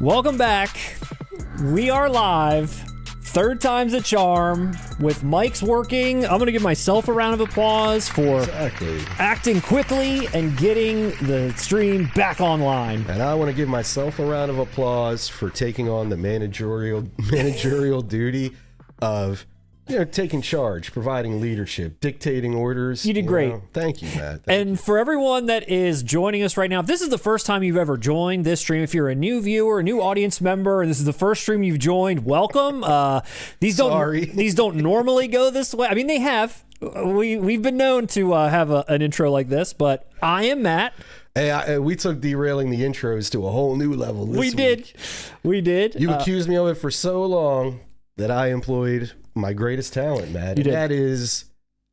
Welcome back. We are live. Third time's a charm. With mics working, I'm going to give myself a round of applause for acting quickly and getting the stream back online. And I want to give myself a round of applause for taking on the managerial duty of taking charge, providing leadership, dictating orders. You did great. Thank you, Matt. And for everyone that is joining us right now, if this is the first time you've ever joined this stream, if you're a new viewer, a new audience member, and this is the first stream you've joined, welcome. These don't normally go this way. I mean, they have. We've been known to have an intro like this, but I am Matt. Hey, we took derailing the intros to a whole new level this week. We did. You accused me of it for so long that I employed my greatest talent, Matt, and that is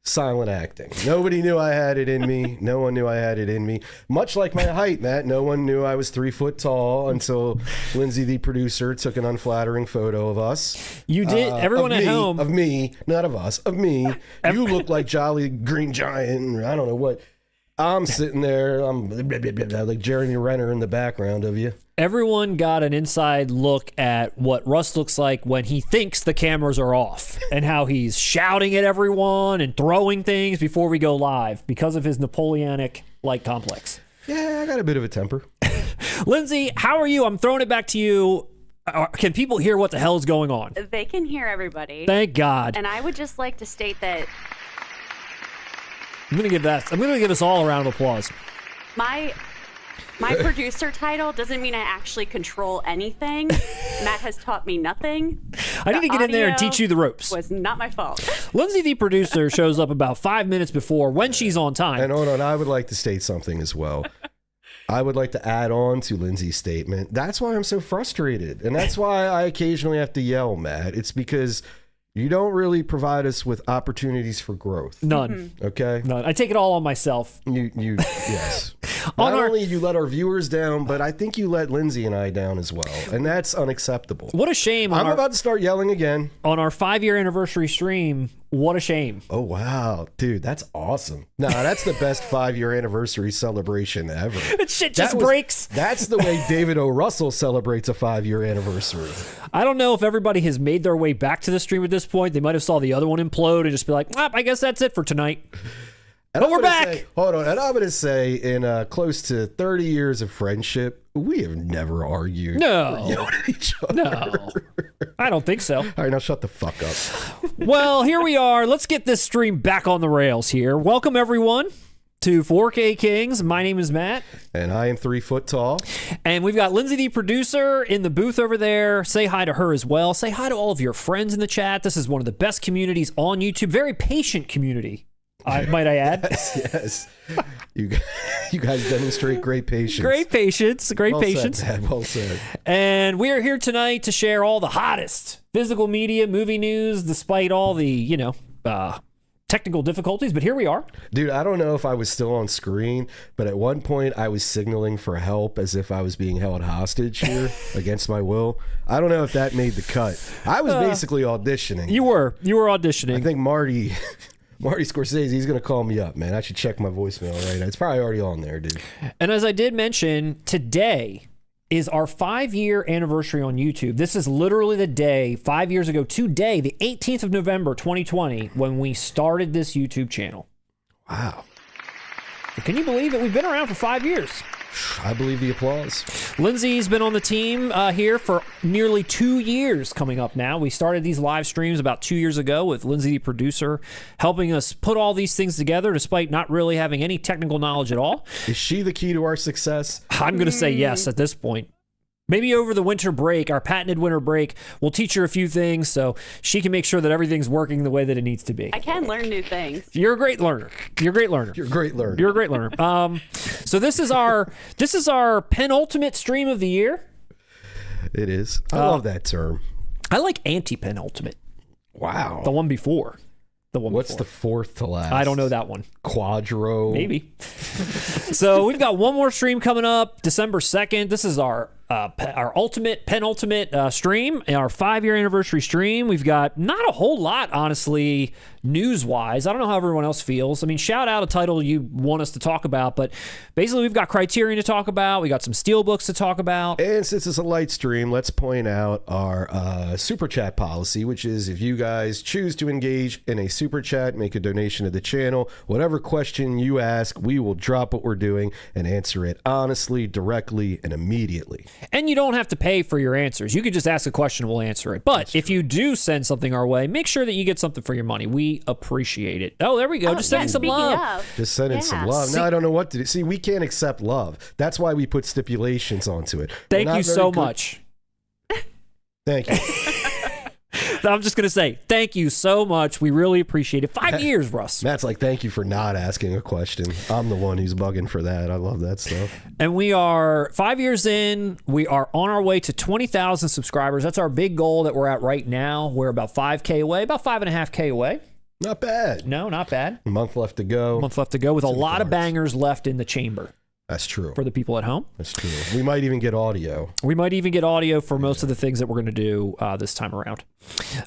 silent acting. Nobody knew I had it in me. No one knew I had it in me. Much like my height, Matt, no one knew I was 3 foot tall until Lindsay, the producer, took an unflattering photo of us. You did. Everyone at home. Of me, not of us, of me. You look like Jolly Green Giant, or I don't know what. I'm sitting there, I'm like Jeremy Renner in the background of you. Everyone got an inside look at what Russ looks like when he thinks the cameras are off and how he's shouting at everyone and throwing things before we go live because of his Napoleonic-like complex. Yeah, I got a bit of a temper. Lindsay, how are you? I'm throwing it back to you. Can people hear what the hell is going on? They can hear everybody. Thank God. And I would just like to state that I'm gonna give us all a round of applause. My producer title doesn't mean I actually control anything. Matt has taught me nothing. I need to get in there and teach you the ropes. Was not my fault. Lindsay, the producer, shows up about 5 minutes before when she's on time. And hold on, I would like to state something as well. I would like to add on to Lindsay's statement. That's why I'm so frustrated, and that's why I occasionally have to yell, Matt. It's because you don't really provide us with opportunities for growth. None. Okay? None. I take it all on myself. Yes. Not only you let our viewers down, but I think you let Lindsay and I down as well. And that's unacceptable. What a shame. I'm about to start yelling again. On our 5-year anniversary stream, what a shame. Oh, wow. Dude, that's awesome. No, that's the best 5-year anniversary celebration ever. Shit just breaks. That's the way David O. Russell celebrates a 5-year anniversary. I don't know if everybody has made their way back to the stream at this point. They might have saw the other one implode and just be like, I guess that's it for tonight. But we're back. Hold on. And I'm going to say, in close to 30 years of friendship, we have never argued. No. Or yelled at each other. No. I don't think so. All right, now shut the fuck up. Well, here we are. Let's get this stream back on the rails here. Welcome, everyone, to 4K Kings. My name is Matt. And I am 3 foot tall. And we've got Lindsay, the producer, in the booth over there. Say hi to her as well. Say hi to all of your friends in the chat. This is one of the best communities on YouTube. Very patient community. Might I add? Yes. You guys demonstrate great patience. Great patience. Great patience. Said, Dad. Well said. And we are here tonight to share all the hottest physical media, movie news, despite all the, technical difficulties. But here we are. Dude, I don't know if I was still on screen, but at one point I was signaling for help as if I was being held hostage here against my will. I don't know if that made the cut. I was basically auditioning. You were auditioning. I think Marty Scorsese, he's going to call me up, man. I should check my voicemail right now. It's probably already on there, dude. And as I did mention, today is our 5-year anniversary on YouTube. This is literally the day, 5 years ago today, the 18th of November, 2020, when we started this YouTube channel. Wow. Can you believe it? We've been around for 5 years. I believe the applause. Lindsay's been on the team here for nearly 2 years coming up now. We started these live streams about 2 years ago with Lindsay, the producer, helping us put all these things together despite not really having any technical knowledge at all. Is she the key to our success? I'm going to say yes at this point. Maybe over the winter break, our patented winter break, we'll teach her a few things so she can make sure that everything's working the way that it needs to be. I can learn new things. You're a great learner. You're a great learner. You're a great learner. You're a great learner. So this is our penultimate stream of the year. It is. I love that term. I like anti-penultimate. Wow. The one before. What's the fourth to last? I don't know that one. Quadro. Maybe. So we've got one more stream coming up December 2nd. This is our penultimate stream, our 5-year anniversary stream. We've got not a whole lot, honestly, news-wise. I don't know how everyone else feels. I mean, shout out a title you want us to talk about, but basically we've got Criterion to talk about. We got some Steelbooks to talk about. And since it's a light stream, let's point out our super chat policy, which is if you guys choose to engage in a super chat, make a donation to the channel, whatever question you ask, we will drop what we're doing and answer it honestly, directly, and immediately. And you don't have to pay for your answers. You could just ask a question, we'll answer it. But if you do send something our way, make sure that you get something for your money. We appreciate it. Oh, there we go. Just sending some love. Just sending some love. Now I don't know what to do. See, we can't accept love. That's why we put stipulations onto it. Thank you so much. Thank you. I'm just going to say, thank you so much. We really appreciate it. 5 years, Russ. Matt's like, thank you for not asking a question. I'm the one who's bugging for that. I love that stuff. And we are 5 years in. We are on our way to 20,000 subscribers. That's our big goal that we're at right now. We're about 5K away, about 5.5K away. Not bad. No, not bad. A month left to go. A month left to go with a lot of bangers left in the chamber. That's true. For the people at home. That's true. We might even get audio. We might even get audio for most of the things that we're going to do this time around.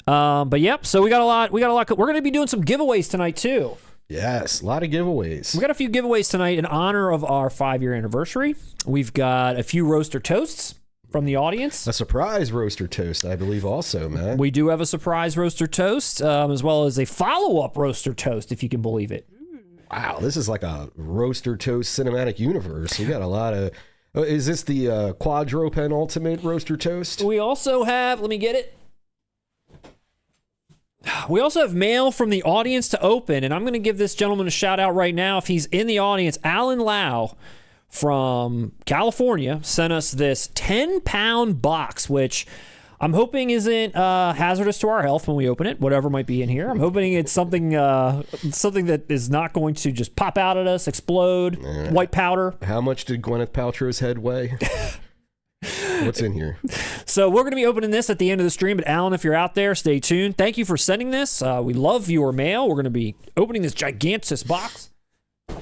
But yep, so we got a lot. We're going to be doing some giveaways tonight too. Yes, a lot of giveaways. We got a few giveaways tonight in honor of our 5-year anniversary. We've got a few roaster toasts from the audience. A surprise roaster toast, I believe, also, man. We do have a surprise roaster toast, as well as a follow-up roaster toast, if you can believe it. Wow, this is like a roaster toast cinematic universe. We got a lot of... is this the quadro penultimate roaster toast? We also have... Let me get it. We also have mail from the audience to open, and I'm going to give this gentleman a shout-out right now if he's in the audience. Alan Lau from California sent us this 10-pound box, which I'm hoping isn't hazardous to our health when we open it, whatever might be in here. I'm hoping it's something that is not going to just pop out at us, explode, white powder. How much did Gwyneth Paltrow's head weigh? What's in here? So we're going to be opening this at the end of the stream, but Alan, if you're out there, stay tuned. Thank you for sending this. We love your mail. We're going to be opening this gigantic box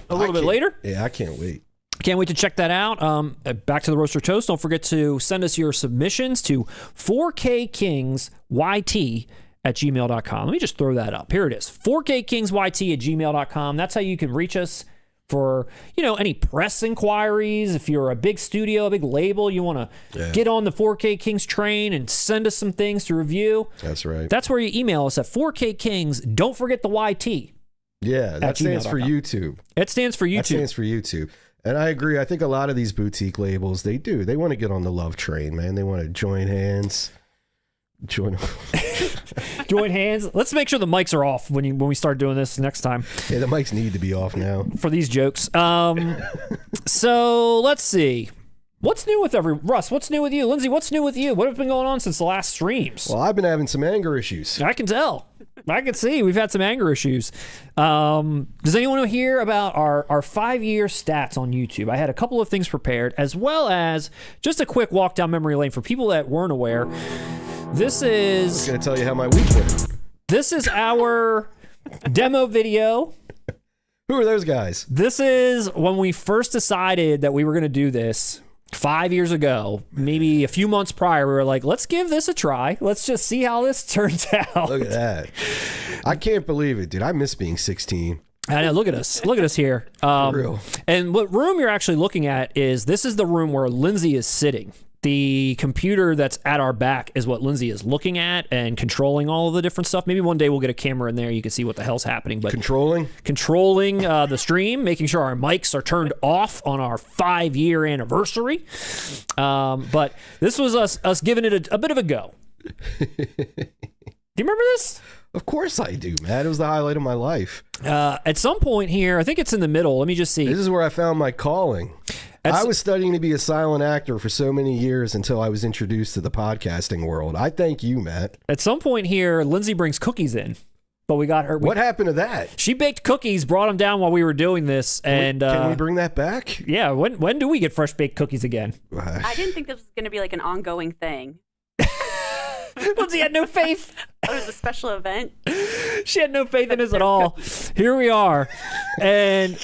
a little bit later. Yeah, I can't wait. Can't wait to check that out. Back to the roaster toast. Don't forget to send us your submissions to 4kkingsyt@gmail.com. Let me just throw that up. Here it is. 4kkingsyt@gmail.com. That's how you can reach us for, any press inquiries. If you're a big studio, a big label, you want to get on the 4K Kings train and send us some things to review. That's right. That's where you email us at 4kkings. Don't forget the YT. Yeah, that stands for YouTube. It stands for YouTube. That stands for YouTube. And I agree. I think a lot of these boutique labels, they do. They want to get on the love train, man. They want to join hands. Join hands. Let's make sure the mics are off when we start doing this next time. Yeah, the mics need to be off now for these jokes. So let's see. What's new with Russ? What's new with you? Lindsay, what's new with you? What has been going on since the last streams? Well, I've been having some anger issues. I can tell. I can see we've had some anger issues. Does anyone hear about our 5-year stats on YouTube? I had a couple of things prepared, as well as just a quick walk down memory lane for people that weren't aware. This is... I'm going to tell you how my week went. This is our demo video. Who are those guys? This is when we first decided that we were going to do this 5 years ago, maybe a few months prior. We were like, let's give this a try. Let's just see how this turns out. Look at that. I can't believe it, dude. I miss being 16. I know. Look at us. Look at us here. For real. And what room you're actually looking at is, this is the room where Lindsay is sitting. The computer that's at our back is what Lindsay is looking at and controlling all of the different stuff. Maybe one day we'll get a camera in there. You can see what the hell's happening. But controlling the stream, making sure our mics are turned off on our 5-year anniversary. But this was us giving it a bit of a go. Do you remember this? Of course I do, man. It was the highlight of my life. At some point here, I think it's in the middle. Let me just see. This is where I found my calling. I was studying to be a silent actor for so many years until I was introduced to the podcasting world. I thank you, Matt. At some point here, Lindsay brings cookies in, but we got her. What happened to that? She baked cookies, brought them down while we were doing this, and can we bring that back? Yeah. When do we get fresh baked cookies again? I didn't think this was going to be like an ongoing thing. Lindsay had no faith. Oh, it was a special event. She had no faith in us at all. Here we are. And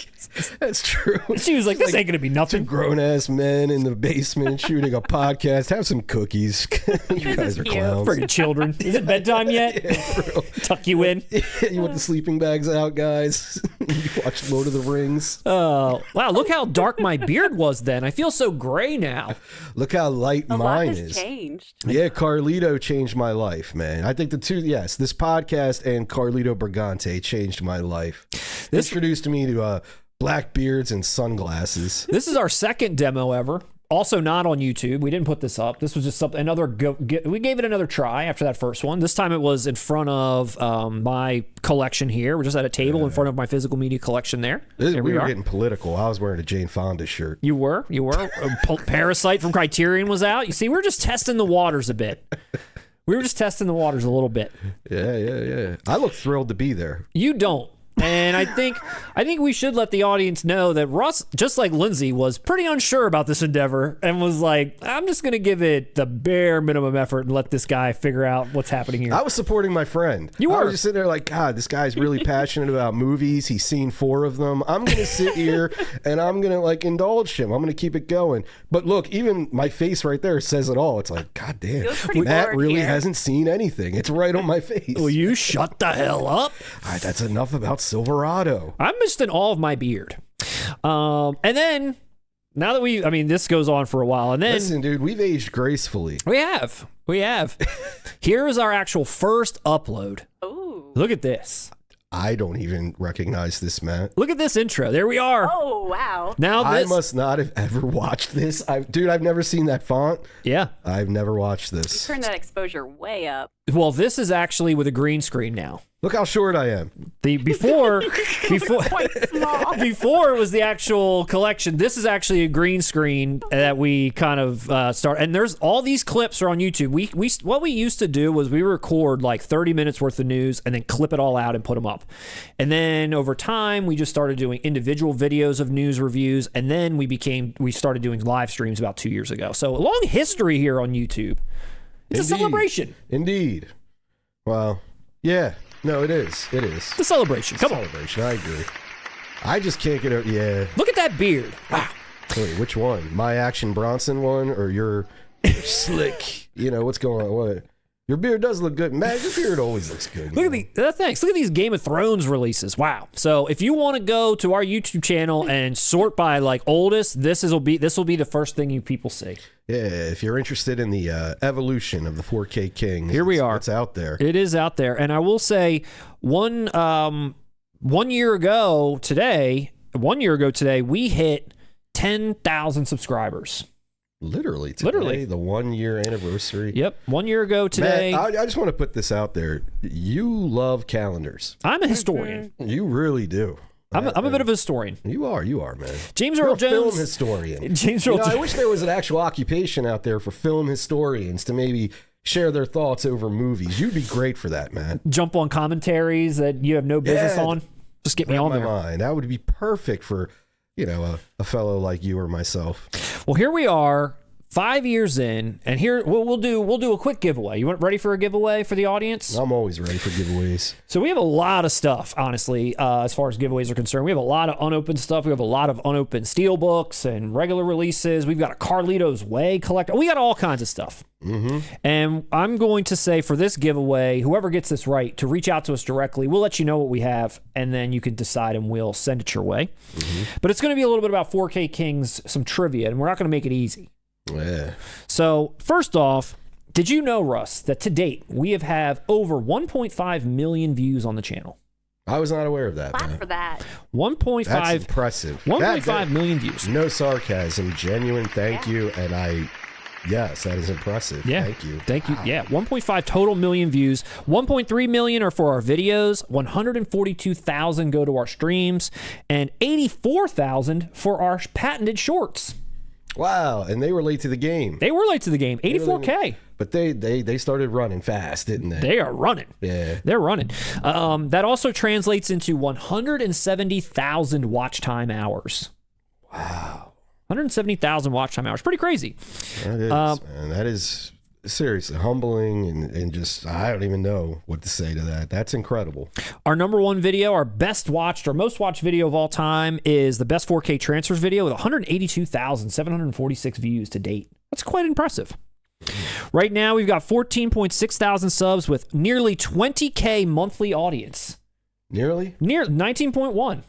that's true. She was like, this ain't going to be nothing. Two grown-ass men in the basement shooting a podcast. Have some cookies. You guys are clowns. Friggin' children. Is it bedtime yet? Yeah, Tuck you in. You want the sleeping bags out, guys? You watch Lord of the Rings. Oh, wow. Look how dark my beard was then. I feel so gray now. Look how light A mine lot has is. changed. Yeah, Carlito changed my life, man. I think the two, yes, this podcast and Carlito Brigante changed my life. This introduced me to black beards and sunglasses. This is our second demo ever. Also not on YouTube. We didn't put this up. This was just something, we gave it another try after that first one. This time it was in front of my collection here. We're just at a table in front of my physical media collection there. We were getting political. I was wearing a Jane Fonda shirt. You were. Parasite from Criterion was out. You see, we're just testing the waters a bit. We were just testing the waters a little bit. Yeah. I look thrilled to be there. You don't. And I think we should let the audience know that Russ, just like Lindsay, was pretty unsure about this endeavor and was like, I'm just going to give it the bare minimum effort and let this guy figure out what's happening here. I was supporting my friend. You were. I was just sitting there like, God, this guy's really passionate about movies. He's seen 4 of them. I'm going to sit here and I'm going to like indulge him. I'm going to keep it going. But look, even my face right there says it all. It's like, God damn, Matt really hasn't seen anything. It's right on my face. Will you shut the hell up? All right, that's enough about Silverado. I'm just in awe of my beard. And then, now that this goes on for a while. And then, listen, dude, we've aged gracefully. We have. Here is our actual first upload. Ooh. Look at this. I don't even recognize this, Matt. Look at this intro. There we are. Oh, wow. Now I must not have ever watched this. Dude, I've never seen that font. Yeah. I've never watched this. Turn that exposure way up. Well, this is actually with a green screen now. Look how short I am. Before Quite small. before it was the actual collection. This is actually a green screen that we kind of start. And there's all these clips are on YouTube. What we used to do was we record like 30 minutes worth of news and then clip it all out and put them up. And then over time, we just started doing individual videos of news reviews. And then we started doing live streams about 2 years ago. So a long history here on YouTube. It's a celebration. Indeed. Well, yeah. No, it is. It's a celebration. Come on. Celebration. I agree. I just can't get over. Yeah. Look at that beard. Wow. Wait, which one? My Action Bronson one or your slick? You know what's going on? What? Your beard does look good, man. Your beard always looks good. Look at thanks. Look at these Game of Thrones releases. Wow. So if you want to go to our YouTube channel and sort by like oldest, this will be the first thing you people see. Yeah, if you're interested in the evolution of the 4K King, here we are. It's out there. It is out there, and I will say, 1 year ago today, we hit 10,000 subscribers. Literally today, the 1 year anniversary. Yep, 1 year ago today. Matt, I just want to put this out there. You love calendars. I'm a historian. You really do. I'm a bit of a historian. You are, man. James Earl Jones, film historian. James Earl I wish there was an actual occupation out there for film historians to maybe share their thoughts over movies. You'd be great for that, man. Jump on commentaries that you have no business on. Just get me on there. Mind. That would be perfect for, a fellow like you or myself. Well, here we are. 5 years in, and here we'll do a quick giveaway. You ready for a giveaway for the audience? I'm always ready for giveaways. So we have a lot of stuff, honestly, as far as giveaways are concerned. We have a lot of unopened stuff. We have a lot of unopened Steelbooks and regular releases. We've got a Carlito's Way collector. We got all kinds of stuff. Mm-hmm. And I'm going to say for this giveaway, whoever gets this right, to reach out to us directly. We'll let you know what we have, and then you can decide, and we'll send it your way. Mm-hmm. But it's going to be a little bit about 4K Kings, some trivia, and we're not going to make it easy. Yeah. So first off, did you know, Russ, that to date we have over 1.5 million views on the channel? I was not aware of that. Clap for that. 1.5. That's impressive. 1.5 million views. No sarcasm. Genuine thank you. And yes, that is impressive. Yeah. Thank you. Thank you. Yeah. 1.5 total million views. 1.3 million are for our videos. 142,000 go to our streams. And 84,000 for our patented shorts. Wow, and they were late to the game. 84K. But they started running fast, didn't they? They are running. Yeah. They're running. That also translates into 170,000 watch time hours. Wow. 170,000 watch time hours. Pretty crazy. That is, man. That is seriously humbling and just, I don't even know what to say to that. That's incredible. Our number one video, our best watched or most watched video of all time is the best 4K transfers video with 182,746 views to date. That's quite impressive. Right now, we've got 14.6 thousand subs with nearly 20K monthly audience. Nearly? Near 19.1.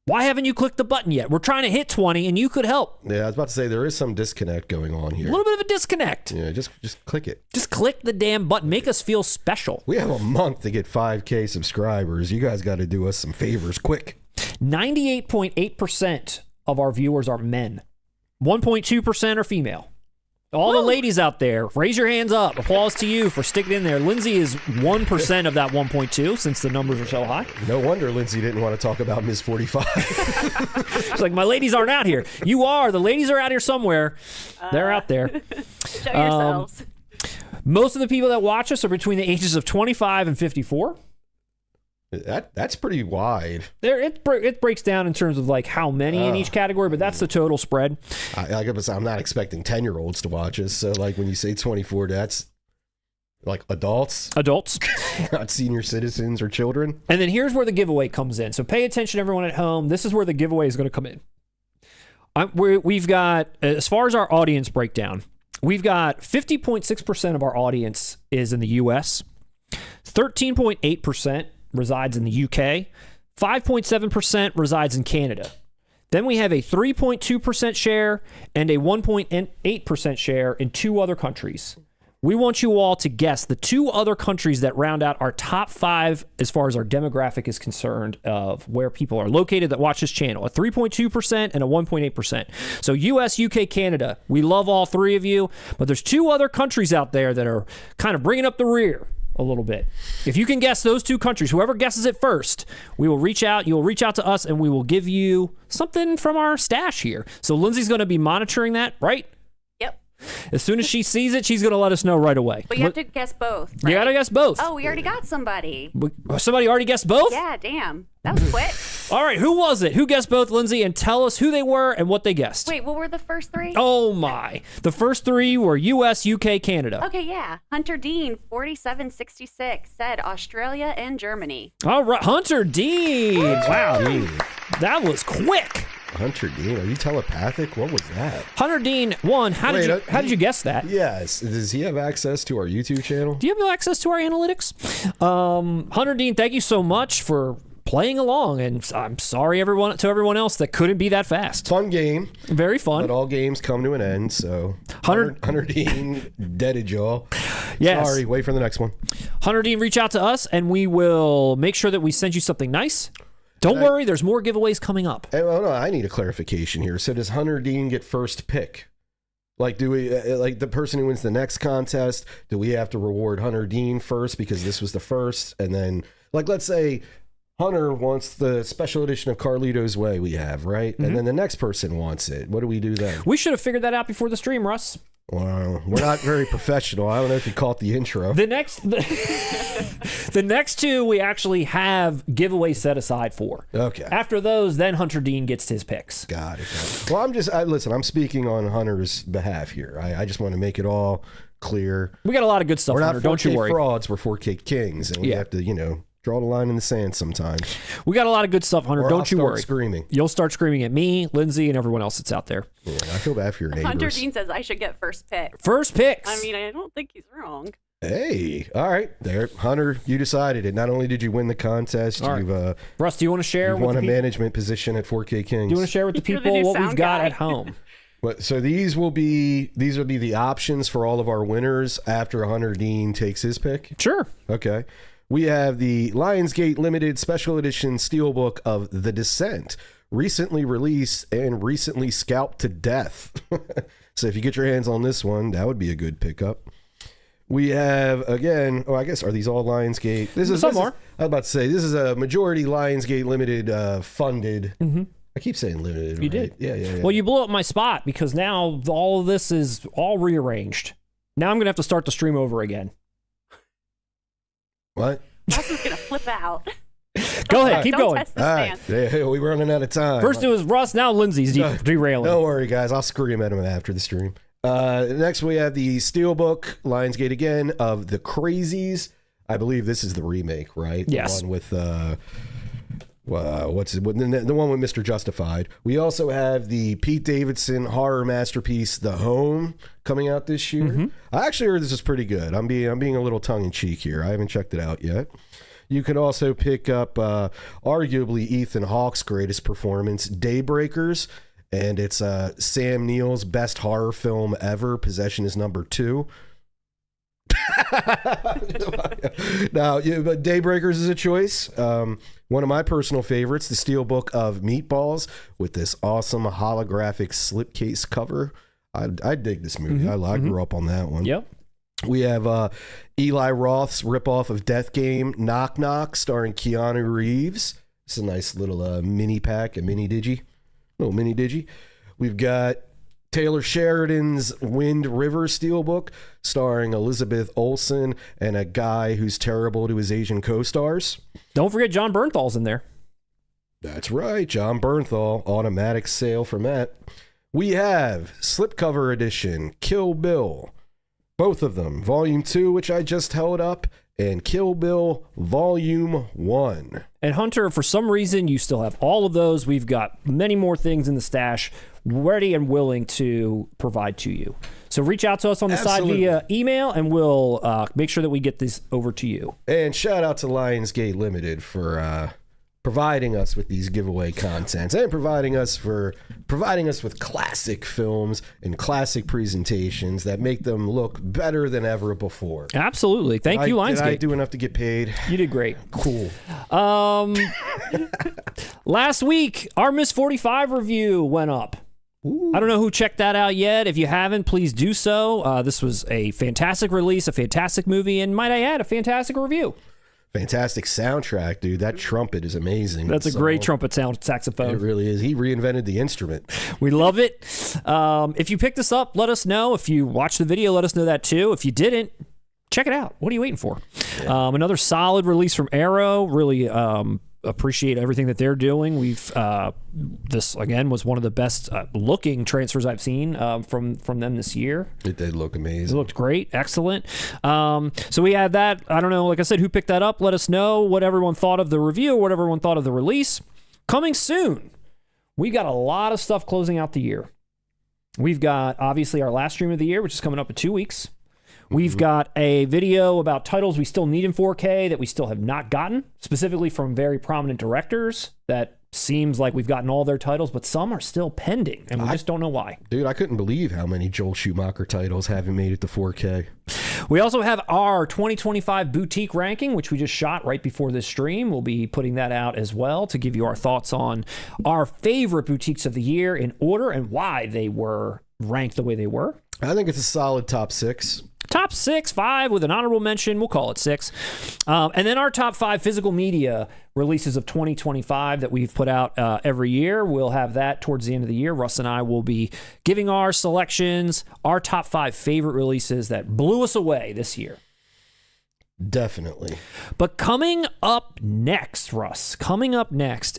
Why haven't you clicked the button yet? We're trying to hit 20 and you could help. Yeah, I was about to say there is some disconnect going on here. A little bit of a disconnect. Yeah, just click it. Just click the damn button. Make us feel special. We have a month to get 5K subscribers. You guys got to do us some favors quick. 98.8% of our viewers are men. 1.2% are female. All the ladies out there, raise your hands up. Applause to you for sticking in there. Lindsay is 1% of that 1.2 since the numbers are so high. No wonder Lindsay didn't want to talk about Ms. 45. She's like, my ladies aren't out here. You are. The ladies are out here somewhere. They're out there. Show yourselves. Most of the people that watch us are between the ages of 25 and 54. That's pretty wide. It breaks down in terms of like how many in each category, but that's the total spread. I'm not expecting 10-year-olds to watch us. So like when you say 24, that's like adults, not senior citizens or children. And then here's where the giveaway comes in. So pay attention, everyone at home. This is where the giveaway is going to come in. We've got, as far as our audience breakdown, we've got 50.6% of our audience is in the U.S., 13.8% resides in the UK, 5.7% resides in Canada. Then we have a 3.2% share and a 1.8% share in 2 other countries. We want you all to guess the 2 other countries that round out our top 5 as far as our demographic is concerned of where people are located that watch this channel. A 3.2% and a 1.8%. So US, UK, Canada. We love all 3 of you, but there's 2 other countries out there that are kind of bringing up the rear a little bit. If you can guess those 2 countries, whoever guesses it first, we will reach out. You'll reach out to us and we will give you something from our stash here. So Lindsay's going to be monitoring that, right? Yep. As soon as she sees it, she's going to let us know right away. But you have to guess both. Right? You got to guess both. Oh, we already got somebody. Somebody already guessed both? Yeah, damn. That was quick. All right, who was it? Who guessed both, Lindsay? And tell us who they were and what they guessed. Wait, what were the first 3? Oh, my. The first 3 were US, UK, Canada. Okay, yeah. Hunter Dean, 4766, said Australia and Germany. All right, Hunter Dean. Woo! Wow. That was quick. Hunter Dean, are you telepathic? What was that? Hunter Dean, how did you guess that? Yes. Does he have access to our YouTube channel? Do you have access to our analytics? Hunter Dean, thank you so much for playing along, and I'm sorry to everyone else that couldn't be that fast. Fun game. Very fun. But all games come to an end, so Hunter Dean deaded y'all. Yes. Sorry, wait for the next one. Hunter Dean, reach out to us, and we will make sure that we send you something nice. Don't worry, there's more giveaways coming up. Well, no, I need a clarification here. So does Hunter Dean get first pick? Like, do we, like the person who wins the next contest, do we have to reward Hunter Dean first because this was the first? And then, like, let's say Hunter wants the special edition of Carlito's Way we have, right? Mm-hmm. And then the next person wants it. What do we do then? We should have figured that out before the stream, Russ. Well, we're not very professional. I don't know if you caught the intro. The next 2 we actually have giveaways set aside for. Okay. After those, then Hunter Dean gets his picks. Got it. Well, listen, I'm speaking on Hunter's behalf here. I just want to make it all clear. We got a lot of good stuff, Hunter. Hunter. Don't you worry. We're not 4K frauds. We're 4K kings. And we have to, draw the line in the sand sometimes. We got a lot of good stuff, Hunter. Don't you worry. Screaming. You'll start screaming at me, Lindsay, and everyone else that's out there. Yeah, I feel bad for your neighbors. Hunter Dean says I should get first pick. First picks. I mean, I don't think he's wrong. Hey, all right. There, Hunter, you decided it. Not only did you win the contest, you've Russ, do you want to share you've won a management position at 4K Kings. Do you want to share with the people what we've got at home? So these will be the options for all of our winners after Hunter Dean takes his pick? Sure. Okay. We have the Lionsgate Limited Special Edition Steelbook of The Descent, recently released and recently scalped to death. So if you get your hands on this one, that would be a good pickup. We have, again, I guess, are these all Lionsgate? I was about to say, this is a majority Lionsgate Limited funded. Mm-hmm. I keep saying limited. You right? did. Yeah. Well, you blew up my spot because now all of this is all rearranged. Now I'm going to have to start the stream over again. What? Russ is going to flip out. Go ahead. Keep going. Test the all right. Hey, we're running out of time. First it was Russ, now Lindsay's derailing. Don't worry, guys. I'll scream at him after the stream. Next, we have the Steelbook, Lionsgate again, of The Crazies. I believe this is the remake, right? Yes. The one with, the one with Mr. Justified. We also have the Pete Davidson horror masterpiece, The Home, coming out this year. Mm-hmm. I actually heard this is pretty good. I'm being a little tongue-in-cheek here. I haven't checked it out yet. You could also pick up arguably Ethan Hawke's greatest performance, Daybreakers. And it's Sam Neill's best horror film ever. Possession is number 2. Now, but Daybreakers is a choice. One of my personal favorites, the Steelbook of Meatballs, with this awesome holographic slipcase cover. I dig this movie. Mm-hmm. I grew up on that one. Yep. We have Eli Roth's ripoff of Death Game, Knock Knock, starring Keanu Reeves. It's a nice little mini pack, a mini digi. Little mini digi. We've got Taylor Sheridan's Wind River Steelbook, starring Elizabeth Olsen and a guy who's terrible to his Asian co-stars. Don't forget John Bernthal's in there. That's right, John Bernthal. Automatic sale from that. We have slipcover edition, Kill Bill. Both of them. Volume 2, which I just held up, and Kill Bill Volume 1. And Hunter, for some reason, you still have all of those. We've got many more things in the stash ready and willing to provide to you. So reach out to us on the side via email, and we'll make sure that we get this over to you. And shout out to Lionsgate Limited for providing us with these giveaway contents and providing us with classic films and classic presentations that make them look better than ever before. Absolutely. Thank you, Lionsgate. Did I do enough to get paid? You did great. Cool. Last week, our Miss 45 review went up. Ooh. I don't know who checked that out yet. If you haven't, please do so. This was a fantastic release, a fantastic movie, and might I add, a fantastic review. Fantastic soundtrack, dude. That trumpet is amazing. That's a great trumpet sound saxophone. It really is. He reinvented the instrument. We love it. If you picked this up, let us know. If you watched the video, let us know that too. If you didn't, check it out. What are you waiting for? Yeah. Another solid release from Arrow. Really appreciate everything that they're doing. This again was one of the best looking transfers I've seen from them this year. It did look amazing. It looked great, excellent. So we had that. I don't know, like I said, who picked that up? Let us know what everyone thought of the review, what everyone thought of the release. Coming soon, we got a lot of stuff closing out the year. We've got obviously our last stream of the year, which is coming up in 2 weeks. We've got a video about titles we still need in 4K that we still have not gotten, specifically from very prominent directors that seems like we've gotten all their titles, but some are still pending, and we just don't know why. Dude, I couldn't believe how many Joel Schumacher titles haven't made it to 4K. We also have our 2025 boutique ranking, which we just shot right before this stream. We'll be putting that out as well to give you our thoughts on our favorite boutiques of the year in order and why they were ranked the way they were. I think it's a solid top 6. Top 6, 5 with an honorable mention. We'll call it 6. And then our top 5 physical media releases of 2025 that we've put out every year. We'll have that towards the end of the year. Russ and I will be giving our selections, our top 5 favorite releases that blew us away this year. Definitely. But coming up next, Russ,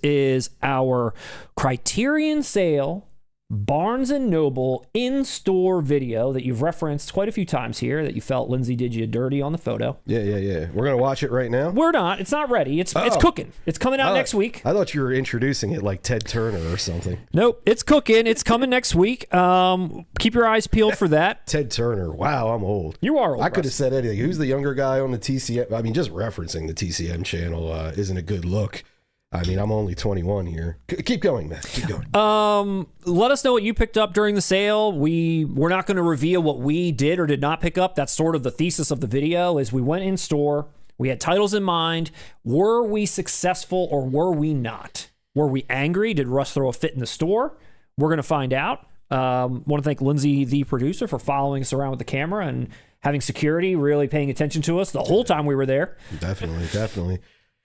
is our Criterion sale Barnes & Noble in-store video that you've referenced quite a few times here, that you felt Lindsay did you dirty on the photo. Yeah. We're going to watch it right now? We're not. It's not ready. It's cooking. It's coming out next week. I thought you were introducing it like Ted Turner or something. Nope. It's cooking. It's coming next week. Keep your eyes peeled for that. Ted Turner. Wow, I'm old. You are old. I could have said anything. Who's the younger guy on the TCM? I mean, just referencing the TCM channel isn't a good look. I mean, I'm only 21 here. Keep going, man. Keep going. Let us know what you picked up during the sale. We're not going to reveal what we did or did not pick up. That's sort of the thesis of the video, is we went in store. We had titles in mind. Were we successful or were we not? Were we angry? Did Russ throw a fit in the store? We're going to find out. Want to thank Lindsay, the producer, for following us around with the camera and having security, really paying attention to us the whole time we were there. Definitely.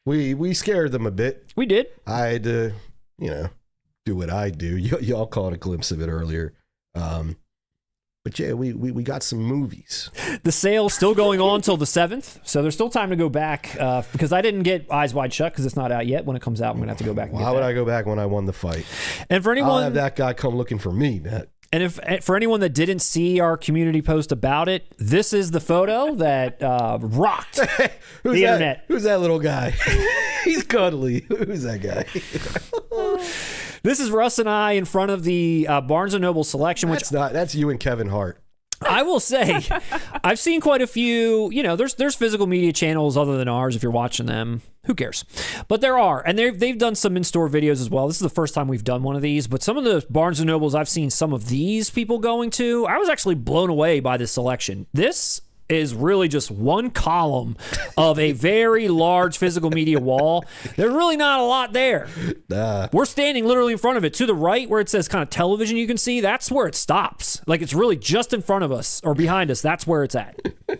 We scared them a bit. We did. I had to, do what I do. Y'all caught a glimpse of it earlier. But yeah, we got some movies. The sale's still going on until the 7th, so there's still time to go back because I didn't get Eyes Wide Shut because it's not out yet. When it comes out, I'm going to have to go back and Why would I go back when I won the fight? And for anyone... I'll have that guy come looking for me, Matt. And if for anyone that didn't see our community post about it, this is the photo that rocked the internet. Who's that little guy? He's cuddly. Who's that guy? This is Russ and I in front of the Barnes & Noble selection. That's you and Kevin Hart. I will say, I've seen quite a few, there's physical media channels other than ours. If you're watching them, who cares? But there are, and they've done some in-store videos as well. This is the first time we've done one of these, but some of the Barnes & Nobles I've seen some of these people going to, I was actually blown away by this selection. This is really just one column of a very large physical media wall. There's really not a lot there. We're standing literally in front of it. To the right where it says kind of television, you can see that's where it stops. Like it's really just in front of us or behind us. That's where it's at. So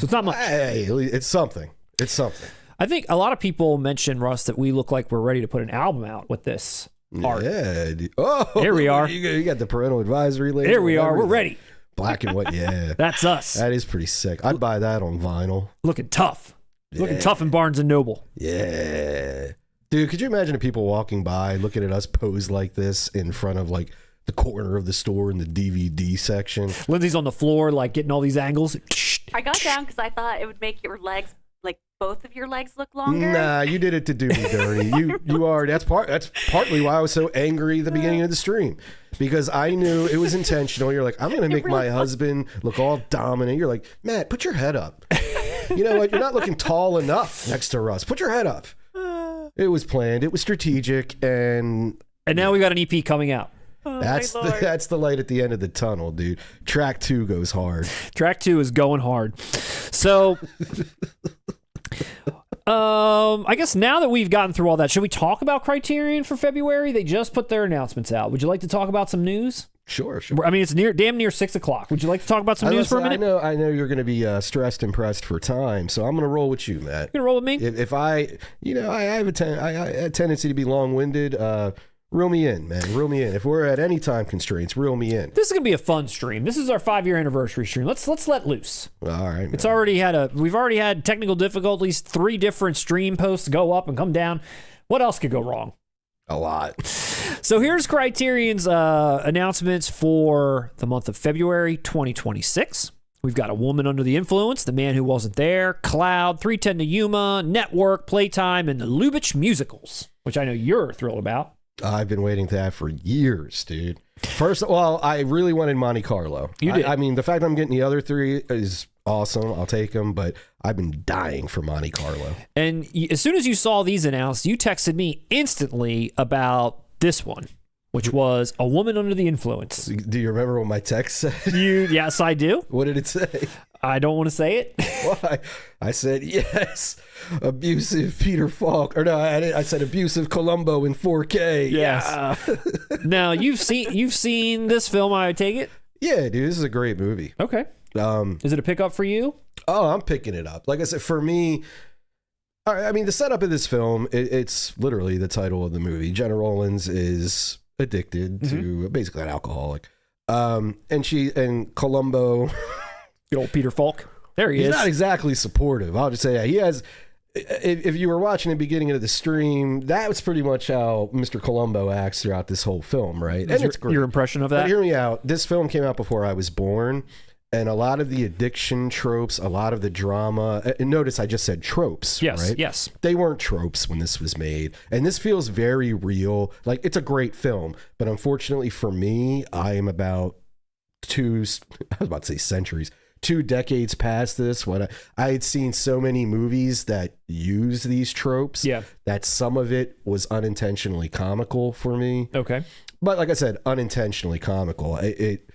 it's not much. Hey, it's something. It's something. I think a lot of people mention, Russ, that we look like we're ready to put an album out with this art. Yeah. Oh, here we are. You got the parental advisory label. Here we are. We're ready. Black and white, yeah. That's us. That is pretty sick. I'd buy that on vinyl. Looking tough. Yeah. Looking tough in Barnes & Noble. Yeah. Dude, could you imagine if people walking by looking at us pose like this in front of like the corner of the store in the DVD section? Lindsay's on the floor like getting all these angles. I got down because I thought it would make your legs, like both of your legs, look longer. Nah, you did it to do me dirty. You are. That's partly why I was so angry at the beginning of the stream, because I knew it was intentional. You're like, I'm gonna make my husband look all dominant. You're like, Matt, put your head up. You know what? You're not looking tall enough next to Russ. Put your head up. It was planned. It was strategic, and now we got an EP coming out. Oh, that's the light at the end of the tunnel, dude. Track 2 goes hard. Track 2 is going hard. So, I guess now that we've gotten through all that, should we talk about Criterion for February? They just put their announcements out. Would you like to talk about some news? Sure. I mean, it's damn near 6 o'clock. Would you like to talk about some news for a minute? I know you're going to be stressed and pressed for time, so I'm going to roll with you, Matt. You're going to roll with me? If I have a tendency to be long-winded. Reel me in, man. Reel me in. If we're at any time constraints, reel me in. This is gonna be a fun stream. This is our 5-year anniversary stream. Let's let loose. All right. Man. We've already had technical difficulties. 3 different stream posts go up and come down. What else could go wrong? A lot. So here's Criterion's announcements for the month of February 2026. We've got A Woman Under the Influence, The Man Who Wasn't There, Cloud, 310 to Yuma, Network, Playtime, and the Lubitsch Musicals, which I know you're thrilled about. I've been waiting for that for years, dude. First, well, I really wanted Monte Carlo. You did. I mean, the fact I'm getting the other 3 is awesome. I'll take them, but I've been dying for Monte Carlo. And as soon as you saw these announced, you texted me instantly about this one, which was A Woman Under the Influence. Do you remember what my text said? Yes, I do. What did it say? I don't want to say it. Why? I said, yes, abusive Peter Falk. Or no, I said abusive Columbo in 4K. Yes. Yeah. Now, you've seen this film, I take it? Yeah, dude, this is a great movie. Okay. Is it a pickup for you? Oh, I'm picking it up. Like I said, for me, I mean, the setup of this film, it's literally the title of the movie. Jenna Rollins is addicted to basically an alcoholic. And Columbo... Good old Peter Falk. There he is. He's not exactly supportive. I'll just say that. He has... If you were watching the beginning of the stream, that was pretty much how Mr. Columbo acts throughout this whole film, right? And it's great. Your impression of that? But hear me out. This film came out before I was born, and a lot of the addiction tropes, a lot of the drama, and notice I just said tropes, yes, right? Yes. They weren't tropes when this was made, and this feels very real. Like, it's a great film, but unfortunately for me, I am about 2 decades past this, when I had seen so many movies that use these tropes, that some of it was unintentionally comical for me. Okay. But like I said, unintentionally comical. It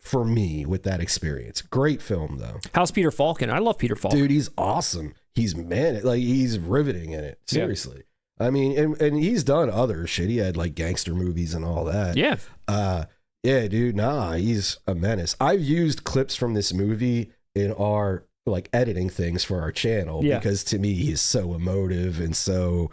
for me with that experience. Great film though. How's Peter Falk in? I love Peter Falk. Dude, he's awesome. He's he's riveting in it. Seriously. Yeah. I mean, and he's done other shit. He had like gangster movies and all that. Yeah. Yeah, dude, he's a menace. I've used clips from this movie in our like editing things for our channel because to me he's so emotive and so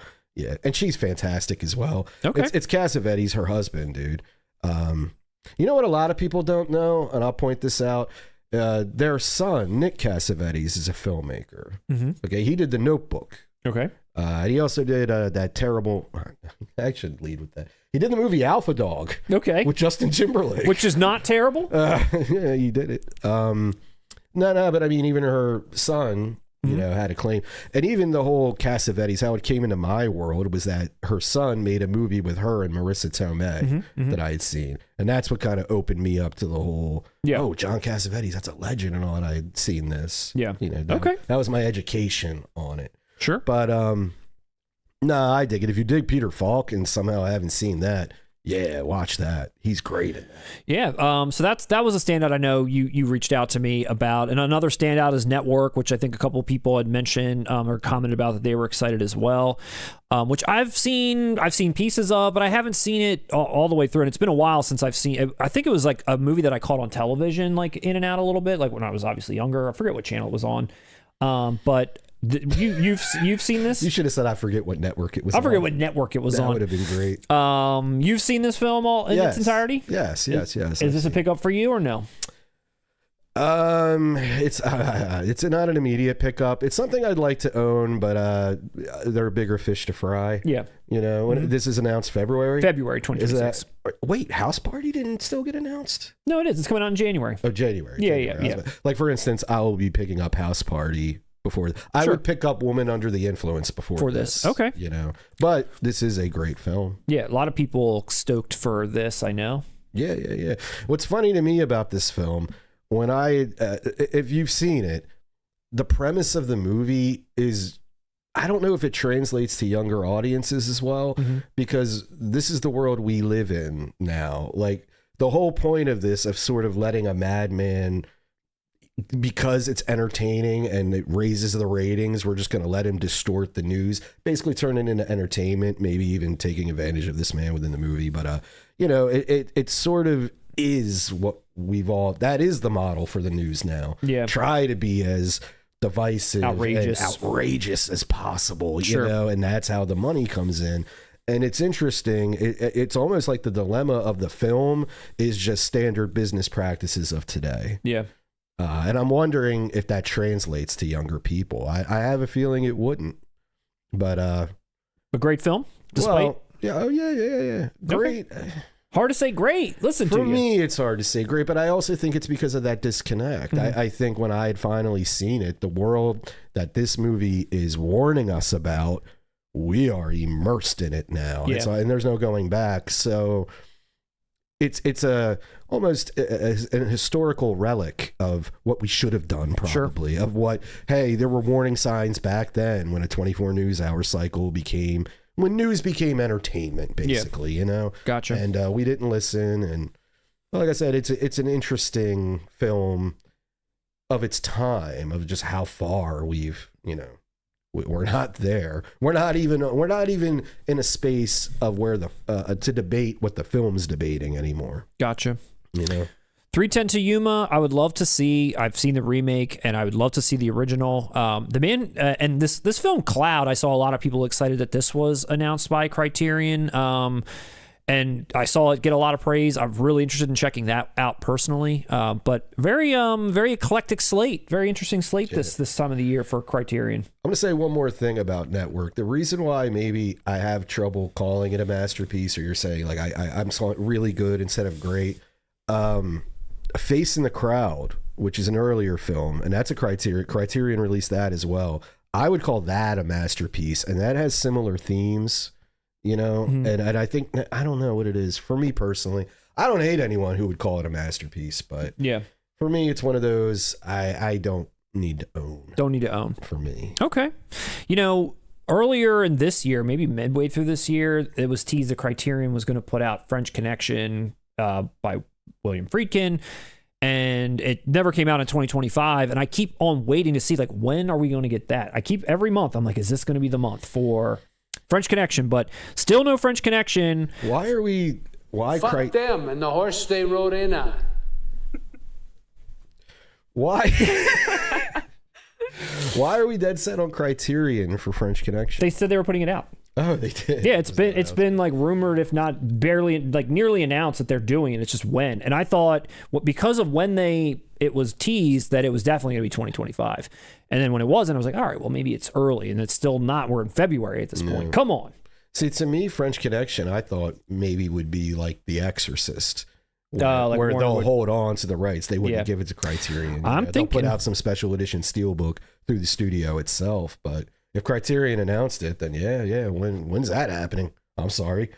and she's fantastic as well. Okay. It's Cassavetes, her husband, dude. You know what a lot of people don't know, and I'll point this out. Their son, Nick Cassavetes, is a filmmaker. Mm-hmm. Okay, he did The Notebook. Okay. He also did that terrible. I shouldn't lead with that. He did the movie Alpha Dog. Okay. With Justin Timberlake, which is not terrible. Yeah, he did it. No, but I mean, even her son, you know, had a claim, and even the whole Cassavetes. How it came into my world was that her son made a movie with her and Marissa Tomei that I had seen, and that's what kind of opened me up to the whole. Yeah. Oh, John Cassavetes, that's a legend, and all. And I had seen this. Yeah. You know. That was my education on it. Sure. But I dig it. If you dig Peter Falk, and somehow I haven't seen that. Yeah, watch that. He's great in that. Yeah, so that was a standout I know you reached out to me about. And another standout is Network, which I think a couple of people had mentioned or commented about that they were excited as well, which I've seen pieces of, but I haven't seen it all the way through. And it's been a while since I've seen it. I think it was like a movie that I caught on television, like in and out a little bit, like when I was obviously younger. I forget what channel it was on, but... You've seen this? You should have said I forget what network it was on. I forget what network it was on. That would have been great. You've seen this film in its entirety? Yes. Is this a pickup for you or no? It's not an immediate pickup. It's something I'd like to own, but there are bigger fish to fry. Yeah. You know, when this is announced February 2026. Wait, House Party didn't still get announced? No, it is. It's coming out in January. Oh, January. Yeah. Like, for instance, I will be picking up House Party before. I would pick up Woman Under the Influence before this. Okay. You know, but this is a great film. Yeah, a lot of people stoked for this, I know. Yeah. What's funny to me about this film, when if you've seen it, the premise of the movie is, I don't know if it translates to younger audiences as well, because this is the world we live in now. Like, the whole point of this, of sort of letting a madman, because it's entertaining and it raises the ratings, we're just going to let him distort the news, basically turn it into entertainment, maybe even taking advantage of this man within the movie. But, you know, it sort of is what that is the model for the news now. Yeah. Try to be as divisive and outrageous as possible, you know, and that's how the money comes in. And it's interesting. It's almost like the dilemma of the film is just standard business practices of today. Yeah. And I'm wondering if that translates to younger people. I have a feeling it wouldn't. But a great film, despite. Yeah. Great. Okay. Hard to say great. For me, it's hard to say great, but I also think it's because of that disconnect. I think when I had finally seen it, the world that this movie is warning us about, we are immersed in it now. Yeah. And there's no going back. So it's almost a historical relic of what we should have done, probably. Of what, hey, there were warning signs back then when a 24 news hour cycle when news became entertainment, basically, you know? Gotcha. And we didn't listen. And like I said, it's an interesting film of its time, of just how far we've, you know, we're not there. We're not even in a space of where to debate what the film's debating anymore. Gotcha. You know? 3:10 to Yuma, I would love to see. I've seen the remake, and I would love to see the original. The man and this film Cloud, I saw a lot of people excited that this was announced by Criterion, and I saw it get a lot of praise. I'm really interested in checking that out personally. But very eclectic slate, very interesting slate this time of the year for Criterion. I'm gonna say one more thing about Network. The reason why maybe I have trouble calling it a masterpiece, or you're saying like I'm calling it really good instead of great. Face in the Crowd, which is an earlier film, and that's a Criterion released that as well. I would call that a masterpiece, and that has similar themes, you know. And I think, I don't know what it is for me personally. I don't hate anyone who would call it a masterpiece, but for me, it's one of those I don't need to own. Don't need to own for me. Okay, you know. Earlier in this year, maybe midway through this year, it was teased that Criterion was going to put out French Connection by William Friedkin, and it never came out in 2025. And I keep on waiting to see, like, when are we going to get that? Every month I'm like, is this going to be the month for French Connection? But still no French Connection. Fuck them and the horse they rode in on. Why are we dead set on Criterion for French Connection? They said they were putting it out. Oh, they did. Yeah, it's been like rumored, if not barely, like nearly announced that they're doing it. It's just when. And I thought, because of when it it was teased that it was definitely going to be 2025. And then when it wasn't, I was like, all right, well, maybe it's early. And it's still not. We're in February at this point. Come on. See, to me, French Connection, I thought maybe would be like The Exorcist. Where they'll hold on to the rights. They wouldn't give it to Criterion. They'll put out some special edition Steelbook through the studio itself. But if Criterion announced it, then yeah. When's that happening? I'm sorry.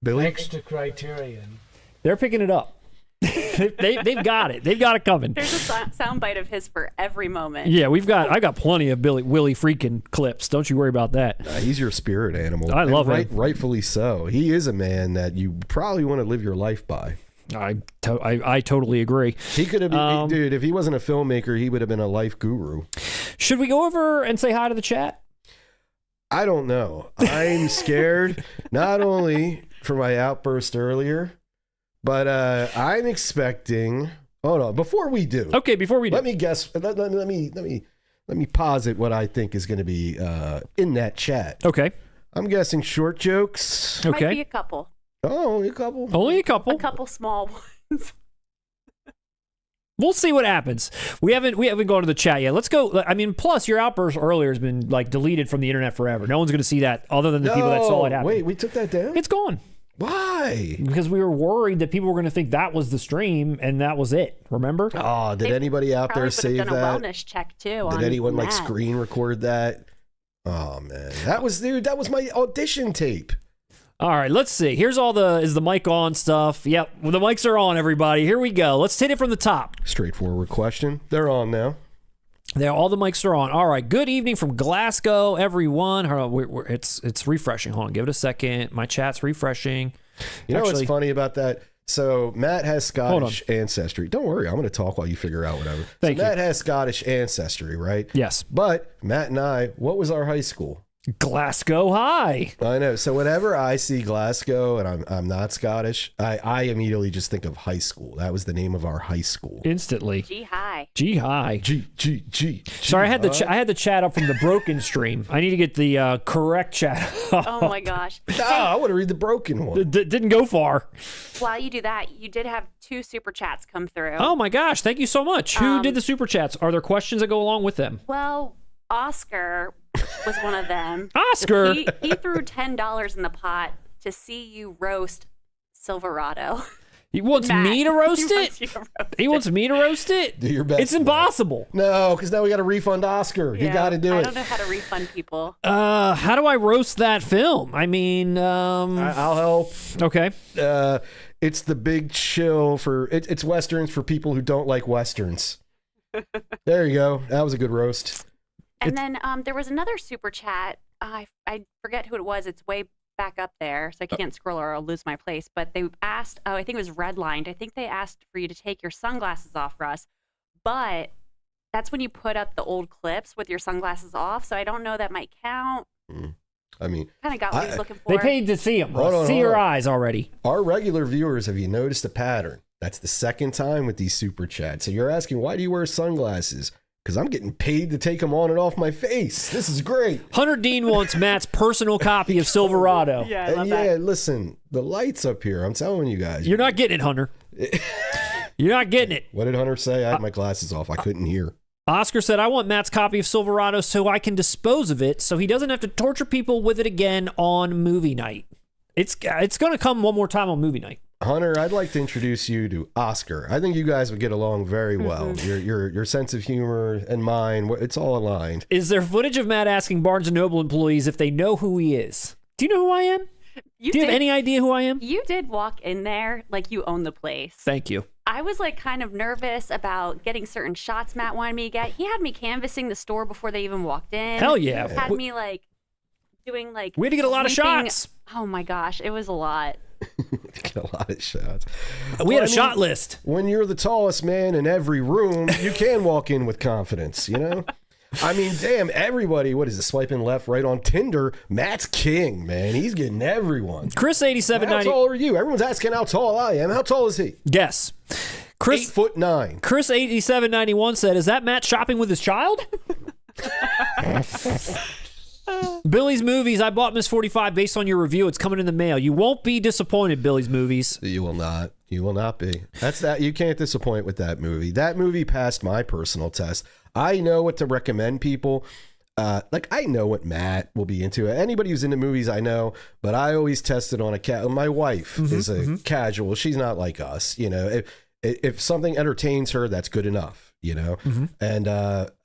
Billy? Next to Criterion. They're picking it up. They've got it. They've got it coming. There's a soundbite of his for every moment. Yeah, I got plenty of Willie freaking clips. Don't you worry about that. He's your spirit animal. I love him. Rightfully so. He is a man that you probably want to live your life by. I totally agree. He could have been, dude, if he wasn't a filmmaker, he would have been a life guru. Should we go over and say hi to the chat? I don't know. I'm scared, not only for my outburst earlier, but I'm expecting. Hold on, before we do. Okay, before we do. Let me guess. Let me posit what I think is going to be in that chat. Okay. I'm guessing short jokes. Okay. Might be a couple. Oh, only a couple. Only a couple. A couple small ones. We'll see what happens. We haven't gone to the chat yet. Let's go. I mean, plus your outburst earlier has been like deleted from the internet forever. No one's going to see that other than the people that saw it happen. Wait, we took that down? It's gone. Why? Because we were worried that people were going to think that was the stream and that was it. Remember? Oh, did anybody out there save that? Probably would have done a wellness check too. Did anyone like screen record that? Oh man, that was my audition tape. All right, let's see. Here's is the mic on stuff. Yep, well, the mics are on, everybody. Here we go. Let's hit it from the top. Straightforward question. They're on now. All the mics are on. All right, good evening from Glasgow, everyone. It's refreshing. Hold on, give it a second. My chat's refreshing. You know what's funny about that? So Matt has Scottish ancestry. Don't worry, I'm going to talk while you figure out whatever. Thank you. Matt has Scottish ancestry, right? Yes. But Matt and I, what was our high school? Glasgow High. I know. So whenever I see Glasgow and I'm not Scottish, I immediately just think of high school. That was the name of our high school. Instantly. G High. G High. G. Sorry, I had the chat up from the broken stream. I need to get the correct chat. Oh my gosh. I want to read the broken one. Didn't go far. While you do that, you did have 2 super chats come through. Oh my gosh! Thank you so much. Who did the super chats? Are there questions that go along with them? Well, Oscar was one of them. Oscar? He threw $10 in the pot to see you roast Silverado. He wants me to roast it? He wants me to roast it? Do your best. It's impossible. No, because now we got to refund Oscar. You got to do it. I don't know how to refund people. How do I roast that film? I mean, I'll help. Okay. It's the big chill for it's Westerns for people who don't like Westerns. There you go. That was a good roast. And then there was another super chat. I forget who it was. It's way back up there, so I can't scroll or I'll lose my place. But they asked, I think it was redlined. I think they asked for you to take your sunglasses off, Russ. But that's when you put up the old clips with your sunglasses off. So I don't know that might count. I mean, kind of got what he was looking for. They paid to see them. See your eyes already. Our regular viewers, have you noticed a pattern? That's the second time with these super chats. So you're asking, why do you wear sunglasses? Because I'm getting paid to take them on and off my face. This is great. Hunter Dean wants Matt's personal copy of Silverado. Yeah, I love that. Listen, the lights up here. I'm telling you guys. You're not getting it, Hunter. You're not getting it. What did Hunter say? I had my glasses off. I couldn't hear. Oscar said, I want Matt's copy of Silverado so I can dispose of it so he doesn't have to torture people with it again on movie night. It's going to come one more time on movie night. Hunter, I'd like to introduce you to Oscar. I think you guys would get along very well. Your sense of humor and mine, it's all aligned. Is there footage of Matt asking Barnes & Noble employees if they know who he is? Do you know who I am? Do you have any idea who I am? You did walk in there like you own the place. Thank you. I was like kind of nervous about getting certain shots Matt wanted me to get. He had me canvassing the store before they even walked in. Hell yeah. Had me like doing like... We had to get a lot of shots. Oh my gosh, it was a lot. Get a lot of shots. We had a shot list. When you're the tallest man in every room, you can walk in with confidence, you know? I mean, damn, everybody, what is it, swiping left, right on Tinder? Matt's king, man. He's getting everyone. Chris 8790. How tall are you? Everyone's asking how tall I am. How tall is he? Guess. Chris 8'9". Chris 8791 said, "Is that Matt shopping with his child?" Billy's Movies. I bought Miss 45 based on your review. It's coming in the mail. You won't be disappointed, Billy's Movies. You will not. You will not be. That's that. You can't disappoint with that movie. That movie passed my personal test. I know what to recommend people. Like I know what Matt will be into. Anybody who's into movies, I know, but I always test it on a my wife is a casual. She's not like us, you know. If something entertains her, that's good enough, you know. And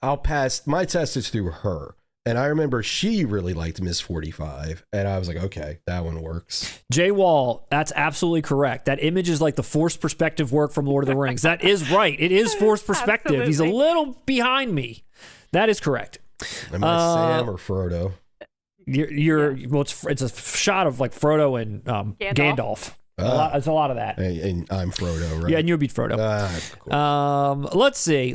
I'll pass. My test is through her. And I remember she really liked Miss 45, and I was like, okay, that one works. Jay Wall, that's absolutely correct. That image is like the forced perspective work from Lord of the Rings. That is right. It is forced perspective. Absolutely. He's a little behind me. That is correct. Am I Sam or Frodo? Well, it's a shot of like Frodo and Gandalf. It's a lot of that. And I'm Frodo, right? Yeah, and you'll beat Frodo. Cool. Let's see.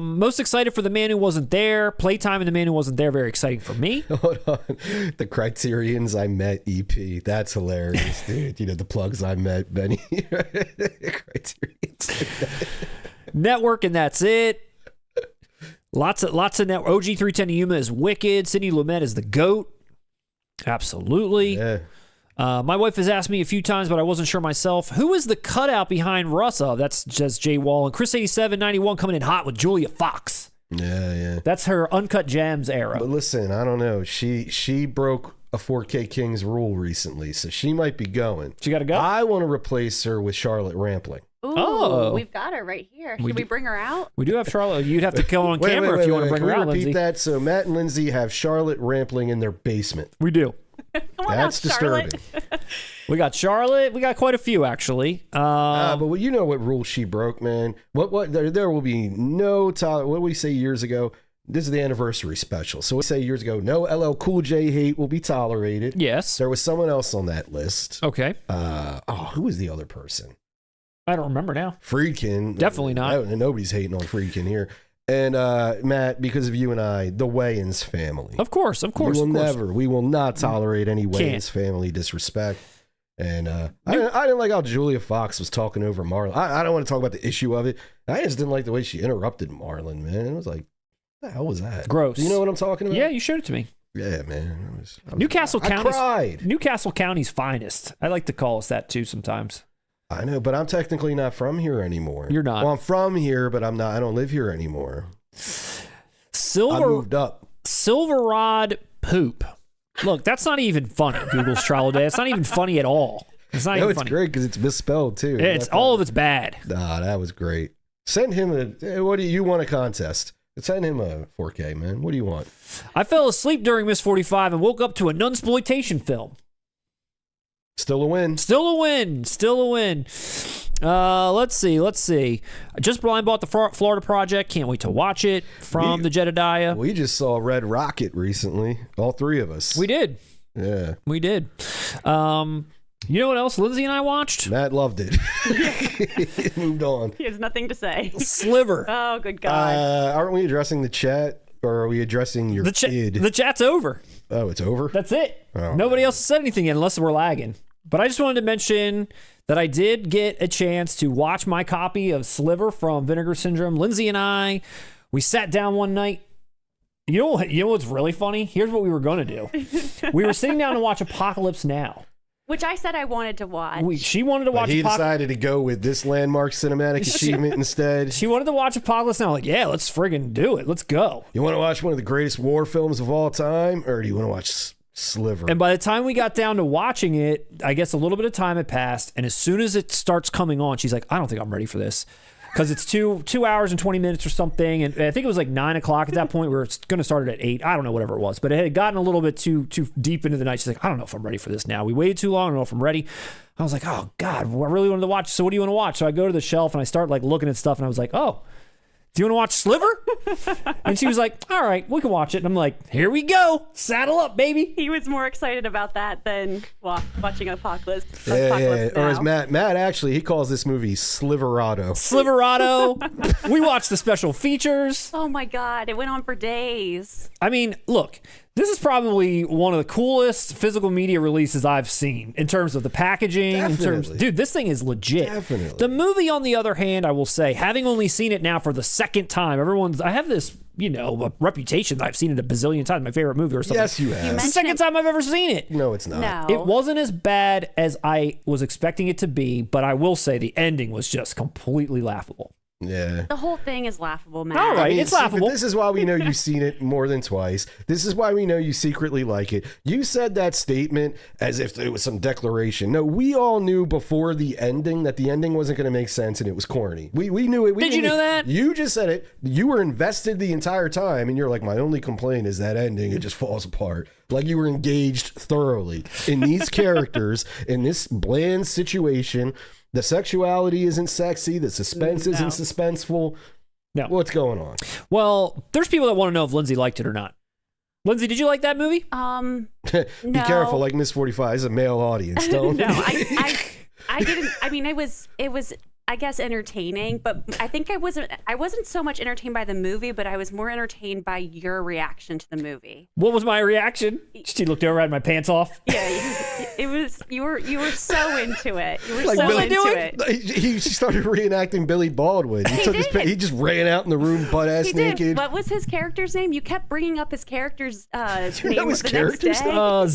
Most excited for The Man Who Wasn't There. Playtime and The Man Who Wasn't There. Very exciting for me. Hold on. The Criterions I Met EP. That's hilarious, dude. You know, the plugs I met, Benny. Criterions. Network, and that's it. Lots of network. OG 310 Yuma is wicked. Sidney Lumet is the GOAT. Absolutely. Yeah. My wife has asked me a few times, but I wasn't sure myself. Who is the cutout behind Russ? Oh, that's just Jay Wall. And Chris 8791 coming in hot with Julia Fox. Yeah. That's her Uncut Gems era. But listen, I don't know. She broke a 4K Kings rule recently, so she might be going. She got to go? I want to replace her with Charlotte Rampling. Ooh, we've got her right here. Should we bring her out? We do have Charlotte. You'd have to kill on camera if you want to bring her out, Lindsay. Repeat that. So Matt and Lindsay have Charlotte Rampling in their basement. We do. That's disturbing. We got Charlotte. We got quite a few, actually. But you know what rule she broke, man. What there will be no what did we say years ago? This is the anniversary special. So we say years ago, no LL Cool J hate will be tolerated. Yes. There was someone else on that list. Okay. Who was the other person? I don't remember now. Friedkin. Definitely not. Nobody's hating on Friedkin here. And Matt, because of you and I, the Wayans family. Of course. We will not tolerate any Wayans family disrespect. And I didn't like how Julia Fox was talking over Marlon. I don't want to talk about the issue of it. I just didn't like the way she interrupted Marlon, man. It was like, what the hell was that? Gross. Do you know what I'm talking about? Yeah, you showed it to me. Yeah, man. Newcastle County. I cried. Newcastle County's finest. I like to call us that too sometimes. I know, but I'm technically not from here anymore. You're not. Well, I'm from here, but I'm not. I don't live here anymore. I moved up. Silverrod poop. Look, that's not even funny. Google's trial day. It's not even funny at all. It's not even funny. It's great because it's misspelled too. It's all of it's bad. Nah, that was great. Send him what do you want a contest? Send him a 4K, man. What do you want? I fell asleep during Miss 45 and woke up to a nunsploitation film. Still a win. Let's see. I just blind bought the Florida Project. Can't wait to watch it from the Jedediah. We just saw Red Rocket recently. All three of us. We did. Yeah. We did. You know what else Lindsay and I watched? Matt loved it. He moved on. He has nothing to say. Sliver. Oh, good God. Aren't we addressing the chat, or are we addressing your kid? The chat's over. Oh, it's over? That's it. Oh, Nobody else has said anything yet unless we're lagging. But I just wanted to mention that I did get a chance to watch my copy of Sliver from Vinegar Syndrome. Lindsay and I, we sat down one night. You know what's really funny? Here's what we were going to do. We were sitting down to watch Apocalypse Now. Which I said I wanted to watch. She wanted to watch. He decided to go with this landmark cinematic achievement instead. She wanted to watch Apocalypse Now. Like, yeah, let's friggin' do it. Let's go. You want to watch one of the greatest war films of all time, or do you want to watch Sliver? And by the time we got down to watching it, I guess a little bit of time had passed. And as soon as it starts coming on, she's like, I don't think I'm ready for this. Because it's 2 hours and 20 minutes or something. And I think it was like 9 o'clock at that point. We were going to start it at 8. I don't know, whatever it was. But it had gotten a little bit too deep into the night. She's like, I don't know if I'm ready for this now. We waited too long. I don't know if I'm ready. I was like, oh, God, I really wanted to watch. So what do you want to watch? So I go to the shelf and I start like looking at stuff. And I was like, oh, do you want to watch Sliver? And she was like, all right, we can watch it. And I'm like, here we go. Saddle up, baby. He was more excited about that than watching Apocalypse. Yeah. Or as Matt actually, he calls this movie Sliverado. We watched the special features. Oh my God, it went on for days. I mean, look, this is probably one of the coolest physical media releases I've seen in terms of the packaging. Definitely. Dude, this thing is legit. Definitely. The movie, on the other hand, I will say, having only seen it now for the second time, I have this a reputation that I've seen it a bazillion times. My favorite movie or something. Yes, you have. It's the second time I've ever seen it. No, it's not. No. It wasn't as bad as I was expecting it to be, but I will say the ending was just completely laughable. Yeah. The whole thing is laughable, man. All right, it's laughable. But this is why we know you've seen it more than twice. This is why we know you secretly like it. You said that statement as if it was some declaration. No, we all knew before the ending that the ending wasn't going to make sense and it was corny. We knew it. Did you know that? You just said it. You were invested the entire time, and you're like, my only complaint is that ending. It just falls apart. Like you were engaged thoroughly in these characters, in this bland situation. The sexuality isn't sexy. The suspense isn't suspenseful. No. What's going on? Well, there's people that want to know if Lindsay liked it or not. Lindsay, did you like that movie? Be careful, like Miss 45 is a male audience. Don't. No, I didn't. I mean, it was, I guess, entertaining, but I think I wasn't so much entertained by the movie, but I was more entertained by your reaction to the movie. What was my reaction? She looked over, I had my pants off. Yeah, it was. You were so into it. You were Like so Billy into it. He started reenacting Billy Baldwin. He just ran out in the room butt ass naked. What was his character's name? You kept bringing up his character's name know his the character's next day.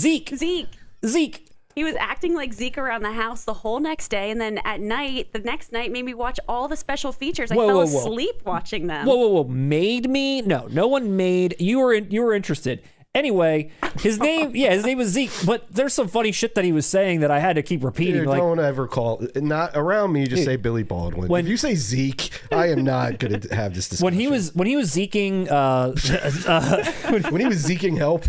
Zeke. He was acting like Zeke around the house the whole next day, and then at night, the next night, made me watch all the special features. I fell asleep watching them. Whoa. Made me? No one made. You were interested. Anyway, his name was Zeke, but there's some funny shit that he was saying that I had to keep repeating. Dude, don't ever call, not around me, just say Billy Baldwin. If you say Zeke, I am not going to have this discussion. When he was zeking, when he was zeking help.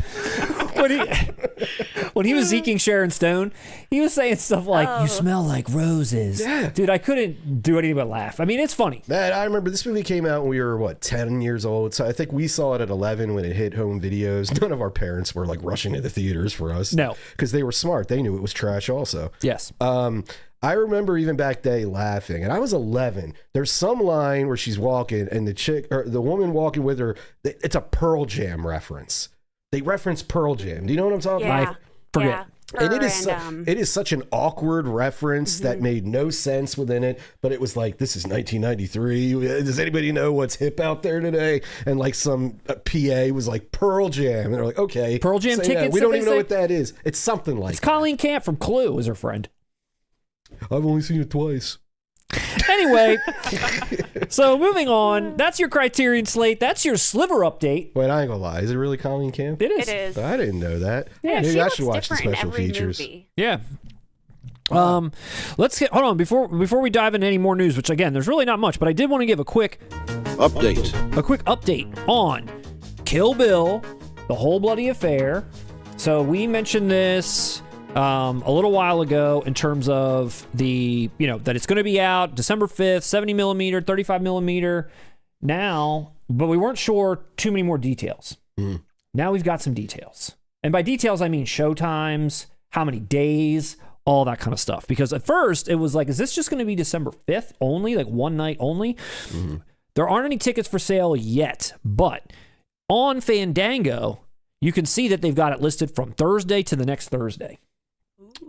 When he was zeking Sharon Stone, he was saying stuff like, "You smell like roses." Yeah. Dude, I couldn't do anything but laugh. I mean, it's funny. Man, I remember this movie came out when we were, 10 years old? So I think we saw it at 11 when it hit home videos. None of our parents were, rushing to the theaters for us. No. Because they were smart. They knew it was trash also. Yes. I remember even back day laughing, and I was 11. There's some line where she's walking, and the woman walking with her, it's a Pearl Jam reference. They reference Pearl Jam. Do you know what I'm talking about? Forget. Yeah. And it is such an awkward reference that made no sense within it, but it was like, this is 1993. Does anybody know what's hip out there today? And some PA was like, Pearl Jam. And they're like, okay. Pearl Jam tickets? We don't even know what that is. It's something like It's Colleen Camp from Clue is her friend. I've only seen it twice. Anyway, so moving on. That's your Criterion slate. That's your Sliver update. Wait, I ain't gonna lie. Is it really Colleen Camp? It is. It is. I didn't know that. Yeah, Maybe she I looks should watch the different in special every features. movie. Yeah. Let's get, hold on, before we dive into any more news, which again, there's really not much, but I did want to give a quick update on Kill Bill, The Whole Bloody Affair. So we mentioned this a little while ago in terms of the, that it's going to be out December 5th, 70 millimeter, 35 millimeter now, but we weren't sure too many more details. Now we've got some details. And by details, I mean show times, how many days, all that kind of stuff. Because at first it was like, is this just going to be December 5th only, like one night only? There aren't any tickets for sale yet, but on Fandango, you can see that they've got it listed from Thursday to the next Thursday.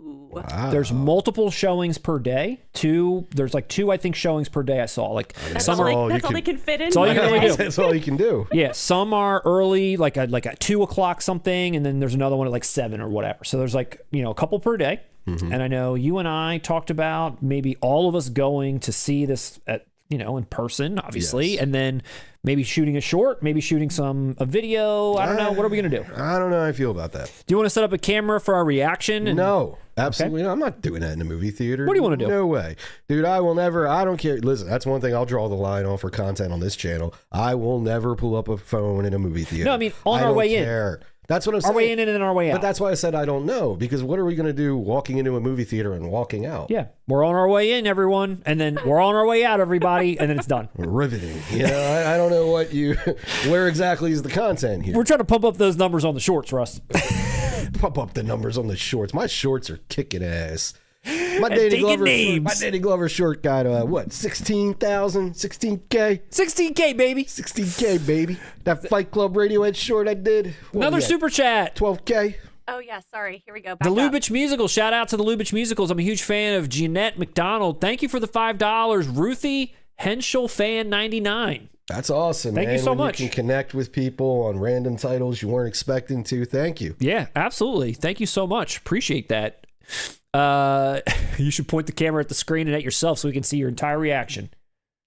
Wow. There's multiple showings per day. There's two, I think, showings per day I saw. That's all they can fit in. That's all you can really do. That's all you can do. Yeah, some are early, like at 2 o'clock something, and then there's another one at 7 or whatever. So there's a couple per day. And I know you and I talked about maybe all of us going to see this at in person, obviously, Yes. and then maybe shooting a short, maybe shooting a video. I don't know. What are we going to do? I don't know how I feel about that. Do you want to set up a camera for our reaction? No, absolutely not. I'm not doing that in a movie theater. What do you want to do? No way. Dude, I don't care. Listen, that's one thing I'll draw the line on for content on this channel. I will never pull up a phone in a movie theater. No, I mean, on our way in. That's what I'm saying. Our way in and then our way out. But that's why I said I don't know, because what are we going to do walking into a movie theater and walking out? Yeah, we're on our way in, everyone, and then we're on our way out, everybody, and then it's done. Riveting. I don't know where exactly is the content here. We're trying to pump up those numbers on the shorts, Russ. Pump up the numbers on the shorts. My shorts are kicking ass. My Danny Glover short got 16,000, 16K, 16K, baby, 16K, baby. That Fight Club Radiohead short I did. Another super chat, 12K. Oh yeah, sorry. Here we go. The Lubitsch Musical. Shout out to the Lubitsch Musicals. I'm a huge fan of Jeanette McDonald. Thank you for the $5, Ruthie Henschel fan 99. That's awesome. Thank you so much. You can connect with people on random titles you weren't expecting to. Thank you. Yeah, absolutely. Thank you so much. Appreciate that. You should point the camera at the screen and at yourself so we can see your entire reaction.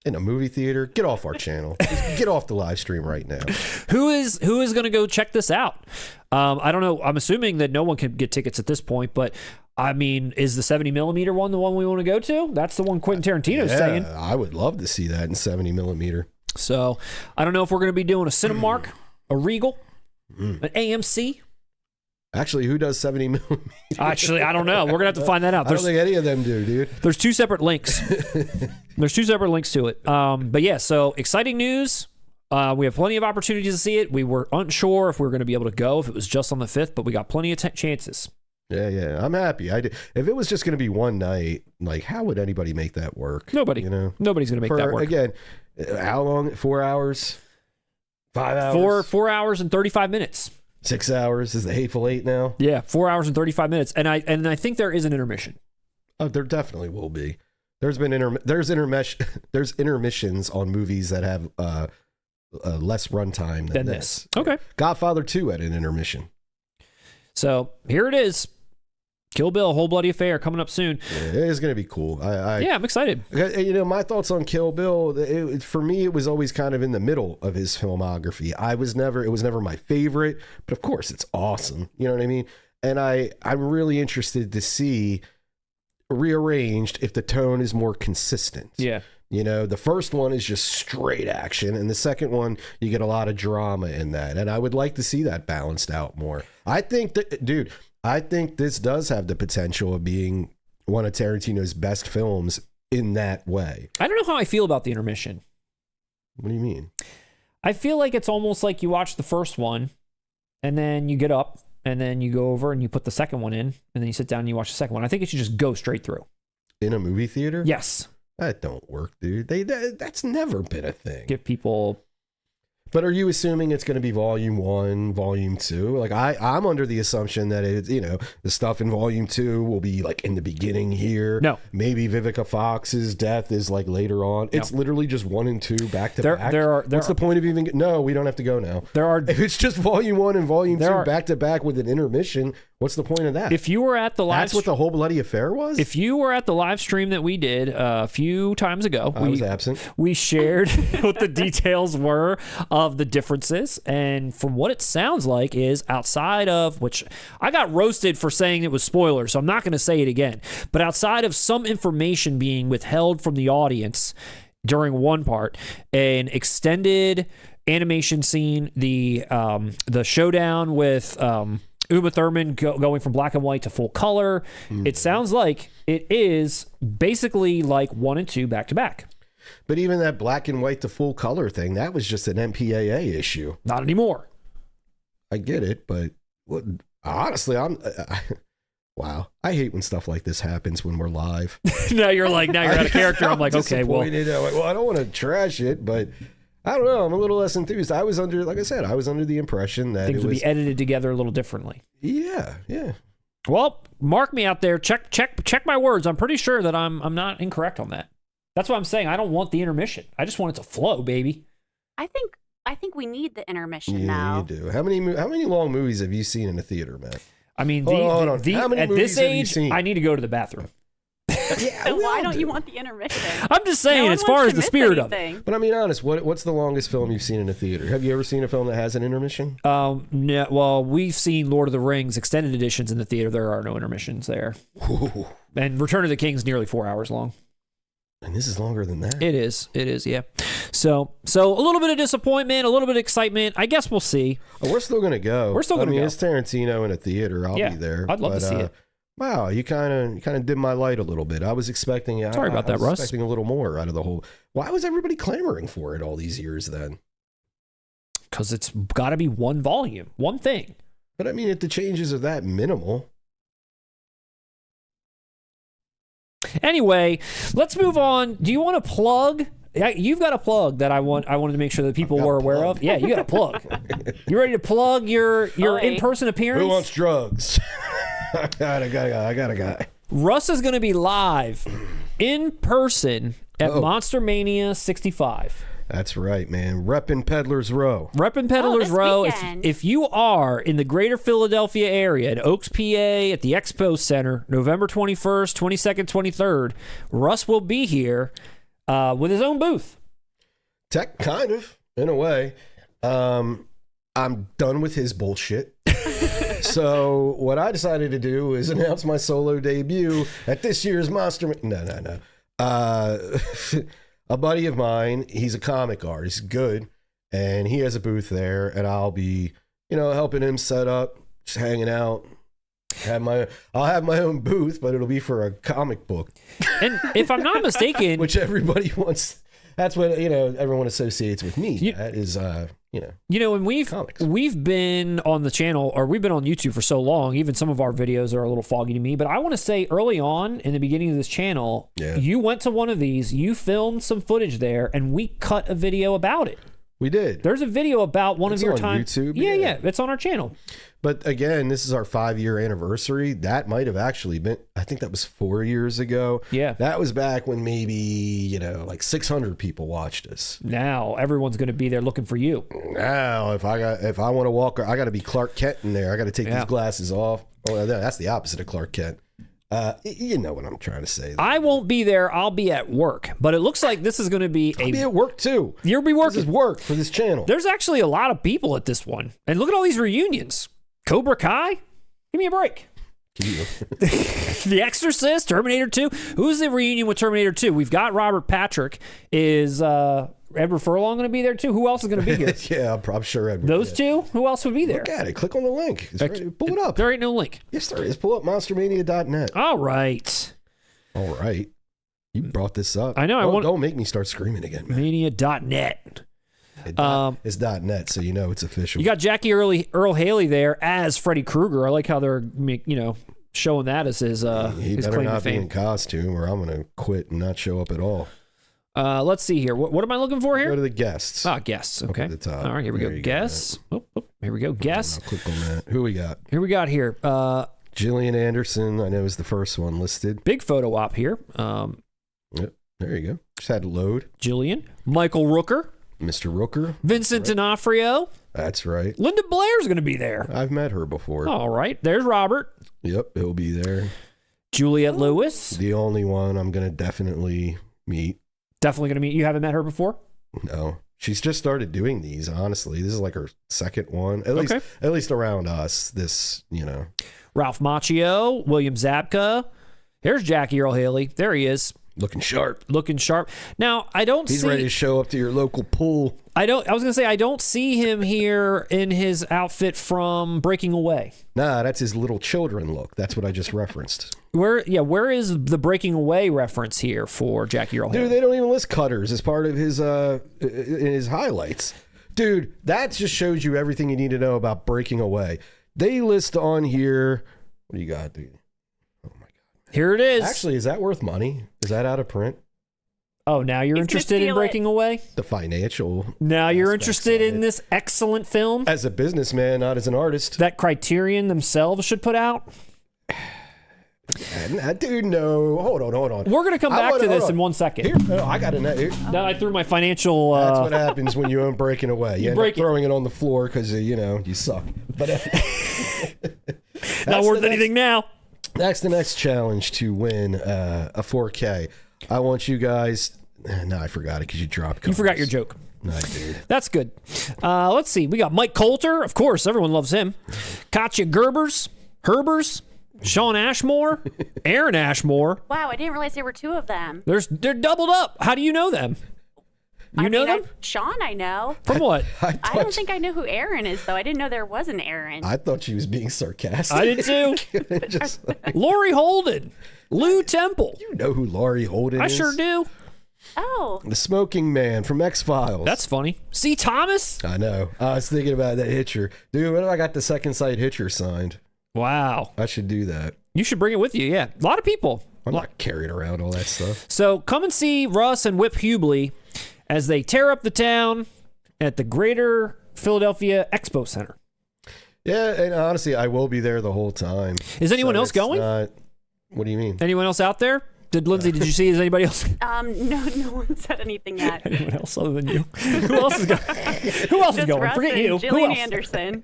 In a movie theater, get off our channel. Get off the live stream right now. Who is going to go check this out? I don't know. I'm assuming that no one can get tickets at this point, but I mean, is the 70mm one the one we want to go to? That's the one Quentin Tarantino's saying. I would love to see that in 70mm. So I don't know if we're going to be doing a Cinemark, a Regal, an AMC. Actually, who does 70mm? Actually, I don't know. We're going to have to find that out. I don't think any of them do, dude. There's 2 separate links. There's 2 separate links to it. But yeah, so exciting news. We have plenty of opportunities to see it. We were unsure if we were going to be able to go if it was just on the 5th, but we got plenty of chances. Yeah. I'm happy. If it was just going to be one night, like, how would anybody make that work? Nobody. You know? Nobody's going to make that work. Again, how long? 4 hours? 5 hours? 4 hours and 35 minutes. 6 hours is the Hateful Eight now. Yeah, 4 hours and 35 minutes, and I think there is an intermission. Oh, there definitely will be. There's intermissions on movies that have less runtime than this. Okay. Godfather 2 had an intermission. So here it is. Kill Bill, Whole Bloody Affair coming up soon. Yeah, it is going to be cool. Yeah, I'm excited. You know, my thoughts on Kill Bill, for me, it was always kind of in the middle of his filmography. It was never my favorite, but of course it's awesome. You know what I mean? And I'm really interested to see rearranged if the tone is more consistent. Yeah. You know, the first one is just straight action, and the second one, you get a lot of drama in that. And I would like to see that balanced out more. I think this does have the potential of being one of Tarantino's best films in that way. I don't know how I feel about the intermission. What do you mean? I feel like it's almost like you watch the first one, and then you get up, and then you go over and you put the second one in, and then you sit down and you watch the second one. I think it should just go straight through. In a movie theater? Yes. That don't work, dude. That's never been a thing. Give people... But are you assuming it's going to be volume 1, volume 2? Like I'm under the assumption that it's, you know, the stuff in volume 2 will be like in the beginning here. No. Maybe Vivica Fox's death is like later on. No. It's literally just 1 and 2 back to back. What's the point of even? No, we don't have to go now. If it's just volume 1 and volume 2 back to back with an intermission, what's the point of that? If you were at the that's what the Whole Bloody Affair was. If you were at the live stream that we did a few times ago, I was absent. We shared what the details were of the differences, and from what it sounds like is outside of which I got roasted for saying it was spoilers, so I'm not going to say it again. But outside of some information being withheld from the audience during one part, an extended animation scene, the showdown with Uma Thurman going from black and white to full color. It sounds like it is basically like 1 and 2 back to back. But even that black and white to full color thing, that was just an MPAA issue. Not anymore. I get it, but honestly, wow. I hate when stuff like this happens when we're live. now you're out of character. I'm like, okay, well, I don't want to trash it, but I don't know. I'm a little less enthused. I was under the impression that things would be edited together a little differently. Yeah. Well, mark me out there. Check my words. I'm pretty sure that I'm not incorrect on that. That's what I'm saying. I don't want the intermission. I just want it to flow, baby. I think we need the intermission now. You do. How many long movies have you seen in a theater, man? I mean, hold on. How many at movies this age, I need to go to the bathroom. Yeah, so why don't you want the intermission? I'm just saying, as far as the spirit of it. But I mean, honest, what's the longest film you've seen in a theater? Have you ever seen a film that has an intermission? No. Well, we've seen Lord of the Rings extended editions in the theater. There are no intermissions there. Ooh. And Return of the King is nearly 4 hours long. And this is longer than that. It is, yeah. So a little bit of disappointment, a little bit of excitement. I guess we'll see. Oh, we're still going to go. I mean, it's Tarantino in a theater. I'll be there. I'd love to see it. Wow, you kind of dimmed my light a little bit. I was expecting. Sorry about that, Russ. Expecting a little more out of the whole. Why was everybody clamoring for it all these years then? Because it's got to be one volume, one thing. But I mean, if the changes are that minimal. Anyway, let's move on. Do you want to plug? You've got a plug that I wanted to make sure that people were aware of. Yeah, you got a plug. You ready to plug your in-person appearance? Who wants drugs? I got a guy. Russ is going to be live in person at MONSTER-MANIA 65. That's right, man. Reppin' Peddlers Row. Reppin' Peddlers this Row. weekend. If you are in the greater Philadelphia area, at Oaks, PA, at the Expo Center, November 21st, 22nd, 23rd, Russ will be here with his own booth. Kind of, in a way. I'm done with his bullshit. So what I decided to do is announce my solo debut at this year's No. A buddy of mine, he's a comic artist, good, and he has a booth there, and I'll be, helping him set up, just hanging out. I'll have my own booth, but it'll be for a comic book. And if I'm not mistaken, which everybody wants. That's what everyone associates with me. That is and we've been on the channel, or we've been on YouTube for so long, even some of our videos are a little foggy to me, but I want to say early on in the beginning of this channel, you went to one of these, you filmed some footage there, and we cut a video about it. We did. There's a video about one of your time. YouTube. Yeah, it's on our channel. But again, this is our 5-year anniversary. That might have actually been, I think that was 4 years ago. Yeah. That was back when maybe, like 600 people watched us. Now everyone's going to be there looking for you. Now, if I want to walk, I got to be Clark Kent in there. I got to take these glasses off. Oh, that's the opposite of Clark Kent. You know what I'm trying to say. I won't be there. I'll be at work. But it looks like this is going to be I'll be at work too. You'll be working. This is work for this channel. There's actually a lot of people at this one. And look at all these reunions. Cobra Kai? Give me a break. The Exorcist, Terminator 2. Who's the reunion with Terminator 2? We've got Robert Patrick. Is Edward Furlong going to be there too? Who else is going to be here? Yeah, I'm sure Edward. Those two? Who else would be there? Look at it. Click on the link. Pull it up. There ain't no link. Yes, there is. Pull up monstermania.net. All right. You brought this up. I know. Don't make me start screaming again, man. Mania.net. It's .net, so it's official. You got Jackie Earl Haley there as Freddy Krueger. I like how they're showing that as his he his better claim to not be fame. in costume, or I'm gonna quit and not show up at all. Let's see here. What am I looking for here? Go to the guests. Guests. Okay. Up at the top. All right, here we go. Guests. Here we go. Guests. I'll click on that. Who we got? Here we got here. Gillian Anderson, I know, is the first one listed. Big photo op here. Yep. There you go. Just had to load. Jillian. Michael Rooker. Mr. Rooker. Vincent D'Onofrio. That's right. Linda Blair's going to be there. I've met her before. All right. There's Robert. Yep, he'll be there. Juliette Lewis. The only one I'm going to definitely meet. Definitely going to meet. You haven't met her before? No. She's just started doing these, honestly. This is like her second one. At least around us, this, Ralph Macchio. William Zabka. Here's Jackie Earl Haley. There he is. Looking sharp. Now, I don't He's ready to show up to your local pool. I was going to say, I don't see him here in his outfit from Breaking Away. Nah, that's his little children look. That's what I just referenced. Where is the Breaking Away reference here for Jackie Earl Haley? Dude, they don't even list Cutters as part of his highlights. Dude, that just shows you everything you need to know about Breaking Away. They list on here. What do you got, dude? Here it is. Actually, is that worth money? Is that out of print? Oh, now you're interested in Breaking Away? The financial. Now you're interested in this excellent film? As a businessman, not as an artist. That Criterion themselves should put out? Dude, no. Hold on. We're going to come back to this in 1 second. Here, I got it. Here. Now I threw my financial... That's what happens when you own Breaking Away. You end up throwing it on the floor because, you suck. But not worth anything now. That's the next challenge to win a 4K. I want you guys... No, I forgot it because you dropped colors. You forgot your joke. No, I did. That's good. Let's see. We got Mike Coulter. Of course, everyone loves him. Katya Herbers, Sean Ashmore, Aaron Ashmore. Wow, I didn't realize there were two of them. They're doubled up. How do you know them? You know them? Sean, I know. From what? I don't think I know who Aaron is, though. I didn't know there was an Aaron. I thought she was being sarcastic. I did too. Laurie Holden. Lou Temple. You know who Laurie Holden is? I sure do. Oh. The smoking man from X-Files. That's funny. C. Thomas? I know. I was thinking about that Hitcher. Dude, when have I got the second sight Hitcher signed? Wow. I should do that. You should bring it with you, yeah. A lot of people. I'm not carrying around all that stuff. So come and see Russ and Whip Hubley as they tear up the town at the Greater Philadelphia Expo Center. Yeah, and honestly, I will be there the whole time. Is anyone else going? What do you mean? Anyone else out there? Did Lindsay? Did you see? Is anybody else? No one said anything yet. Anyone else other than you? Who else is going? Who else is going? Russ Forget and you. Jillian Who else? Anderson.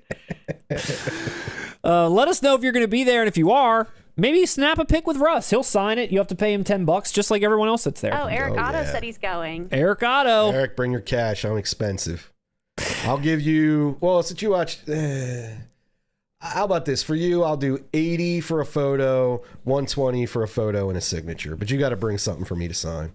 Let us know if you're going to be there, and if you are, maybe snap a pic with Russ. He'll sign it. You have to pay him $10, just like everyone else that's there. Oh, Eric Otto said he's going. Eric Otto. Eric, bring your cash. I'm expensive. I'll give you. Well, since you watched. How about this? For you, I'll do 80 for a photo, 120 for a photo and a signature. But you got to bring something for me to sign.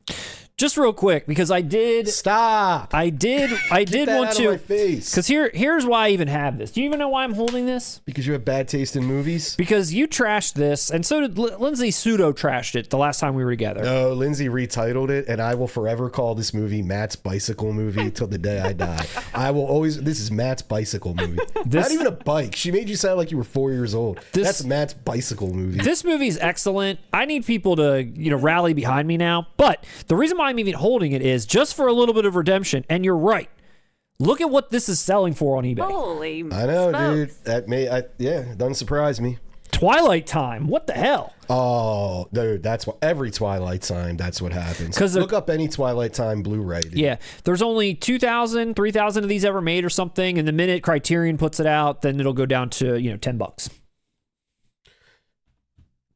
Just real quick, because I did. Stop. I did want to. Because here's why I even have this. Do you even know why I'm holding this? Because you have bad taste in movies? Because you trashed this, and so did Lindsay. Pseudo trashed it the last time we were together. No, Lindsay retitled it, and I will forever call this movie Matt's Bicycle Movie till the day I die. I will always. This is Matt's Bicycle Movie. Not even a bike. She made you sound like you were 4 years old. That's Matt's Bicycle Movie. This movie's excellent. I need people to rally behind me now. But the reason why I'm even holding it is just for a little bit of redemption. And you're right. Look at what this is selling for on eBay. Holy I know, smokes. dude. It doesn't surprise me. Twilight Time. What the hell? Oh, dude, that's what every Twilight Time. That's what happens. Look up any Twilight Time Blu-ray. Dude. Yeah, there's only 2,000, 3,000 of these ever made or something. And the minute Criterion puts it out, then it'll go down to $10.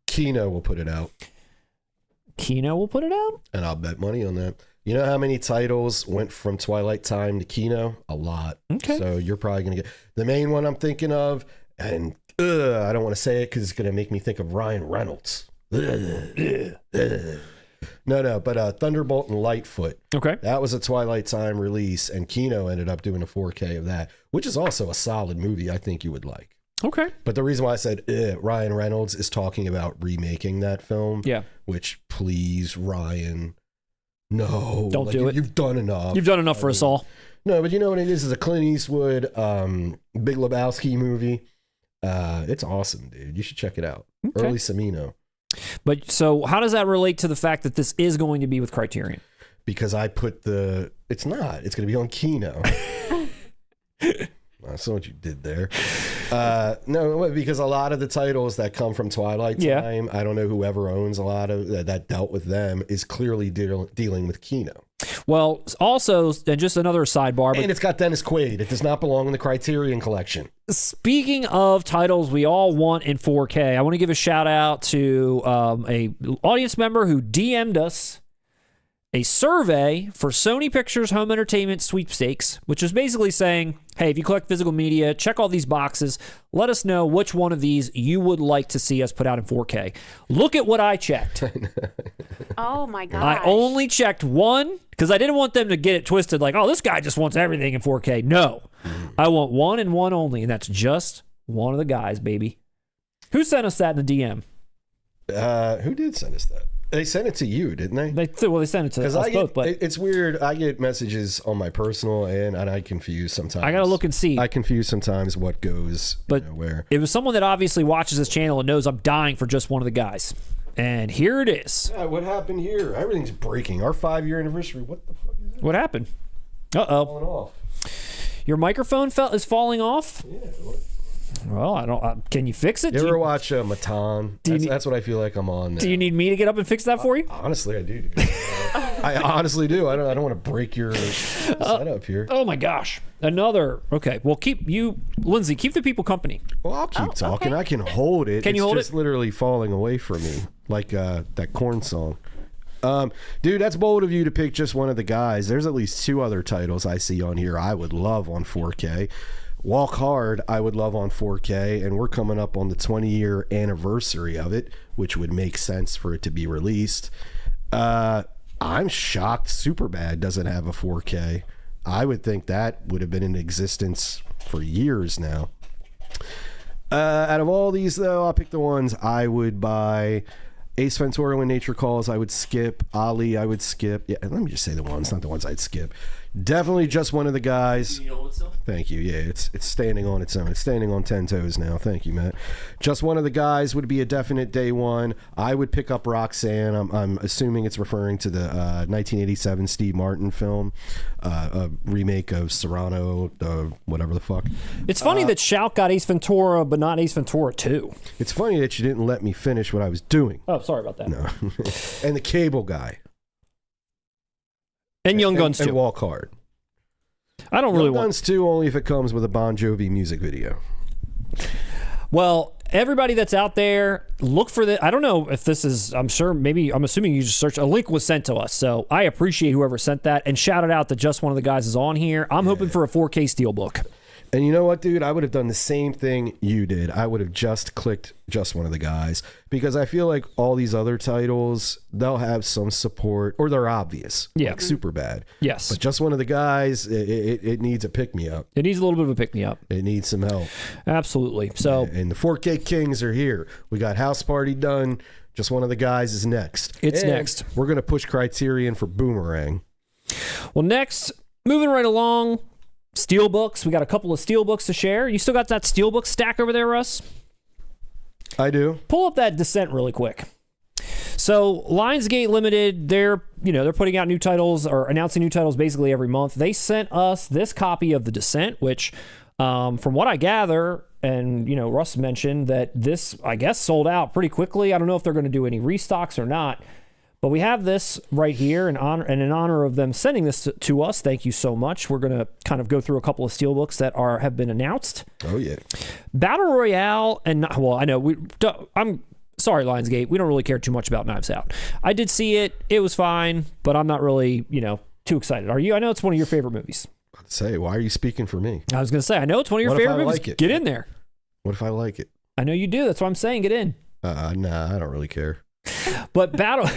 Kino will put it out. Kino will put it out? And I'll bet money on that. You know how many titles went from Twilight Time to Kino? A lot. Okay. So you're probably going to get... The main one I'm thinking of, and I don't want to say it because it's going to make me think of Ryan Reynolds. No, but Thunderbolt and Lightfoot. Okay. That was a Twilight Time release, and Kino ended up doing a 4K of that, which is also a solid movie I think you would like. Okay. But the reason why I said Ryan Reynolds is talking about remaking that film. Yeah. Which, please, Ryan, no. Don't do it. You've done enough. You've done enough for us all. No, but you know what it is? It's a Clint Eastwood, Big Lebowski movie. It's awesome, dude. You should check it out. Okay. Early Cimino. But so how does that relate to the fact that this is going to be with Criterion? Because I put it's not. It's going to be on Kino. I saw what you did there. No, because a lot of the titles that come from Twilight Time, I don't know whoever owns a lot of that dealt with them, is clearly dealing with Kino. Well, also, and just another sidebar. And it's got Dennis Quaid. It does not belong in the Criterion collection. Speaking of titles we all want in 4K, I want to give a shout out to a audience member who DM'd us a survey for Sony Pictures Home Entertainment Sweepstakes, which is basically saying, hey, if you collect physical media, check all these boxes. Let us know which one of these you would like to see us put out in 4K. Look at what I checked. Oh, my gosh. I only checked one because I didn't want them to get it twisted like, oh, this guy just wants everything in 4K. No. I want one and one only, and that's just one of the guys, baby. Who sent us that in the DM? Who did send us that? They sent it to you, didn't they? They sent it to us both. But it's weird. I get messages on my personal, and I confuse sometimes. I got to look and see. I confuse sometimes what goes where. It was someone that obviously watches this channel and knows I'm dying for just one of the guys. And here it is. Yeah, what happened here? Everything's breaking. Our 5-year anniversary. What the fuck is that? What happened? Uh-oh. Falling off. Your microphone is falling off? Yeah. What? Well, I don't. Can you fix it? You ever watch Matan? That's what I feel like I'm on now. Do you need me to get up and fix that for you? Honestly, I do. I honestly do. I don't want to break your setup here. Oh my gosh! Another. Okay. Well, Lindsay. Keep the people company. Well, I'll keep talking. Okay. I can hold it. Can you hold it? It's just literally falling away from me, like that Korn song. Dude, that's bold of you to pick just one of the guys. There's at least 2 other titles I see on here I would love on 4K. Walk Hard, I would love on 4K, and we're coming up on the 20-year anniversary of it, which would make sense for it to be released. I'm shocked Superbad doesn't have a 4K. I would think that would have been in existence for years now. Out of all these, though, I'll pick the ones I would buy. Ace Ventura: When Nature Calls, I would skip. Ali, I would skip. Yeah, let me just say the ones, not the ones I'd skip. Definitely Just One of the Guys. Thank you. Yeah, it's standing on its own. It's standing on 10 toes now. Thank you, Matt. Just One of the Guys would be a definite day one. I would pick up Roxanne. I'm assuming it's referring to the 1987 Steve Martin film, a remake of Serrano, whatever the fuck. It's funny that Shout got Ace Ventura, but not Ace Ventura 2. It's funny that you didn't let me finish what I was doing. Oh, sorry about that. No. And The Cable Guy. And Young Guns 2. And Walk Hard. I don't really want Young Guns 2 only if it comes with a Bon Jovi music video. Well, everybody that's out there, look for the. I don't know if this is. I'm assuming you just search. A link was sent to us, so I appreciate whoever sent that and shout it out that Just One of the Guys is on here. I'm hoping for a 4K Steelbook. And you know what, dude? I would have done the same thing you did. I would have just clicked Just One of the Guys because I feel like all these other titles, they'll have some support or they're obvious. Yeah. Like Superbad. Yes. But Just One of the Guys, it needs a pick-me-up. It needs a little bit of a pick-me-up. It needs some help. Absolutely. So, and the 4K Kings are here. We got House Party done. Just One of the Guys is next. It's next. We're going to push Criterion for Boomerang. Well, next, moving right along, Steelbooks. We got a couple of Steelbooks to share. You still got that Steelbook stack over there, Russ? I do. Pull up that Descent really quick. So Lionsgate Limited, they're putting out new titles or announcing new titles basically every month. They sent us this copy of The Descent, which from what I gather, and Russ mentioned that this, I guess, sold out pretty quickly. I don't know if they're going to do any restocks or not. But we have this right here in honor of them sending this to us. Thank you so much. We're going to kind of go through a couple of Steelbooks that have been announced. Oh, yeah. Battle Royale, and well, I know I'm sorry, Lionsgate. We don't really care too much about Knives Out. I did see it. It was fine, but I'm not really, too excited. Are you? I know it's one of your favorite movies. I'd say, why are you speaking for me? I was going to say, I know it's one of your favorite movies. Like it? Get in there. What if I like it? I know you do. That's why I'm saying get in. Nah, I don't really care. But Battle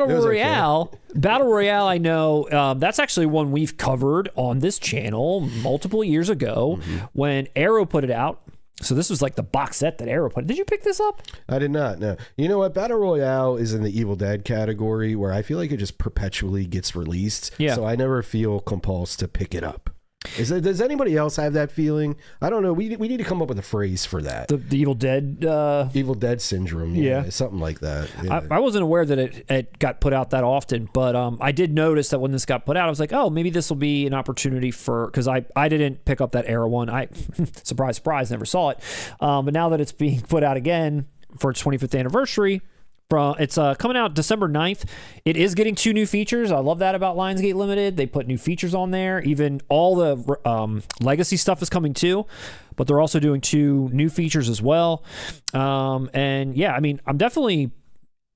Royale, okay. Battle Royale, I know that's actually one we've covered on this channel multiple years ago when Arrow put it out. So this was like the box set that Arrow put. Did you pick this up? I did not, no. You know what? Battle Royale is in the Evil Dead category where I feel like it just perpetually gets released. Yeah. So I never feel compulsed to pick it up. Does anybody else have that feeling? I don't know. We need to come up with a phrase for that. The Evil Dead... Evil Dead syndrome. Yeah. Something like that. Yeah. I wasn't aware that it got put out that often, but I did notice that when this got put out, I was like, oh, maybe this will be an opportunity for... Because I didn't pick up that Arrow one. I surprise, never saw it. But now that it's being put out again for its 25th anniversary... It's coming out December 9th. It is getting 2 new features. I love that about Lionsgate Limited. They put new features on there. Even all the legacy stuff is coming too, but they're also doing 2 new features as well. And yeah, I mean, I'm definitely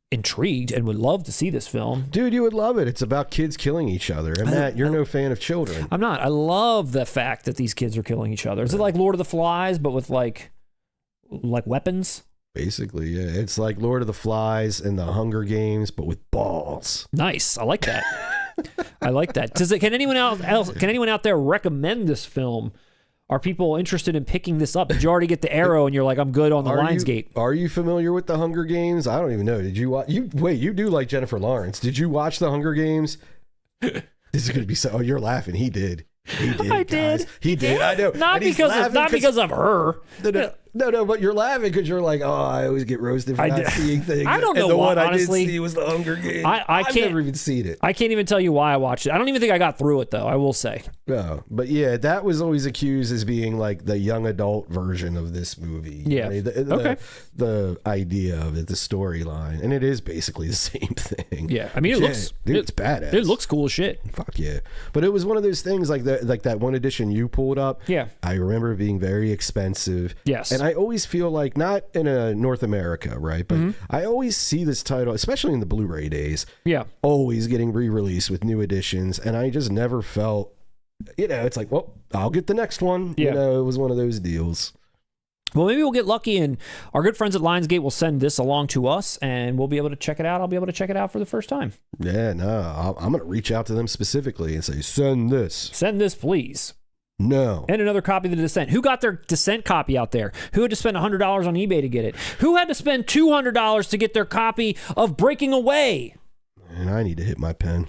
intrigued and would love to see this film. Dude, you would love it. It's about kids killing each other. And Matt, you're no fan of children. I'm not. I love the fact that these kids are killing each other. Is it like Lord of the Flies, but with like weapons? Basically, yeah. It's like Lord of the Flies and the Hunger Games, but with balls. Nice. I like that. I like that. Can anyone out there recommend this film? Are people interested in picking this up? Did you already get the Arrow and you're like, I'm good on the Lionsgate? Are you familiar with the Hunger Games? I don't even know. Did you watch? You do like Jennifer Lawrence. Did you watch the Hunger Games? This is going to be so... Oh, you're laughing. He did. I did. He did. I know. Not because of her. No, but you're laughing because you're like, oh, I always get roasted for not seeing things. I don't know and the why, one honestly. I did see was the Hunger Games. I've never even seen it. I can't even tell you why I watched it. I don't even think I got through it, though, I will say. No, but yeah, that was always accused as being like the young adult version of this movie. Yeah. Right? The idea of it, the storyline. And it is basically the same thing. Yeah. I mean, it's badass. It looks cool as shit. Fuck yeah. But it was one of those things like that one edition you pulled up. Yeah. I remember it being very expensive. Yes. And I always feel like, not in North America, right? But I always see this title, especially in the Blu-ray days. Yeah. Always getting re-released with new editions. And I just never felt, it's like, well, I'll get the next one. Yeah. It was one of those deals. Well, maybe we'll get lucky and our good friends at Lionsgate will send this along to us and we'll be able to check it out. I'll be able to check it out for the first time. Yeah, no, I'm going to reach out to them specifically and say, send this. Send this, please. No. And another copy of The Descent. Who got their Descent copy out there? Who had to spend $100 on eBay to get it? Who had to spend $200 to get their copy of Breaking Away? And I need to hit my pen.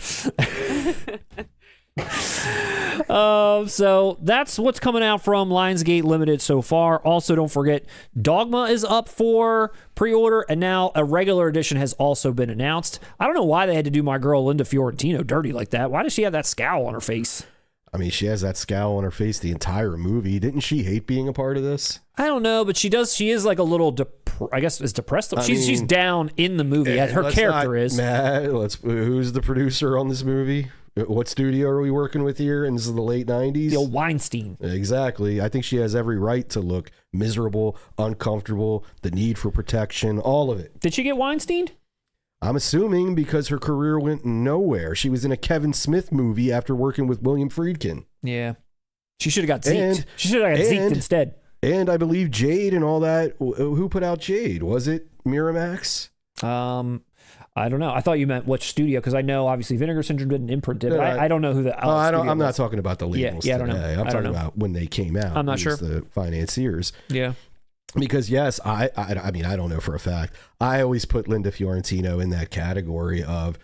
So that's what's coming out from Lionsgate Limited so far. Also, don't forget, Dogma is up for pre-order, and now a regular edition has also been announced. I don't know why they had to do my girl Linda Fiorentino dirty like that. Why does she have that scowl on her face? I mean, she has that scowl on her face the entire movie. Didn't she hate being a part of this? I don't know, but she does. She is like a little, I guess, is depressed. She's down in the movie. Her character is. Matt, who's the producer on this movie? What studio are we working with here? And this is the late 90s? Bill Weinstein. Exactly. I think she has every right to look miserable, uncomfortable, the need for protection, all of it. Did she get Weinstein? I'm assuming because her career went nowhere. She was in a Kevin Smith movie after working with William Friedkin. Yeah. She should have got Zeked. She should have got Zeked instead. And I believe Jade and all that. Who put out Jade? Was it Miramax? I don't know. I thought you meant which studio, because I know obviously Vinegar Syndrome did an imprint did, but I don't know who the I'm not talking about the labels I today. don't know. I'm talking about when they came out. I'm not sure. The financiers. Yeah. Because yes, I mean, I don't know for a fact. I always put Linda Fiorentino in that category of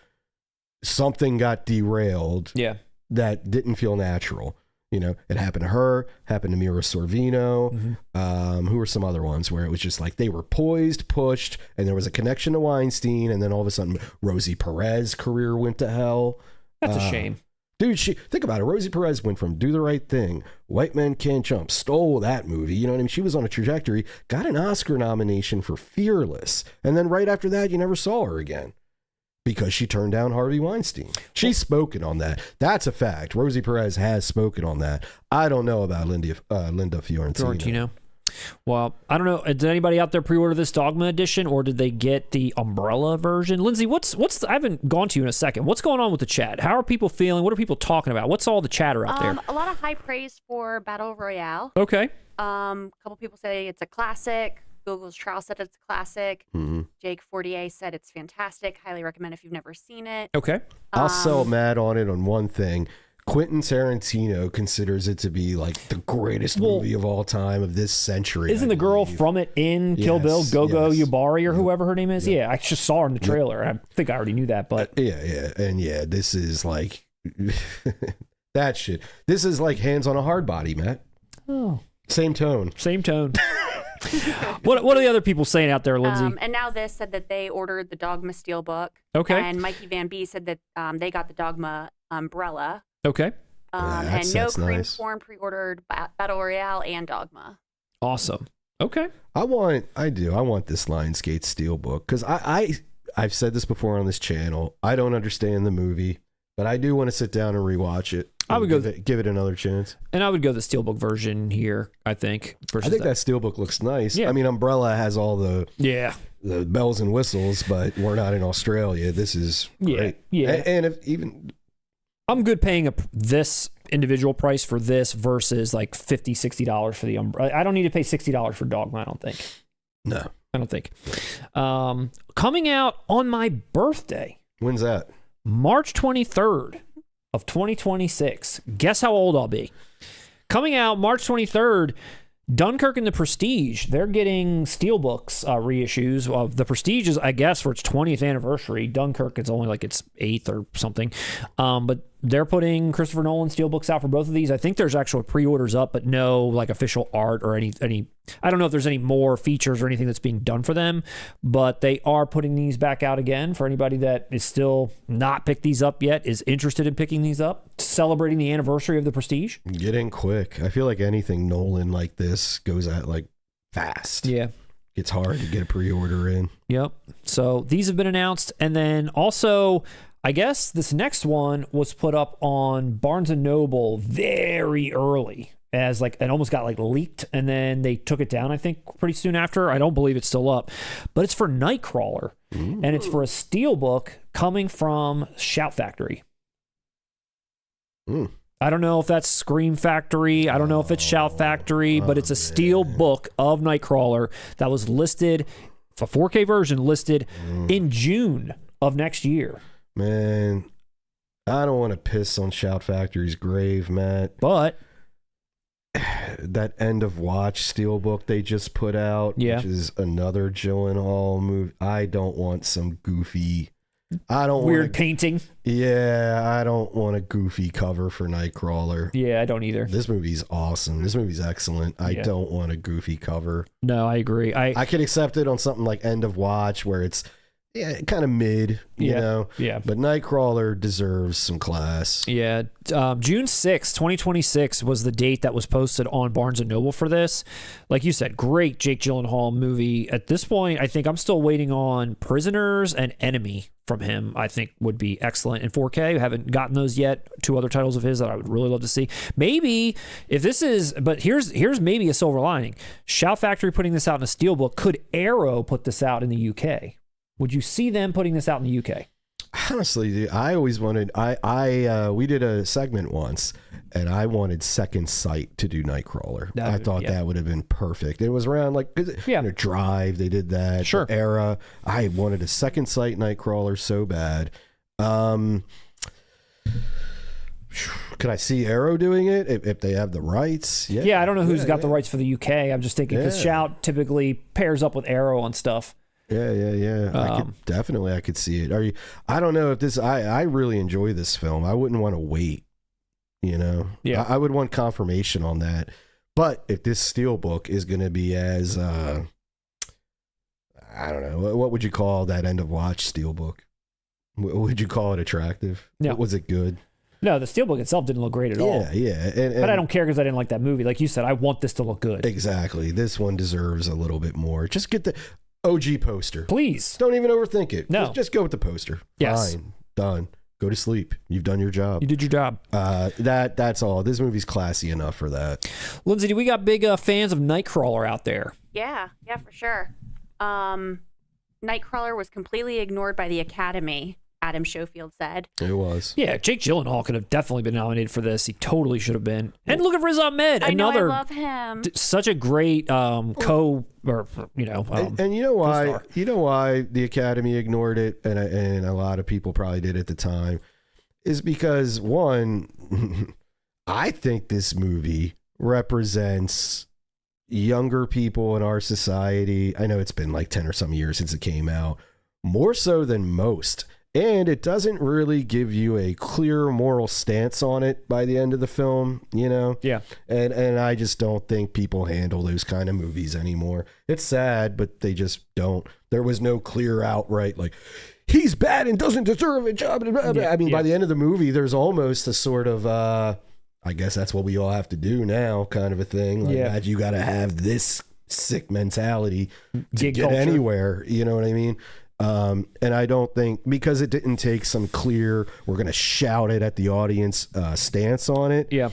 something got derailed. Yeah. That didn't feel natural. You know, it happened to her, happened to Mira Sorvino. Who were some other ones where it was just like they were poised, pushed, and there was a connection to Weinstein, and then all of a sudden Rosie Perez's career went to hell. That's a shame. Dude, think about it. Rosie Perez went from Do the Right Thing, White Men Can't Jump, stole that movie. You know what I mean? She was on a trajectory, got an Oscar nomination for Fearless, and then right after that, you never saw her again. Because she turned down Harvey Weinstein. She's spoken on that. That's a fact. Rosie Perez has spoken on that. I don't know about Linda Fiorentino. Well, I don't know. Did anybody out there pre-order this Dogma edition, or did they get the umbrella version? Lindsay, I haven't gone to you in a second. What's going on with the chat? How are people feeling? What are people talking about? What's all the chatter out there? A lot of high praise for Battle Royale. Okay. A couple people say it's a classic. Google's Trial said it's a classic. Jake Fortier said it's fantastic. Highly recommend if you've never seen it. Okay. I'll sell Matt on it on one thing. Quentin Tarantino considers it to be like the greatest movie of all time of this century. Isn't the girl from it in Kill Bill, Gogo Yubari or whoever her name is? Yeah, I just saw her in the trailer. I think I already knew that, but yeah, this is like that shit. This is like Hands on a Hard Body, Matt. Oh, same tone. What are the other people saying out there, Lindsay? And Now This said that they ordered the Dogma Steelbook. Okay. And Mikey Van B said that they got the Dogma umbrella. Okay. And No Cream Corn pre-ordered Battle Royale and Dogma. Awesome. Okay. I want this Lionsgate Steelbook because I've said this before on this channel. I don't understand the movie, but I do want to sit down and rewatch it. I would give it another chance. And I would go the Steelbook version here, I think. I think that Steelbook looks nice. Yeah. I mean, Umbrella has all the bells and whistles, but we're not in Australia. This is great. Yeah. And I'm good paying this individual price for this versus like $50, $60 for the Umbrella. I don't need to pay $60 for Dogma, I don't think. No. I don't think. Coming out on my birthday. When's that? March 23rd. Of 2026. Guess how old I'll be. Coming out March 23rd, Dunkirk and the Prestige. They're getting Steelbooks reissues. Of the Prestige is, I guess, for its 20th anniversary. Dunkirk is only like its 8th or something. But they're putting Christopher Nolan Steelbooks out for both of these. I think there's actual pre-orders up, but no like official art or any. I don't know if there's any more features or anything that's being done for them, but they are putting these back out again for anybody that is still not picked these up yet, is interested in picking these up, celebrating the anniversary of the Prestige. Get in quick. I feel like anything Nolan like this goes out like fast. Yeah. It's hard to get a pre-order in. Yep. So these have been announced. And then also, I guess this next one was put up on Barnes & Noble very early as like, it almost got like leaked, and then they took it down, I think, pretty soon after. I don't believe it's still up, but it's for Nightcrawler. And it's for a Steelbook coming from Shout Factory. I don't know if that's Scream Factory. I don't know if it's Shout Factory, but it's a Steelbook of Nightcrawler that was listed, a 4K version listed in June of next year. Man, I don't want to piss on Shout Factory's grave, Matt. But that End of Watch Steelbook they just put out, which is another Gyllenhaal movie. I don't want some goofy I don't weird painting. Yeah, I don't want a goofy cover for Nightcrawler. Yeah, I don't either. This movie's awesome. This movie's excellent. I don't want a goofy cover. No, I agree. I could accept it on something like End of Watch where it's kind of mid, you know? Yeah. But Nightcrawler deserves some class. Yeah. June 6th, 2026 was the date that was posted on Barnes & Noble for this. Like you said, great Jake Gyllenhaal movie. At this point, I think I'm still waiting on Prisoners and Enemy from him. I think would be excellent in 4K. I haven't gotten those yet. 2 other titles of his that I would really love to see. Maybe if this is, but here's maybe a silver lining. Shout Factory putting this out in a Steelbook. Could Arrow put this out in the UK? Would you see them putting this out in the UK? Honestly, dude, I always wanted. We did a segment once, and I wanted Second Sight to do Nightcrawler. I thought that would have been perfect. It was around like Drive. They did that. Sure. Era. I wanted a Second Sight Nightcrawler so bad. Could I see Arrow doing it if they have the rights? Yeah, I don't know who's got the rights for the UK. I'm just thinking because Shout typically pairs up with Arrow on stuff. Yeah. I could see it. I don't know if this. I really enjoy this film. I wouldn't want to wait. You know. Yeah. I would want confirmation on that. But if this Steelbook is going to be as, I don't know, what would you call that End of Watch Steelbook? Would you call it attractive? No. Was it good? No, the Steelbook itself didn't look great at all. Yeah. But I don't care because I didn't like that movie. Like you said, I want this to look good. Exactly. This one deserves a little bit more. Just get the OG poster. Please. Don't even overthink it. No. Just go with the poster. Yes. Fine. Done. Go to sleep. You've done your job. You did your job. That's all. This movie's classy enough for that. Lindsay, do we got big fans of Nightcrawler out there? Yeah, for sure. Nightcrawler was completely ignored by the Academy, Adam Schofield said. It was. Yeah, Jake Gyllenhaal could have definitely been nominated for this. He totally should have been. And look at Riz Ahmed, I love him. Such a great and you know why? co-star. You know why the Academy ignored it, and a lot of people probably did at the time, is because one, I think this movie represents younger people in our society. I know it's been like 10 or some years since it came out, more so than most. And it doesn't really give you a clear moral stance on it by the end of the film, you know? Yeah. And I just don't think people handle those kind of movies anymore. It's sad, but they just don't. There was no clear outright, like, he's bad and doesn't deserve a job. I mean, by the end of the movie, there's almost a sort of, I guess that's what we all have to do now kind of a thing. Like, you got to have this sick mentality to get anywhere. You know what I mean? And I don't think, because it didn't take some clear, we're going to shout it at the audience stance on it. Yeah.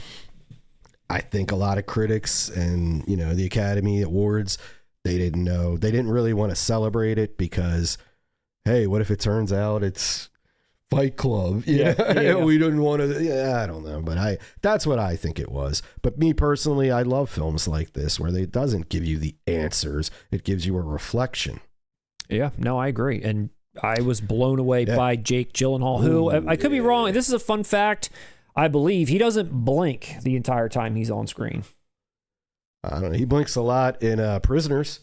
I think a lot of critics and, you know, the Academy Awards, they didn't know. They didn't really want to celebrate it because, hey, what if it turns out it's Fight Club? Yeah. We didn't want to, I don't know. But that's what I think it was. But me personally, I love films like this where it doesn't give you the answers. It gives you a reflection. Yeah, no, I agree. And I was blown away by Jake Gyllenhaal, who, I could be wrong. This is a fun fact. I believe he doesn't blink the entire time he's on screen. I don't know. He blinks a lot in Prisoners.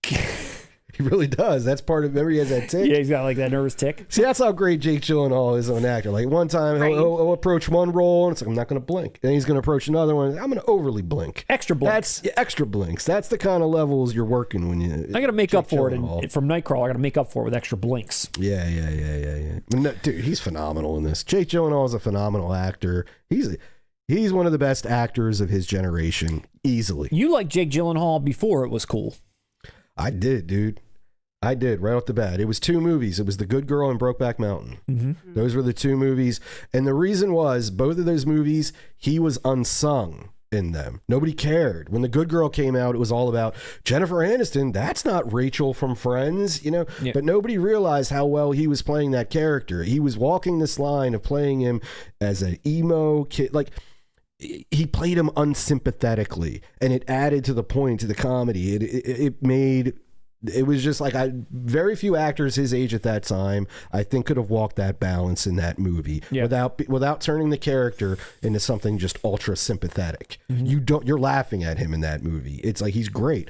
He really does. That's part of, remember he has that tick? Yeah, he's got like that nervous tick. See, that's how great Jake Gyllenhaal is an actor. Like one time he'll approach one role and it's like, I'm not going to blink. And he's going to approach another one. I'm going to overly blink. Extra blinks. That's extra blinks. That's the kind of levels you're working when you. I got to make up for it. And from Nightcrawler, I got to make up for it with extra blinks. Yeah. No, dude, he's phenomenal in this. Jake Gyllenhaal is a phenomenal actor. He's one of the best actors of his generation, easily. You liked Jake Gyllenhaal before it was cool. I did, dude. I did, right off the bat. It was 2 movies. It was The Good Girl and Brokeback Mountain. Mm-hmm. Those were the 2 movies. And the reason was, both of those movies, he was unsung in them. Nobody cared. When The Good Girl came out, it was all about Jennifer Aniston. That's not Rachel from Friends, you know? Yeah. But nobody realized how well he was playing that character. He was walking this line of playing him as an emo kid. Like, he played him unsympathetically. And it added to the point, to the comedy. It made... It was just like very few actors his age at that time, I think, could have walked that balance in that movie without turning the character into something just ultra sympathetic. Mm-hmm. You're laughing at him in that movie. It's like he's great.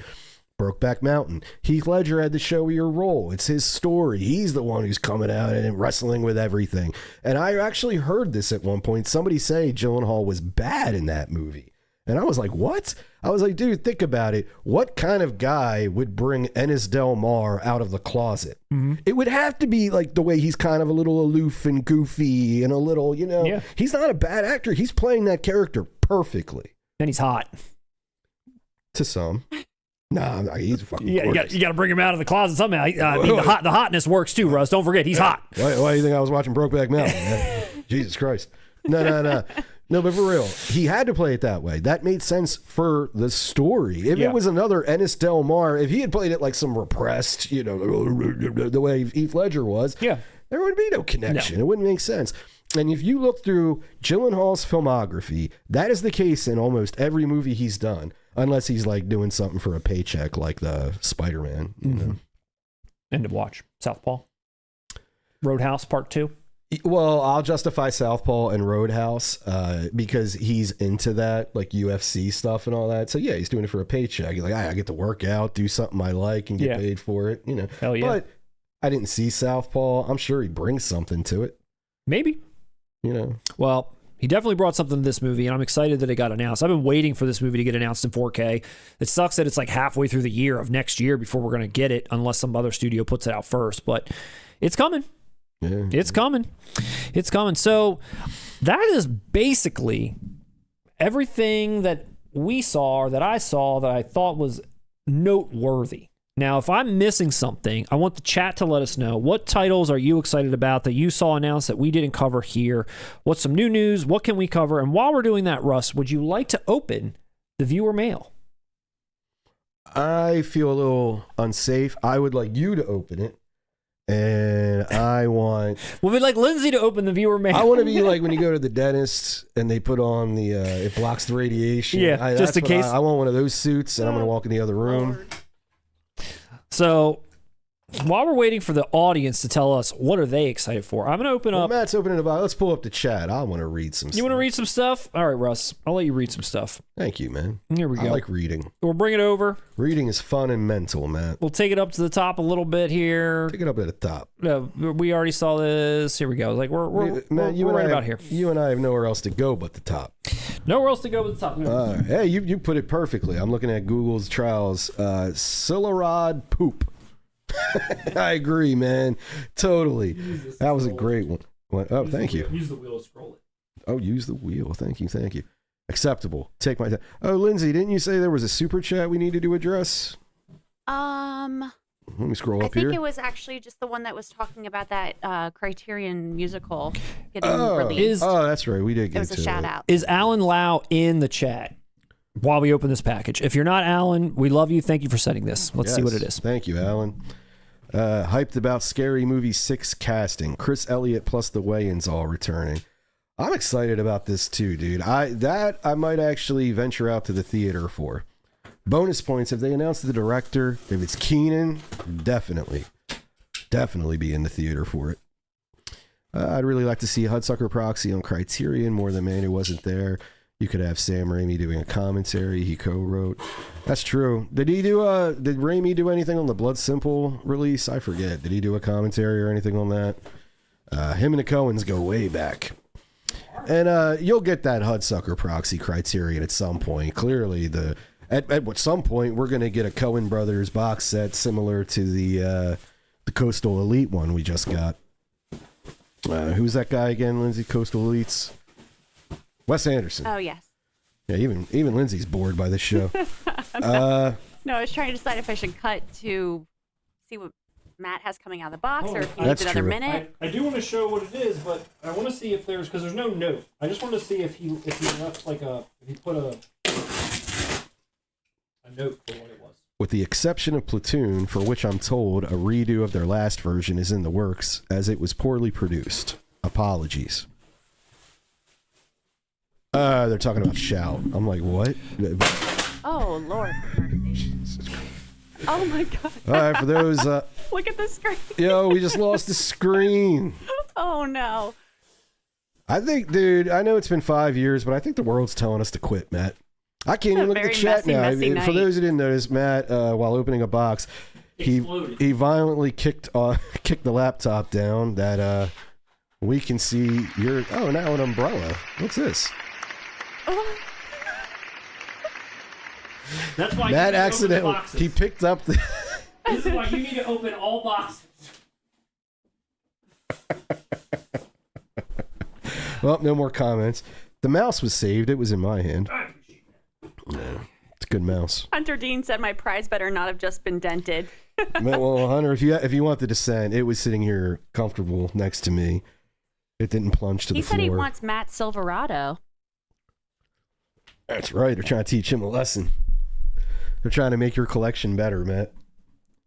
Brokeback Mountain. Heath Ledger had to show your role. It's his story. He's the one who's coming out and wrestling with everything. And I actually heard this at one point. Somebody say Gyllenhaal was bad in that movie. And I was like, what? I was like, dude, think about it. What kind of guy would bring Ennis Del Mar out of the closet? Mm-hmm. It would have to be like the way he's kind of a little aloof and goofy and a little, he's not a bad actor. He's playing that character perfectly. And he's hot. To some. Nah, he's fucking you got to bring him out of the closet somehow. The hotness works too, Russ. Don't forget, he's hot. Why do you think I was watching Brokeback Mountain? Jesus Christ. No. No, but for real, he had to play it that way. That made sense for the story. If it was another Ennis Del Mar, if he had played it like some repressed, the way Heath Ledger was, there would be no connection. No. It wouldn't make sense. And if you look through Gyllenhaal's filmography, that is the case in almost every movie he's done, unless he's like doing something for a paycheck like the Spider-Man. End of watch. Southpaw. Roadhouse Part 2. Well, I'll justify Southpaw and Roadhouse because he's into that, like UFC stuff and all that. So, yeah, he's doing it for a paycheck. He's like, I get to work out, do something I like, and get paid for it. Hell yeah. But I didn't see Southpaw. I'm sure he brings something to it. Maybe. Well, he definitely brought something to this movie, and I'm excited that it got announced. I've been waiting for this movie to get announced in 4K. It sucks that it's like halfway through the year of next year before we're going to get it, unless some other studio puts it out first. But it's coming. Yeah. It's coming. It's coming. So that is basically everything that we saw, or that I saw, that I thought was noteworthy. Now, if I'm missing something, I want the chat to let us know. What titles are you excited about that you saw announced that we didn't cover here? What's some new news? What can we cover? And while we're doing that, Russ, would you like to open the viewer mail? I feel a little unsafe. I would like you to open it. And I want... Well, we'd like Lindsay to open the viewer mail. I want to be like when you go to the dentist and they put on the... it blocks the radiation. Yeah, just in case. I want one of those suits, and I'm going to walk in the other room. Lord. So, while we're waiting for the audience to tell us what are they excited for, I'm going to open up... Matt's opening it up. Let's pull up the chat. I want to read some stuff. You want to read some stuff? All right, Russ. I'll let you read some stuff. Thank you, man. Here we go. I like reading. We'll bring it over. Reading is fun and mental, Matt. We'll take it up to the top a little bit here. Take it up at the top. We already saw this. Here we go. Like we're right about here. You and I have nowhere else to go but the top. Nowhere else to go but the top. Hey, you put it perfectly. I'm looking at Google's trials. Silarod poop. I agree, man. Totally. That was a great one. Oh, thank you. Use the wheel to scroll it. Oh, use the wheel. Thank you. Acceptable. Take my time. Oh, Lindsay, didn't you say there was a super chat we needed to address? Let me scroll up here. here. I think it was actually just the one that was talking about that Criterion musical getting released. Oh, that's right. We did get it. It was a shout out. Is Alan Lau in the chat while we open this package? If you're not Alan, we love you. Thank you for sending this. Let's see what it is. Thank you, Alan. Hyped about Scary Movie 6 casting. Chris Elliott plus the Wayans all returning. I'm excited about this too, dude. I might actually venture out to the theater for. Bonus points if they announce the director. If it's Keenan, definitely be in the theater for it. I'd really like to see Hudsucker Proxy on Criterion more than Man Who Wasn't There. You could have Sam Raimi doing a commentary he co-wrote. That's true. Did Raimi do anything on the Blood Simple release? I forget. Did he do a commentary or anything on that? Him and the Coens go way back. And you'll get that Hudsucker Proxy Criterion at some point. Clearly, at some point, we're going to get a Coen Brothers box set similar to the Coastal Elite one we just got. Who's that guy again, Lindsay? Coastal Elites? Wes Anderson. Oh, yes. Yeah, even Lindsay's bored by this show. No, I was trying to decide if I should cut to see what Matt has coming out of the box, or if he needs another minute. I do want to show what it is, but I want to see if because there's no note. I just want to see if he left if he put a note for what it was. With the exception of Platoon, for which I'm told a redo of their last version is in the works, as it was poorly produced. Apologies. They're talking about Shout. I'm like, what? Oh, Lord. Oh, my God. All right, for those... Look at the screen. Yo, we just lost the screen. Oh, no. I think, dude, I know it's been 5 years, but I think the world's telling us to quit, Matt. I can't even look at the chat now. For those who didn't notice, Matt, while opening a box, he violently kicked the laptop down that we can see your... Oh, now an umbrella. What's this? That's why Matt accidentally... He picked up the... This is why you need to open all boxes. Well, no more comments. The mouse was saved. It was in my hand. Yeah, it's a good mouse. Hunter Dean said my prize better not have just been dented. Well, Hunter, if you want the descent, it was sitting here comfortable next to me. It didn't plunge to the floor. He said he wants Matt Silverado. That's right. They're trying to teach him a lesson. They're trying to make your collection better, Matt.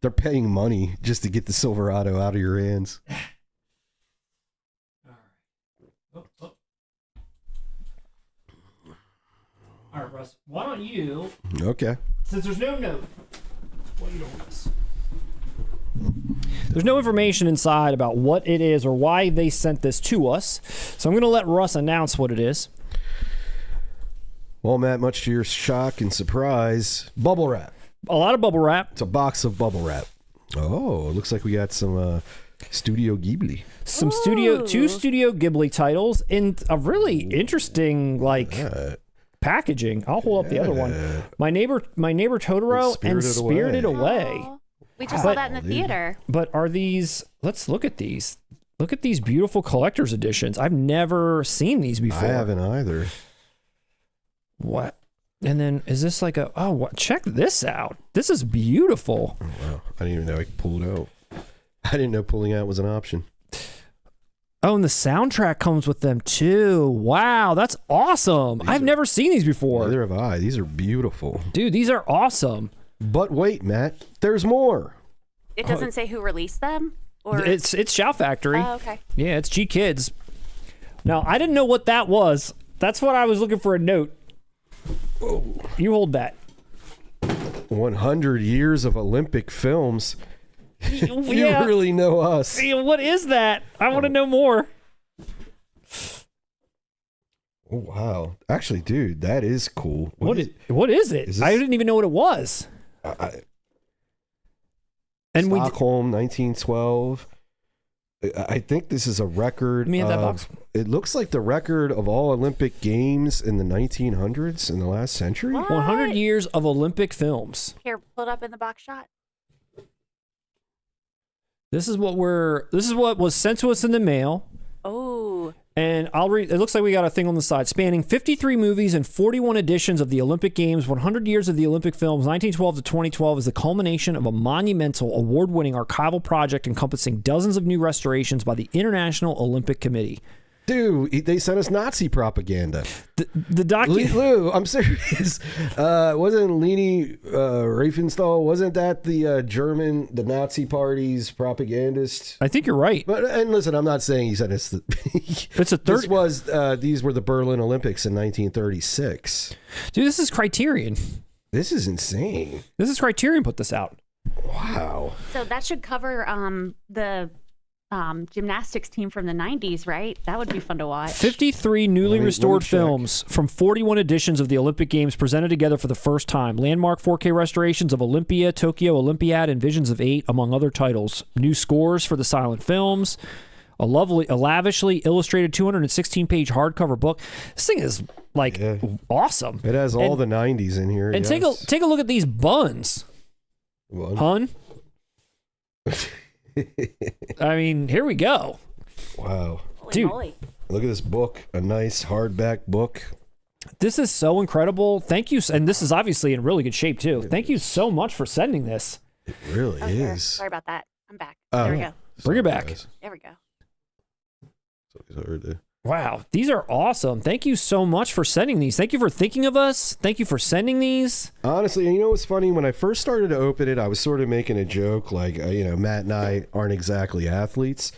They're paying money just to get the Silverado out of your hands. All right, Russ, why don't you... Okay. Since there's no note, what are you doing with this? There's no information inside about what it is or why they sent this to us, so I'm going to let Russ announce what it is. Well, Matt, much to your shock and surprise, bubble wrap. A lot of bubble wrap. It's a box of bubble wrap. Oh, it looks like we got some Studio Ghibli. Two Studio Ghibli titles in a really interesting, packaging. I'll hold up the other one. My neighbor Totoro and Spirited Away. Oh, we just saw that in the theater. But are these... Let's look at these. Look at these beautiful collector's editions. I've never seen these before. I haven't either. What? And then is this like a... Oh, what? Check this out. This is beautiful. Oh, wow. I didn't even know I could pull it out. I didn't know pulling out was an option. Oh, and the soundtrack comes with them too. Wow, that's awesome. I've never seen these before. Neither have I. These are beautiful. Dude, these are awesome. But wait, Matt, there's more. It doesn't say who released them? Or It's Shout Factory. Oh, okay. Yeah, it's G Kids. Now, I didn't know what that was. That's what I was looking for a note. Oh. You hold that. 100 years of Olympic films. You really know us. What is that? I want to know more. Oh, wow. Actually, dude, that is cool. What is it? I didn't even know what it was. Stockholm, 1912. I think this is a record. Let me have that box. It looks like the record of all Olympic Games in the 1900s in the last century. What? 100 years of Olympic films. Here, pull it up in the box shot. This is what was sent to us in the mail. Oh. And I'll read. It looks like we got a thing on the side spanning 53 movies and 41 editions of the Olympic Games. 100 years of the Olympic films, 1912 to 2012, is the culmination of a monumental, award-winning archival project encompassing dozens of new restorations by the International Olympic Committee. Dude, they sent us Nazi propaganda. The document. Lou, I'm serious. Wasn't Leni Riefenstahl? Wasn't that the the Nazi Party's propagandist? I think you're right. And listen, I'm not saying he sent us. It's a third. These were the Berlin Olympics in 1936. Dude, this is Criterion. This is insane. This is Criterion put this out. Wow. So that should cover the gymnastics team from the 90s, right? That would be fun to watch. 53 newly restored films from 41 editions of the Olympic Games presented together for the first time. Landmark 4K restorations of Olympia, Tokyo Olympiad, and Visions of 8, among other titles. New scores for the silent films. A lavishly illustrated 216-page hardcover book. This thing is awesome. It has all the 90s in here. And take a look at these buns. Hun. I mean, here we go. Wow. Dude, moly. Look at this book. A nice hardback book. This is so incredible. Thank you. And this is obviously in really good shape, too. Thank you so much for sending this. It really is. Here. Sorry about that. I'm back. There we go. Bring it back. There we go. Wow. These are awesome. Thank you so much for sending these. Thank you for thinking of us. Thank you for sending these. Honestly, you know what's funny? When I first started to open it, I was sort of making a joke like, Matt and I aren't exactly athletes.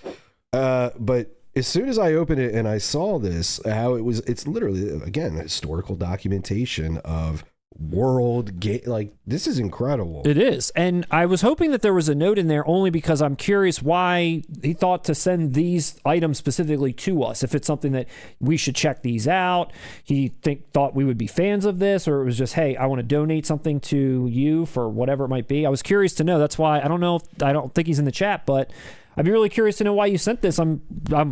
But as soon as I opened it and I saw this, it's literally, again, historical documentation of world game. Like, this is incredible. It is. And I was hoping that there was a note in there only because I'm curious why he thought to send these items specifically to us. If it's something that we should check these out, he thought we would be fans of this, or it was just, hey, I want to donate something to you for whatever it might be. I was curious to know. That's why I don't think he's in the chat, but I'd be really curious to know why you sent this. I'm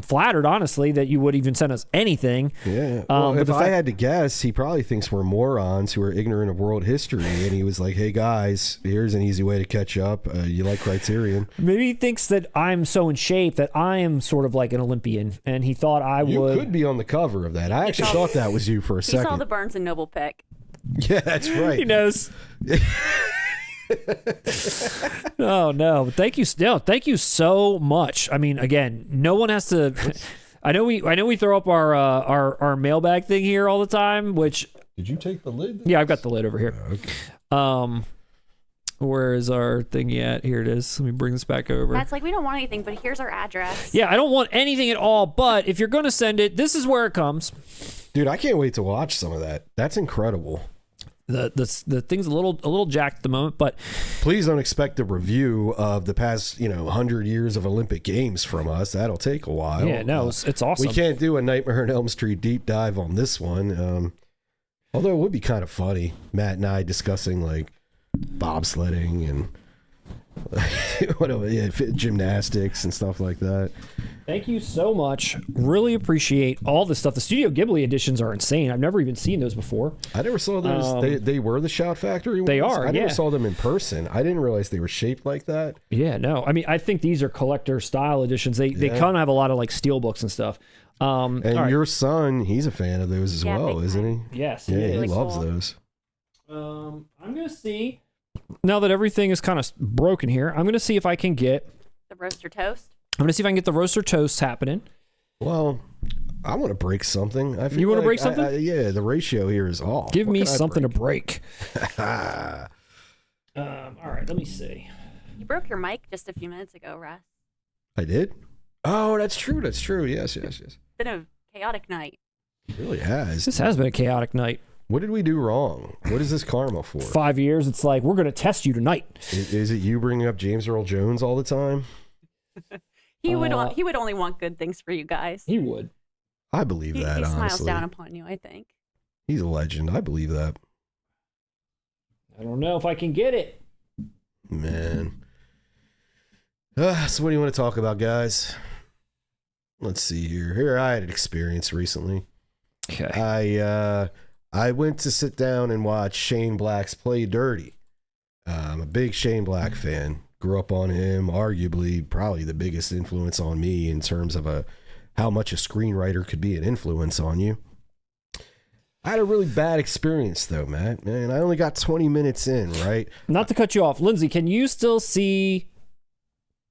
flattered, honestly, that you would even send us anything. Yeah. Well, if I had to guess, he probably thinks we're morons who are ignorant of world history, and he was like, "Hey guys, here's an easy way to catch up. You like Criterion?" Maybe he thinks that I'm so in shape that I am sort of like an Olympian, and he thought I would. You could be on the cover of that. I actually thought that was you for a second. He saw the Barnes and Noble pick. Yeah, that's right. He knows. Oh no! Thank you so much. I mean, again, no one has to. I know we throw up our mailbag thing here all the time. Which did you take the lid? Yeah, I've got the lid over here. Okay. Where is our thing at? Here it is. Let me bring this back over. Matt's like, we don't want anything, but here's our address. Yeah, I don't want anything at all. But if you're going to send it, this is where it comes. Dude, I can't wait to watch some of that. That's incredible. The thing's a little jacked at the moment, but please don't expect a review of the past 100 years of Olympic Games from us. That'll take a while. Yeah, no, it's awesome. We can't do a Nightmare on Elm Street deep dive on this one. Although it would be kind of funny, Matt and I discussing like bobsledding and whatever, gymnastics and stuff like that. Thank you so much. Really appreciate all this stuff. The Studio Ghibli editions are insane. I've never even seen those before. I never saw those. They were the Shout Factory ones? They are, I never saw them in person. I didn't realize they were shaped like that. Yeah, no. I mean, I think these are collector style editions. They kind of have a lot of like Steelbooks and stuff. And your son, he's a fan of those as well, isn't he? Yes. Yeah, he really loves cool. those. I'm going to see, now that everything is kind of broken here, I'm going to see if I can get the roaster toast. I'm going to see if I can get the roaster toast happening. Well, I want to break something. I feel you want to like break something? Yeah, the ratio here is off. Give me something to break. All right, let me see. You broke your mic just a few minutes ago, Russ. I did? Oh, that's true. That's true. Yes. It's been a chaotic night. It really has. This has been a chaotic night. What did we do wrong? What is this karma for? 5 years. It's like, we're going to test you tonight. Is it you bringing up James Earl Jones all the time? He would only want good things for you guys. He would. I believe that, he honestly. smiles down upon you, I think. He's a legend. I believe that. I don't know if I can get it. Man. So what do you want to talk about, guys? Let's see here. Here, I had an experience recently. Okay. I went to sit down and watch Shane Black's Play Dirty. I'm a big Shane Black fan. Grew up on him, arguably probably the biggest influence on me in terms of how much a screenwriter could be an influence on you. I had a really bad experience though, Matt. Man, I only got 20 minutes in, right? Not to cut you off, Lindsay, can we still see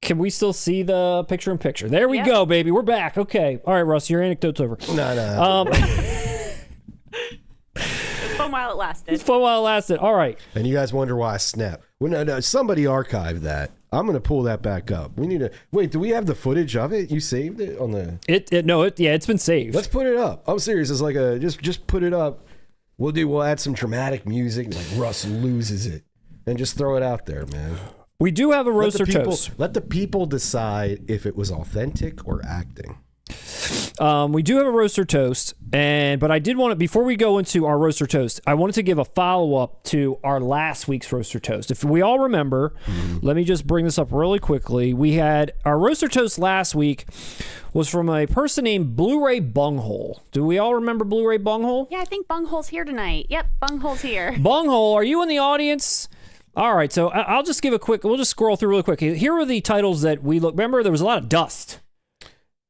the picture-in-picture? There we go, baby. We're back. Okay. All right, Russ, your anecdote's over. No. It's fun while it lasted. It's fun while it lasted. All right. And you guys wonder why I snapped. Well, no, somebody archived that. I'm going to pull that back up. We need to... Wait, do we have the footage of it? You saved it on the... It's been saved. Let's put it up. I'm serious. It's like just put it up. We'll add some dramatic music, like Russ loses it. And just throw it out there, man. We do have a roaster toast. Let the people decide if it was authentic or acting. We do have a roaster toast, but I did want to, before we go into our roaster toast, I wanted to give a follow-up to our last week's roaster toast. If we all remember, let me just bring this up really quickly. We had our roaster toast last week was from a person named Blu-Ray Bunghole. Do we all remember Blu-Ray Bunghole? Yeah, I think Bunghole's here tonight. Yep, Bunghole's here. Bunghole, are you in the audience? All right, so I'll just give we'll just scroll through really quick. Here are the titles that we remember, there was a lot of dust.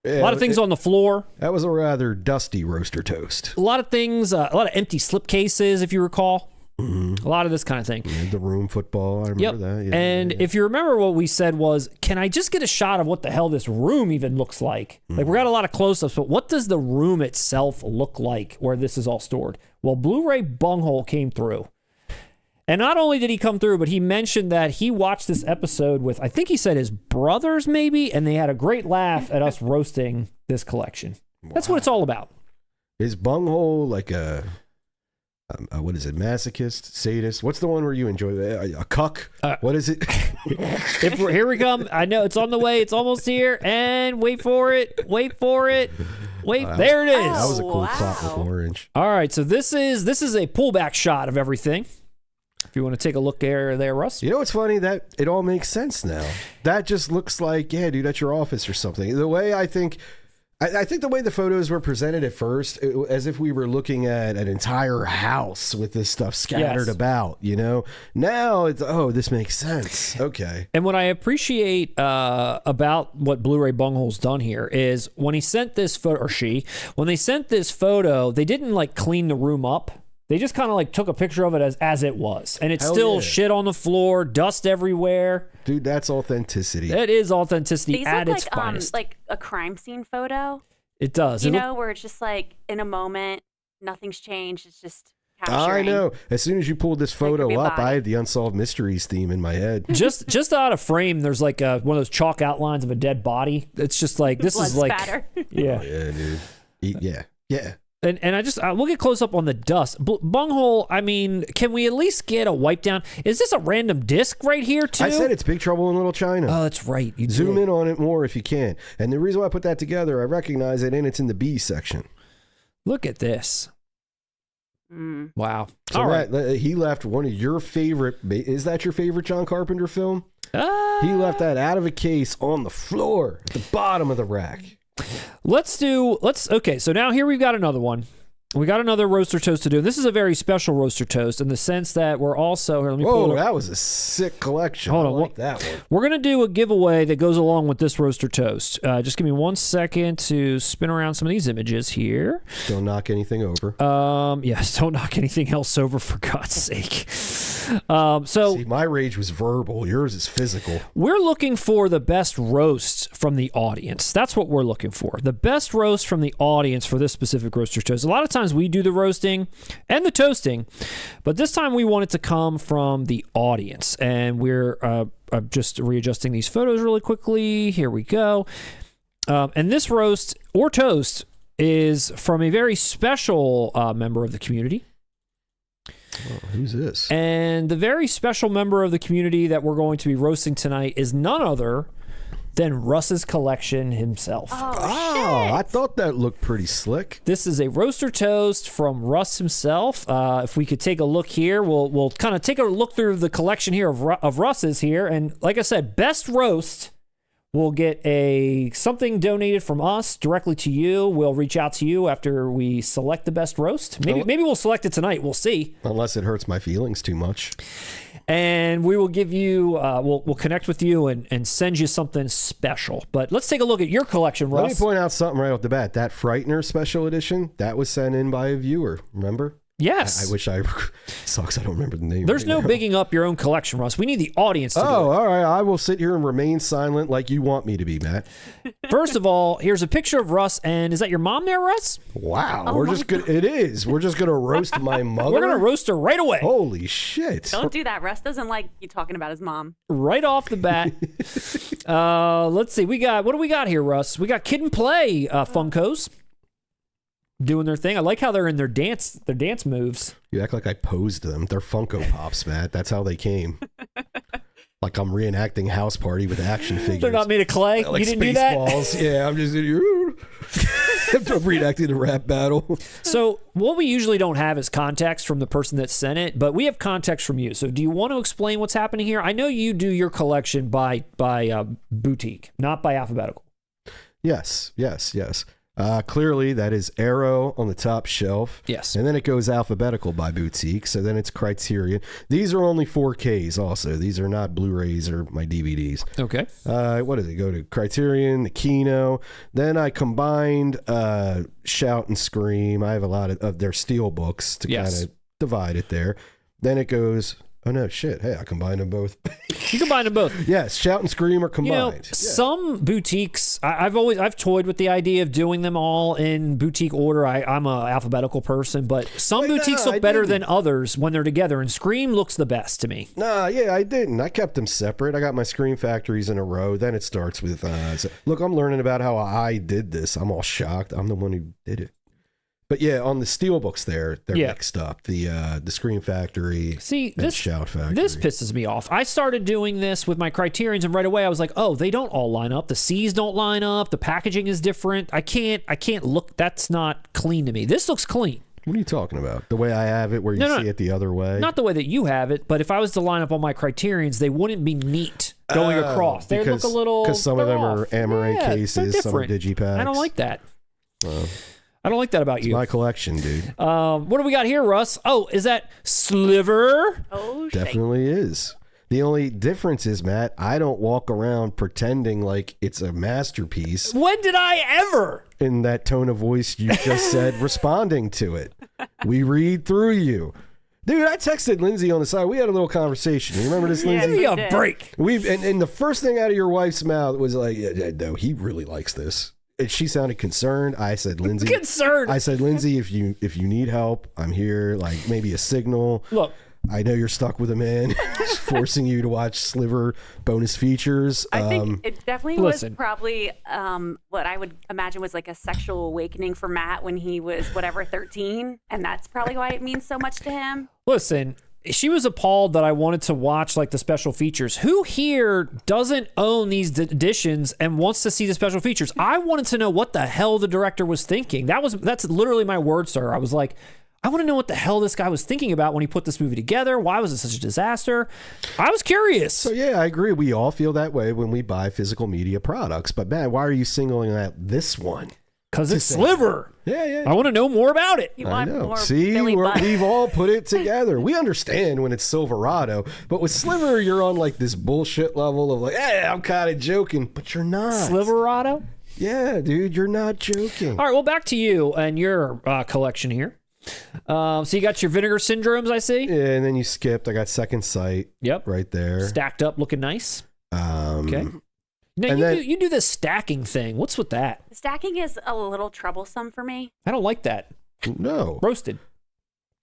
Yeah, a lot of things on the floor. That was a rather dusty roaster toast. A lot of things, a lot of empty slipcases, if you recall. A lot of this kind of thing. The room football, I remember that. Yeah, and if you remember, what we said was, can I just get a shot of what the hell this room even looks like? Like, we got a lot of close-ups, but what does the room itself look like where this is all stored? Well, Blu-ray Bunghole came through. And not only did he come through, but he mentioned that he watched this episode with, I think he said his brothers maybe, and they had a great laugh at us roasting this collection. That's what it's all about. Is Bunghole like what is it? Masochist, sadist. What's the one where you enjoy a cuck? What is it? Here we come. I know it's on the way. It's almost here. And wait for it. Wait for it. Wait. There it is. That was a cool Clockwork Orange. All right. So this is a pullback shot of everything. If you want to take a look there, Russ. You know what's funny? That it all makes sense now. That just looks like, yeah, dude, at your office or something. The way I think the way the photos were presented at first, as if we were looking at an entire house with this stuff scattered about, you know? Now it's, this makes sense. Okay. And what I appreciate about what Blu-ray Bunghole's done here is when he sent this photo, when they sent this photo, they didn't like clean the room up. They just kind of like took a picture of it as it was. And it's still shit on the floor, dust everywhere. Dude, that's authenticity. That is authenticity These at look its like, finest. like a crime scene photo. It does. You know, where it's just like in a moment, nothing's changed. It's just capturing. I know. As soon as you pulled this photo up, I had the Unsolved Mysteries theme in my head. Just out of frame, there's like one of those chalk outlines of a dead body. It's just like, this Blood is like... spatter. Yeah. Yeah, dude. Yeah. And we'll get close up on the dust. Bunghole, I mean, can we at least get a wipe down? Is this a random disc right here, too? I said it's Big Trouble in Little China. Oh, that's right. You Zoom in on it more if you can. And the reason why I put that together, I recognize it, and it's in the B section. Look at this. Wow. So he left one of your favorite, is that your favorite John Carpenter film? He left that out of a case on the floor at the bottom of the rack. Okay, so now here we've got another one. We got another roaster toast to do. This is a very special roaster toast in the sense that we're also... Here, let me pull it up. That was a sick collection. Hold on. I like that one. We're going to do a giveaway that goes along with this roaster toast. Just give me 1 second to spin around some of these images here. Don't knock anything over. Yes, don't knock anything else over, for God's sake. See, my rage was verbal. Yours is physical. We're looking for the best roast from the audience. That's what we're looking for. The best roast from the audience for this specific roaster toast. A lot of times we do the roasting and the toasting, but this time we want it to come from the audience. And we're just readjusting these photos really quickly. Here we go. And this roast or toast is from a very special member of the community. Oh, who's this? And the very special member of the community that we're going to be roasting tonight is none other than Russ's collection himself. Oh, I thought that looked pretty slick. This is a roaster toast from Russ himself. If we could take a look here, we'll kind of take a look through the collection here of Russ's here. And like I said, best roast will get something donated from us directly to you. We'll reach out to you after we select the best roast. Maybe we'll select it tonight. We'll see. Unless it hurts my feelings too much. And we will give you, we'll connect with you and send you something special. But let's take a look at your collection, Russ. Let me point out something right off the bat. That Frightener special edition, that was sent in by a viewer. Remember? Yes. I wish sucks I don't remember the name. There's no bigging up your own collection, Russ. We need the audience to do it. All right. I will sit here and remain silent like you want me to be, Matt. First of all, here's a picture of Russ, and is that your mom there, Russ? Wow. It is. We're just gonna roast my mother. We're gonna roast her right away. Holy shit. Don't do that. Russ doesn't like you talking about his mom. Right off the bat. Let's see. What do we got here, Russ? We got Kid and Play Funkos doing their thing. I like how they're in their dance moves. You act like I posed them. They're Funko Pops, Matt. That's how they came. Like I'm reenacting House Party with action figures. They're not made of clay. Like you didn't do that? Balls. Yeah, I'm just reenacting a rap battle. So what we usually don't have is context from the person that sent it, but we have context from you. So do you want to explain what's happening here? I know you do your collection by boutique, not by alphabetical. Yes. Clearly, that is Arrow on the top shelf. Yes. And then it goes alphabetical by boutique. So then it's Criterion. These are only 4Ks also. These are not Blu-rays or my DVDs. Okay. What does it go to? Criterion, the Kino. Then I combined Shout and Scream. I have a lot of their Steelbooks to kind of divide it there. Then it goes... Oh, no, shit. Hey, I combined them both. You combine them both. Yes, Shout and Scream are combined. Some boutiques, I've toyed with the idea of doing them all in boutique order. I'm a alphabetical person, but some boutiques look better than others when they're together, and Scream looks the best to me. I didn't. I kept them separate. I got my Scream Factories in a row. Then it starts with, look, I'm learning about how I did this. I'm all shocked. I'm the one who did it. But yeah, on the Steelbooks they're mixed up. The Scream Factory and Shout Factory. This pisses me off. I started doing this with my Criterions, and right away I was like, oh, they don't all line up. The C's don't line up. The packaging is different. I can't look. That's not clean to me. This looks clean. What are you talking about? The way I have it where you see it the other way? Not the way that you have it, but if I was to line up all my Criterions, they wouldn't be neat going across. They look a little... Because some of them are Amaray cases, some are Digipacks. I don't like that. I don't like that about you. It's my collection, dude. What do we got here, Russ? Oh, is that Sliver? Oh, definitely is. The only difference is, Matt, I don't walk around pretending like it's a masterpiece. When did I ever? In that tone of voice you just said, responding to it. We read through you. Dude, I texted Lindsay on the side. We had a little conversation. You remember this, Lindsay? Give me a break. And the first thing out of your wife's mouth was like, yeah, no, he really likes this. And she sounded concerned. I said, Lindsay. Concerned. I said, Lindsay, if you need help, I'm here. Like maybe a signal. Look, I know you're stuck with a man forcing you to watch Sliver bonus features. I think it definitely was probably what I would imagine was like a sexual awakening for Matt when he was 13, and that's probably why it means so much to him. Listen, she was appalled that I wanted to watch like the special features. Who here doesn't own these editions and wants to see the special features? I wanted to know what the hell the director was thinking. That's literally my word, sir. I was like, I want to know what the hell this guy was thinking about when he put this movie together. Why was it such a disaster? I was curious. So yeah, I agree. We all feel that way when we buy physical media products. But man, why are you singling out this one? Because it's Sliver. Yeah. I want to know more about it. You want more See, Billy we've all put it together. We understand when it's Silverado, but with Sliver, you're on like this bullshit level of like, hey, I'm kind of joking, but you're not. Sliverado? Yeah, dude, you're not joking. All right, well, back to you and your collection here. So you got your Vinegar Syndromes, I see. Yeah, and then you skipped. I got Second Sight. Yep. Right there. Stacked up, looking nice. Okay. Now, you do this stacking thing. What's with that? Stacking is a little troublesome for me. I don't like that. No. Roasted.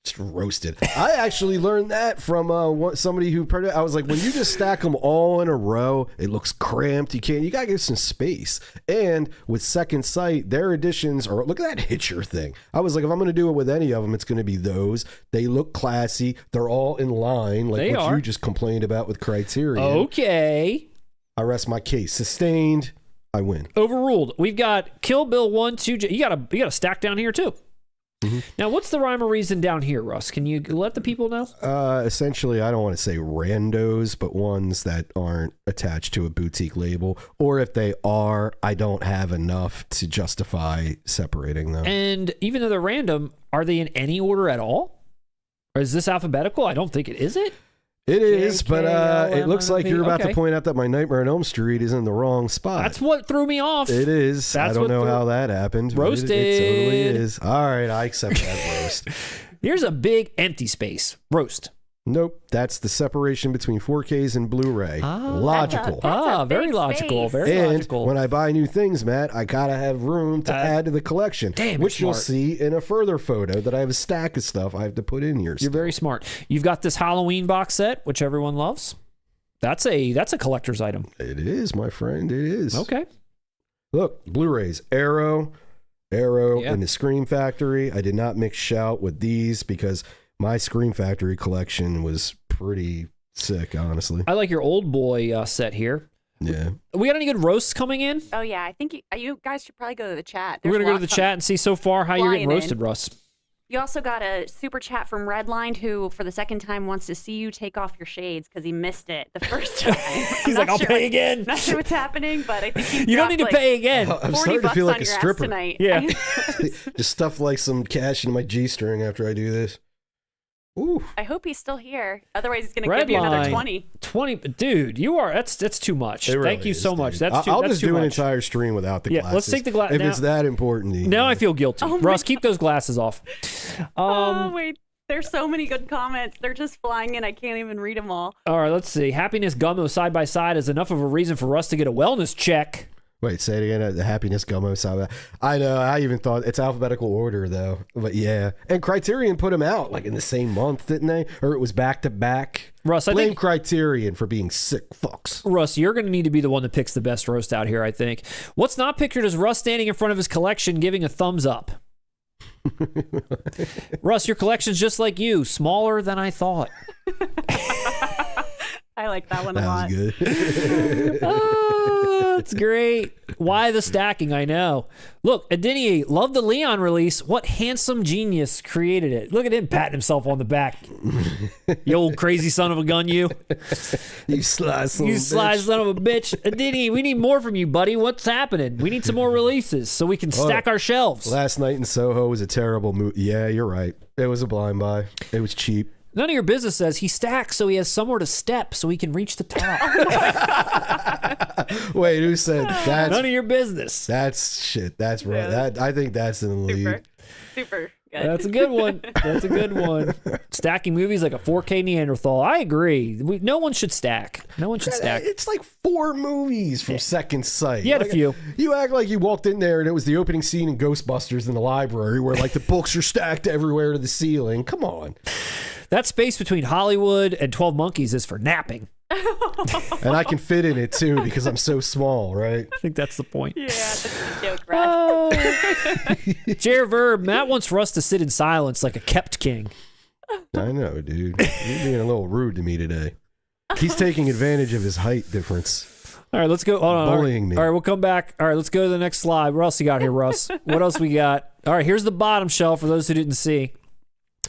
It's roasted. I actually learned that from somebody who... I was like, when you just stack them all in a row, it looks cramped. You got to give some space. And with Second Sight, their editions are... Look at that Hitcher thing. I was like, if I'm going to do it with any of them, it's going to be those. They look classy. They're all in line, like you just complained about with Criterion. Okay. I rest my case. Sustained. I win. Overruled. We've got Kill Bill 1, 2. You got a stack down here too. Mm-hmm. Now, what's the rhyme or reason down here, Russ? Can you let the people know? Essentially, I don't want to say randos, but ones that aren't attached to a boutique label, or if they are, I don't have enough to justify separating them. And even though they're random, are they in any order at all? Or is this alphabetical? I don't think it is. It is, but it looks like you're about to point out that my Nightmare on Elm Street is in the wrong spot. That's what threw me off. It is. I don't know how that happened. Roasted. It totally is. All right, I accept that roast. Here's a big empty space. Roast. Nope, that's the separation between 4Ks and Blu-ray. Logical. Very logical. Very logical. When I buy new things, Matt, I gotta have room to add to the collection. Damn, which you'll see in a further photo that I have a stack of stuff I have to put in here. You're very smart. You've got this Halloween box set, which everyone loves. That's a collector's item. It is, my friend. It is. Okay. Look, Blu-rays, Arrow, and the Scream Factory. I did not mix Shout with these because my Scream Factory collection was pretty sick, honestly. I like your old boy set here. Yeah. We got any good roasts coming in? Oh, yeah. I think you guys should probably go to the chat. We're going to go to the chat and see so far how you're getting roasted, Russ. You also got a super chat from Redlined, who for the second time wants to see you take off your shades because he missed it the first time. He's like, I'll pay again. Not sure what's happening, but I think you don't need to pay again. I'm starting to feel like a stripper tonight. Yeah. Just stuff like some cash into my G-string after I do this. Ooh. I hope he's still here. Otherwise, he's going to give you another 20. 20, dude, that's too much. Really Thank you so much. That's too. I'll that's just too do much. an entire stream without the glasses. Let's take the glasses. If it's that important to you. Now I feel guilty. Russ, keep those glasses off. Oh wait, there's so many good comments. They're just flying in. I can't even read them all. All right, let's see. Happiness Gummo side by side is enough of a reason for Russ to get a wellness check. Wait, say it again. The Happiness Gummo side. I know. I even thought it's alphabetical order though. But yeah, and Criterion put them out like in the same month, didn't they? Or it was back to back. Russ, I blame think Criterion for being sick fucks. Russ, you're going to need to be the one that picks the best roast out here. I think. What's not pictured is Russ standing in front of his collection, giving a thumbs up. Russ, your collection's just like you, smaller than I thought. I like that one a lot. That was good. Oh, it's great. Why the stacking? I know. Look, Adini, love the Leon release. What handsome genius created it? Look at him patting himself on the back. You old crazy son of a gun, you. You sly son of a bitch. Adini, we need more from you, buddy. What's happening? We need some more releases so we can stack our shelves. Last Night in Soho was a terrible movie. Yeah, you're right. It was a blind buy. It was cheap. None of your business says he stacks so he has somewhere to step so he can reach the top. Wait, who said that? None of your business. That's shit. That's right. Yeah. I think that's in the lead. Super good. That's a good one. That's a good one. Stacking movies like a 4K Neanderthal. I agree. No one should stack. No one should stack. It's like 4 movies from Second Sight. You had a few. You act like you walked in there and it was the opening scene in Ghostbusters in the library where like the books are stacked everywhere to the ceiling. Come on. That space between Hollywood and 12 Monkeys is for napping. And I can fit in it too because I'm so small, right? I think that's the point. Yeah, that's a joke, Russ. J.R. Verb, Matt wants for us to sit in silence like a kept king. I know, dude. You're being a little rude to me today. He's taking advantage of his height difference. All right, let's go. Hold on. Bullying me. All right, we'll come back. All right, let's go to the next slide. What else you got here, Russ? What else we got? All right, here's the bottom shelf for those who didn't see.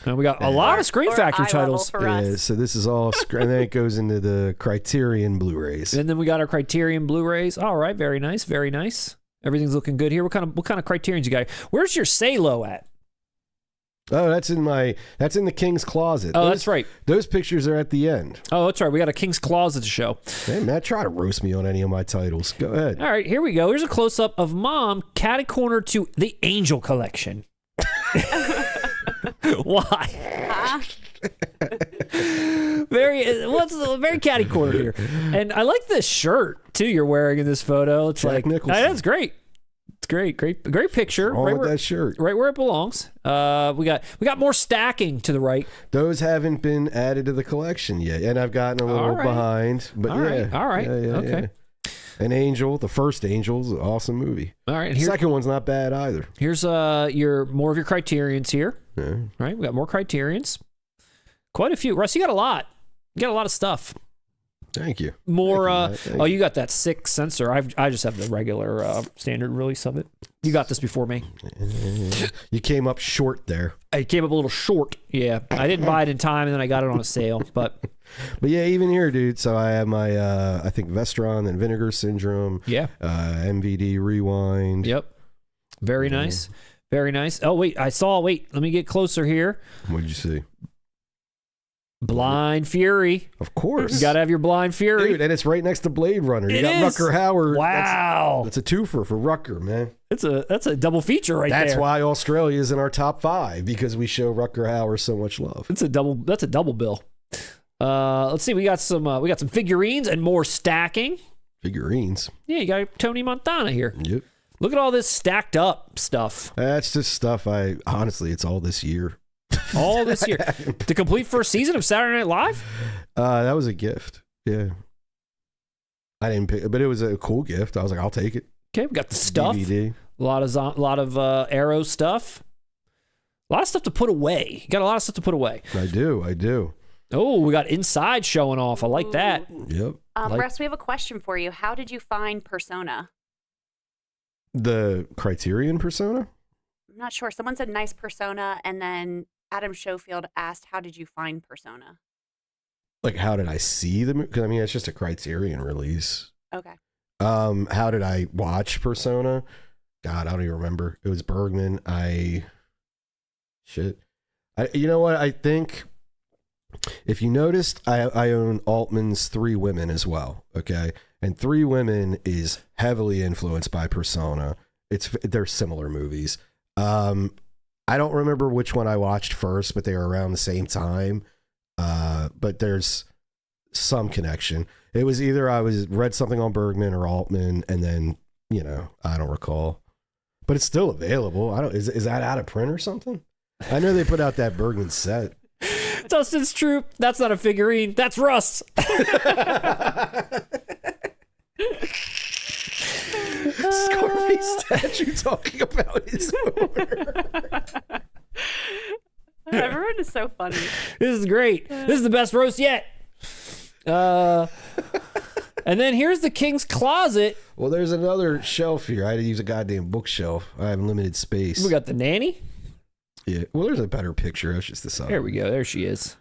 We got a lot of Screen Factory titles. Yeah, so this is all, and then it goes into the Criterion Blu-rays. And then we got our Criterion Blu-rays. All right, very nice, very nice. Everything's looking good here. What kind of Criterions you got? Where's your Salo at? Oh, that's in the King's Closet. Oh, that's right. Those pictures are at the end. Oh, that's right. We got a King's Closet to show. Hey, Matt, try to roast me on any of my titles. Go ahead. All right, here we go. Here's a close-up of Mom catty-cornered to the Angel Collection. Why? Very catty corner here, and I like this shirt too. You're wearing in this photo. It's Jack like Nicholson. That's great. It's great picture. What's wrong with that shirt? Right where it belongs. We got more stacking to the right. Those haven't been added to the collection yet, and I've gotten a little behind. But all right. Okay. Yeah. An Angel, the first Angel's an awesome movie. All right. The second one's not bad either. Here's your more of your Criterions here. Yeah. Right. We got more Criterions. Quite a few. Russ, you got a lot. You got a lot of stuff. Thank you. More. You got that 6 sensor. I just have the regular standard release of it. You got this before me. You came up short there. I came up a little short. Yeah, I didn't buy it in time, and then I got it on a sale. But yeah, even here, dude. So I have my I think Vestron and Vinegar Syndrome. Yeah. MVD Rewind. Yep. Very nice. Very nice. Oh wait, let me get closer here. What did you see? Blind Fury. Of course. You got to have your Blind Fury. Dude, and it's right next to Blade Runner. You got Rutger Hauer. Wow. That's a twofer for Rutger, man. That's a double feature there. That's why Australia is in our top 5, because we show Rutger Hauer so much love. That's a double bill. Let's see. We got some figurines and more stacking. Figurines. Yeah, you got Tony Montana here. Yep. Look at all this stacked up stuff. That's just stuff honestly, it's all this year. All this year. The complete first season of Saturday Night Live? That was a gift. Yeah. I didn't pick, but it was a cool gift. I was like, I'll take it. Okay, we got the stuff. DVD. A lot of Arrow stuff. A lot of stuff to put away. You got a lot of stuff to put away. I do. Oh, we got Inside showing off. I like that. Yep. Russ, we have a question for you. How did you find Persona? The Criterion Persona? I'm not sure. Someone said nice Persona, and then Adam Schofield asked, how did you find Persona? Like, how did I see the movie? Because, I mean, it's just a Criterion release. Okay. How did I watch Persona? God, I don't even remember. It was Bergman. You know what? I think if you noticed, I own Altman's 3 Women as well. Okay. And 3 Women is heavily influenced by Persona. They're similar movies. I don't remember which one I watched first, but they were around the same time. But there's some connection. It was either I read something on Bergman or Altman, and then, I don't recall. But it's still available. Is that out of print or something? I know they put out that Bergman set. Dustin's Troop. That's not a figurine. That's Russ. Scarface statue talking about his owner. Everyone is so funny. This is great. This is the best roast yet. And then here's the king's closet. Well, there's another shelf here. I had to use a goddamn bookshelf. I have limited space. We got the nanny. Yeah. Well, there's a better picture. That's just the side. There we go. There she is.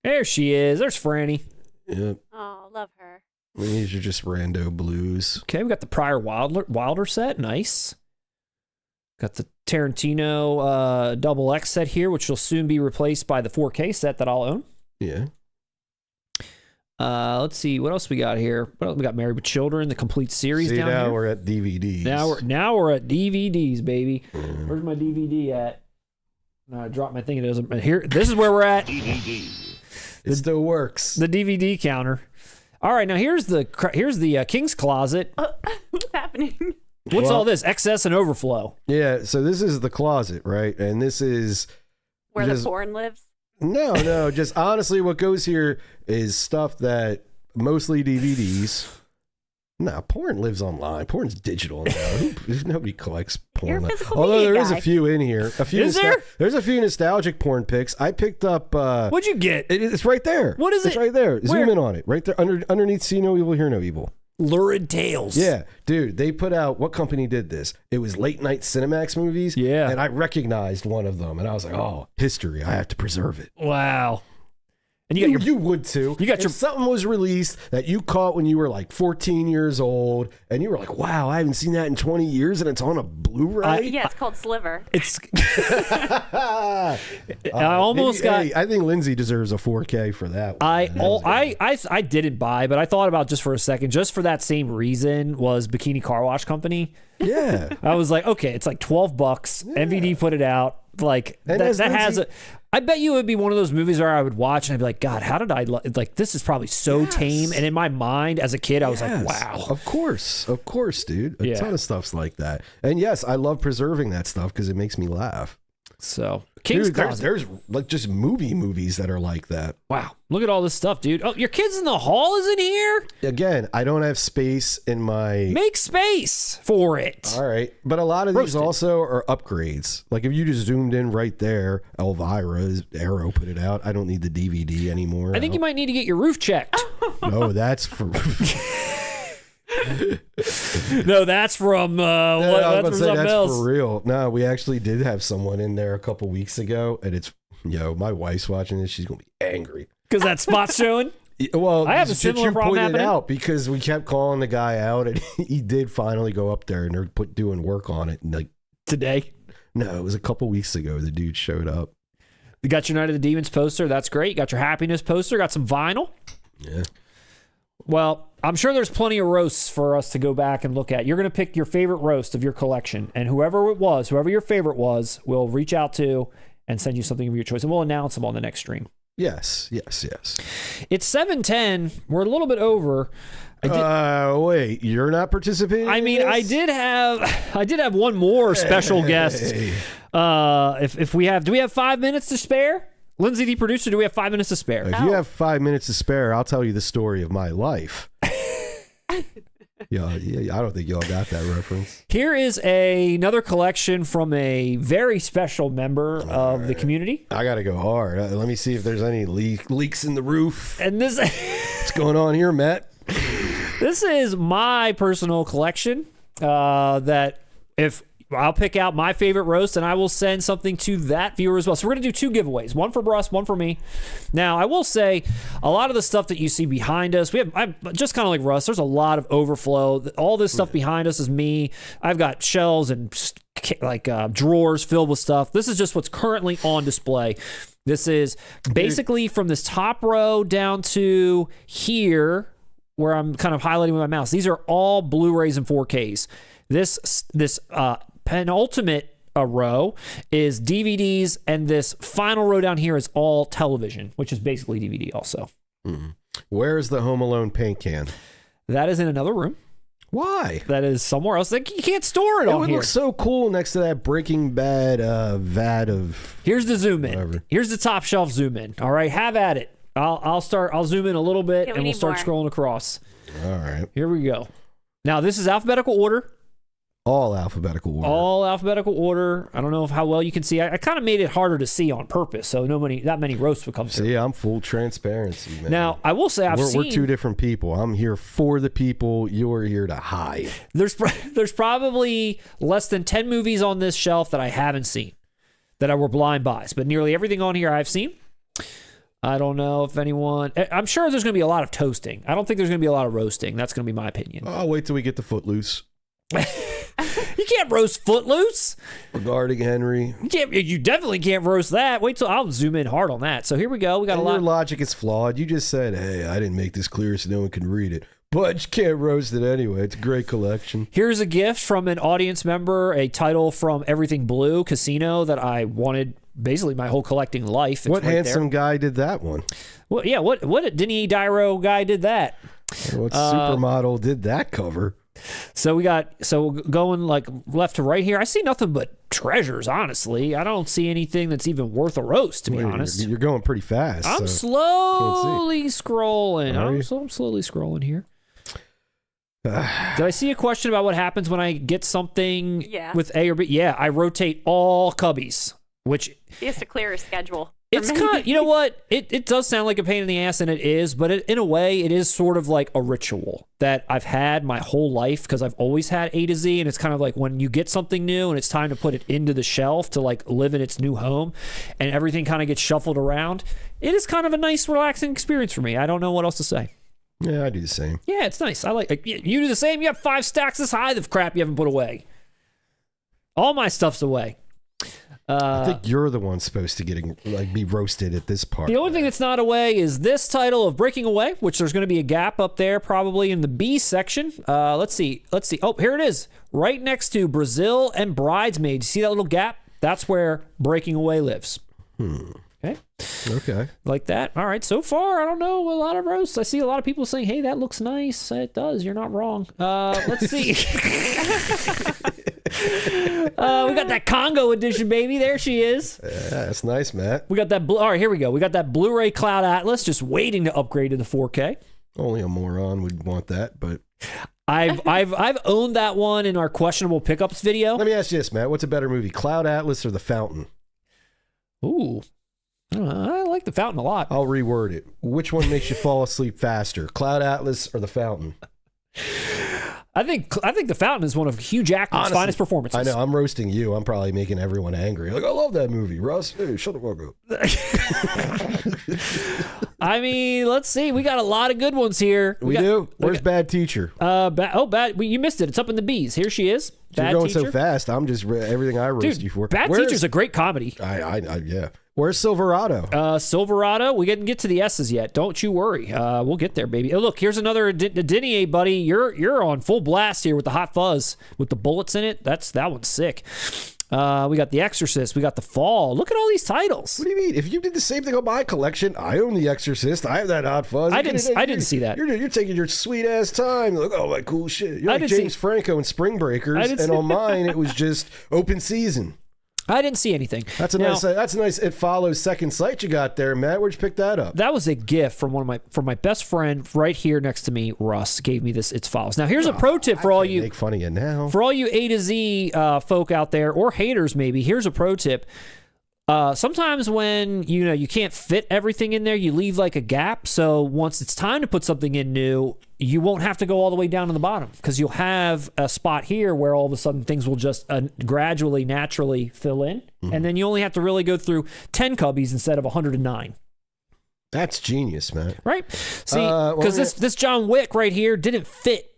There she is. There's Franny. Yep. Oh, love her. These are just rando blues. Okay, we got the Prior Wilder set. Nice. Got the Tarantino double X set here, which will soon be replaced by the 4K set that I'll own. Yeah. Let's see what else we got here. Well, we got Married with Children, the complete series. Down now here. We're at DVDs. Now we're at DVDs, baby. Where's my DVD at? No, I dropped my thing. It doesn't. Here, this is where we're at. DVD. It still works. The DVD counter. All right, now here's the King's Closet. What's happening? What's all this? Excess and overflow. Yeah, so this is the closet, right? And this is Where the porn lives? No, just honestly what goes here is stuff that mostly DVDs. Nah, porn lives online. Porn's digital now. Nobody collects porn. Although there is a few in here. Is there? There's a few nostalgic porn pics. I picked up... What'd you get? It's right there. What is it? It's right there. Where? Zoom in on it. Right there. Underneath See No Evil, Hear No Evil. Lurid Tales. Yeah, dude, they put out, what company did this? It was Late Night Cinemax movies. Yeah. And I recognized one of them, and I was like, oh, history. I have to preserve it. Wow. And you got you would too. You got if something was released that you caught when you were like 14 years old, and you were like, "Wow, I haven't seen that in 20 years," and it's on a Blu-ray. Yeah, it's called Sliver. It's. I almost got. Hey, I think Lindsay deserves a 4K for that. I didn't buy, but I thought about just for a second, just for that same reason, was Bikini Car Wash Company. Yeah. I was like, okay, it's like $12. Yeah. MVD put it out. Like that has a. I bet you it would be one of those movies where I would watch and I'd be like, God, how did I like this? Is probably so tame. And in my mind as a kid, I was like, wow. Of course, dude. A ton of stuff's like that. And yes, I love preserving that stuff because it makes me laugh. So King's Closet. There's like just movies that are like that. Wow. Look at all this stuff, dude. Oh, your Kids in the Hall is in here? Again, I don't have space in my... Make space for it. All right. But a lot of these also are upgrades. Like if you just zoomed in right there, Elvira's Arrow put it out. I don't need the DVD anymore. I think you might need to get your roof checked. No, that's for... No, that's from that's from something else. For real. No, we actually did have someone in there a couple weeks ago, and it's my wife's watching this. She's gonna be angry because that spot's showing. Well, I have a similar problem happening. Out because we kept calling the guy out, and he did finally go up there and they're doing work on it. And like today? No, it was a couple weeks ago. The dude showed up. You got your Night of the Demons poster. That's great. You got your Happiness poster. Got some vinyl. Yeah. Well, I'm sure there's plenty of roasts for us to go back and look at. You're going to pick your favorite roast of your collection, and whoever your favorite was, we'll reach out to and send you something of your choice, and we'll announce them on the next stream. Yes. It's 7:10. We're a little bit over. Wait, you're not participating? I mean, I did have one more special guest. If we have, do we have 5 minutes to spare? Lindsay, the producer, do we have 5 minutes to spare? If you have 5 minutes to spare, I'll tell you the story of my life. Yeah, I don't think y'all got that reference. Here is another collection from a very special member of the community. I got to go hard. Let me see if there's any leaks in the roof. And this... What's going on here, Matt? This is my personal collection that if... I'll pick out my favorite roast and I will send something to that viewer as well. So we're going to do two giveaways, one for Russ, one for me. Now, I will say a lot of the stuff that you see behind us, I'm just kind of like Russ, there's a lot of overflow. All this stuff behind us is me. I've got shelves and drawers filled with stuff. This is just what's currently on display. This is basically from this top row down to here where I'm kind of highlighting with my mouse. These are all Blu-rays and 4Ks. This penultimate row is DVDs, and this final row down here is all television, which is basically DVD also. Mm. Where's the Home Alone paint can? That is in another room. Why? That is somewhere else. Like, you can't store it on here. It looks so cool next to that Breaking Bad vat of... Here's the zoom in. Whatever. Here's the top shelf zoom in. All right, have at it. I'll zoom in a little bit, and we'll start scrolling across. All right. Here we go. Now, this is alphabetical order. All alphabetical order. All alphabetical order. I don't know how well you can see. I kind of made it harder to see on purpose, so that many roasts would come through. See, I'm full transparency, man. Now, I will say we're two different people. I'm here for the people. You're here to hide. There's probably less than 10 movies on this shelf that I haven't seen, that I were blind buys, but nearly everything on here I've seen. I don't know if anyone... I'm sure there's going to be a lot of toasting. I don't think there's going to be a lot of roasting. That's going to be my opinion. I'll wait till we get to Footloose. You can't roast Footloose. Regarding Henry. You definitely can't roast that. Wait till I'll zoom in hard on that. So here we go. We got a lot. Your logic is flawed. You just said, hey, I didn't make this clear so no one can read it. But you can't roast it anyway. It's a great collection. Here's a gift from an audience member, a title from Everything Blue, Casino, that I wanted basically my whole collecting life. It's what right handsome guy did that one? Well, yeah, what Denny Dyro guy did that? What supermodel did that cover? So going like left to right here. I see nothing but treasures, honestly. I don't see anything that's even worth a roast, to be honest. You're going pretty fast. I'm slowly scrolling. I'm slowly scrolling here. Did I see a question about what happens when I get something with A or B? Yeah, I rotate all cubbies, which... He has to clear his schedule. It's kind of, you know what? It does sound like a pain in the ass, and it is, but in a way, it is sort of like a ritual that I've had my whole life because I've always had A to Z, and it's kind of like when you get something new and it's time to put it into the shelf to like live in its new home, and everything kind of gets shuffled around. It is kind of a nice, relaxing experience for me. I don't know what else to say. Yeah, I do the same. Yeah, it's nice. I like you do the same. You have 5 stacks this high of crap you haven't put away. All my stuff's away. I think you're the one supposed to be roasted at this part. The only thing that's not away is this title of Breaking Away, which there's going to be a gap up there probably in the B section. Let's see. Oh, here it is. Right next to Brazil and Bridesmaids. See that little gap? That's where Breaking Away lives. Okay. Like that. All right. So far, I don't know, a lot of roasts. I see a lot of people saying, hey, that looks nice. It does. You're not wrong. Let's see. We got that Congo edition, baby. There she is. Yeah, that's nice, Matt. We got that. All right, here we go. We got that Blu-ray Cloud Atlas just waiting to upgrade to the 4K. Only a moron would want that, but... I've owned that one in our questionable pickups video. Let me ask you this, Matt. What's a better movie, Cloud Atlas or The Fountain? Ooh. I like The Fountain a lot. I'll reword it. Which one makes you fall asleep faster, Cloud Atlas or The Fountain? I think The Fountain is one of Hugh Jackman's finest performances. I know. I'm roasting you. I'm probably making everyone angry. Like, I love that movie, Russ. Hey, shut the fuck up. I mean, let's see. We got a lot of good ones here. We do. Where's Bad Teacher? Bad. You missed it. It's up in the B's. Here she is. You're going so fast. I'm just everything I roast you for. Bad Teacher's a great comedy. Yeah. Where's Silverado? Silverado. We didn't get to the S's yet. Don't you worry. We'll get there, baby. Oh, look, here's another Denier, buddy. You're on full blast here with the Hot Fuzz with the bullets in it. That one's sick. We got The Exorcist. We got The Fall. Look at all these titles. What do you mean? If you did the same thing on my collection, I own The Exorcist. I have that Hot Fuzz. I didn't see that. You're taking your sweet ass time. You're like, oh, my cool shit. You're like James Franco in Spring Breakers, and on mine it was just open season. I didn't see anything. That's a nice. It follows second sight you got there, Matt. Where'd you pick that up? That was a gift from my best friend right here next to me. Russ gave me this. It follows. Now here's a pro tip for all you make fun of you now. For all you A to Z folk out there or haters maybe. Here's a pro tip. Sometimes when you can't fit everything in there, you leave like a gap. So once it's time to put something in new, you won't have to go all the way down to the bottom because you'll have a spot here where all of a sudden things will just gradually, naturally fill in. Mm-hmm. And then you only have to really go through 10 cubbies instead of 109. That's genius, man. Right? See, because this John Wick right here didn't fit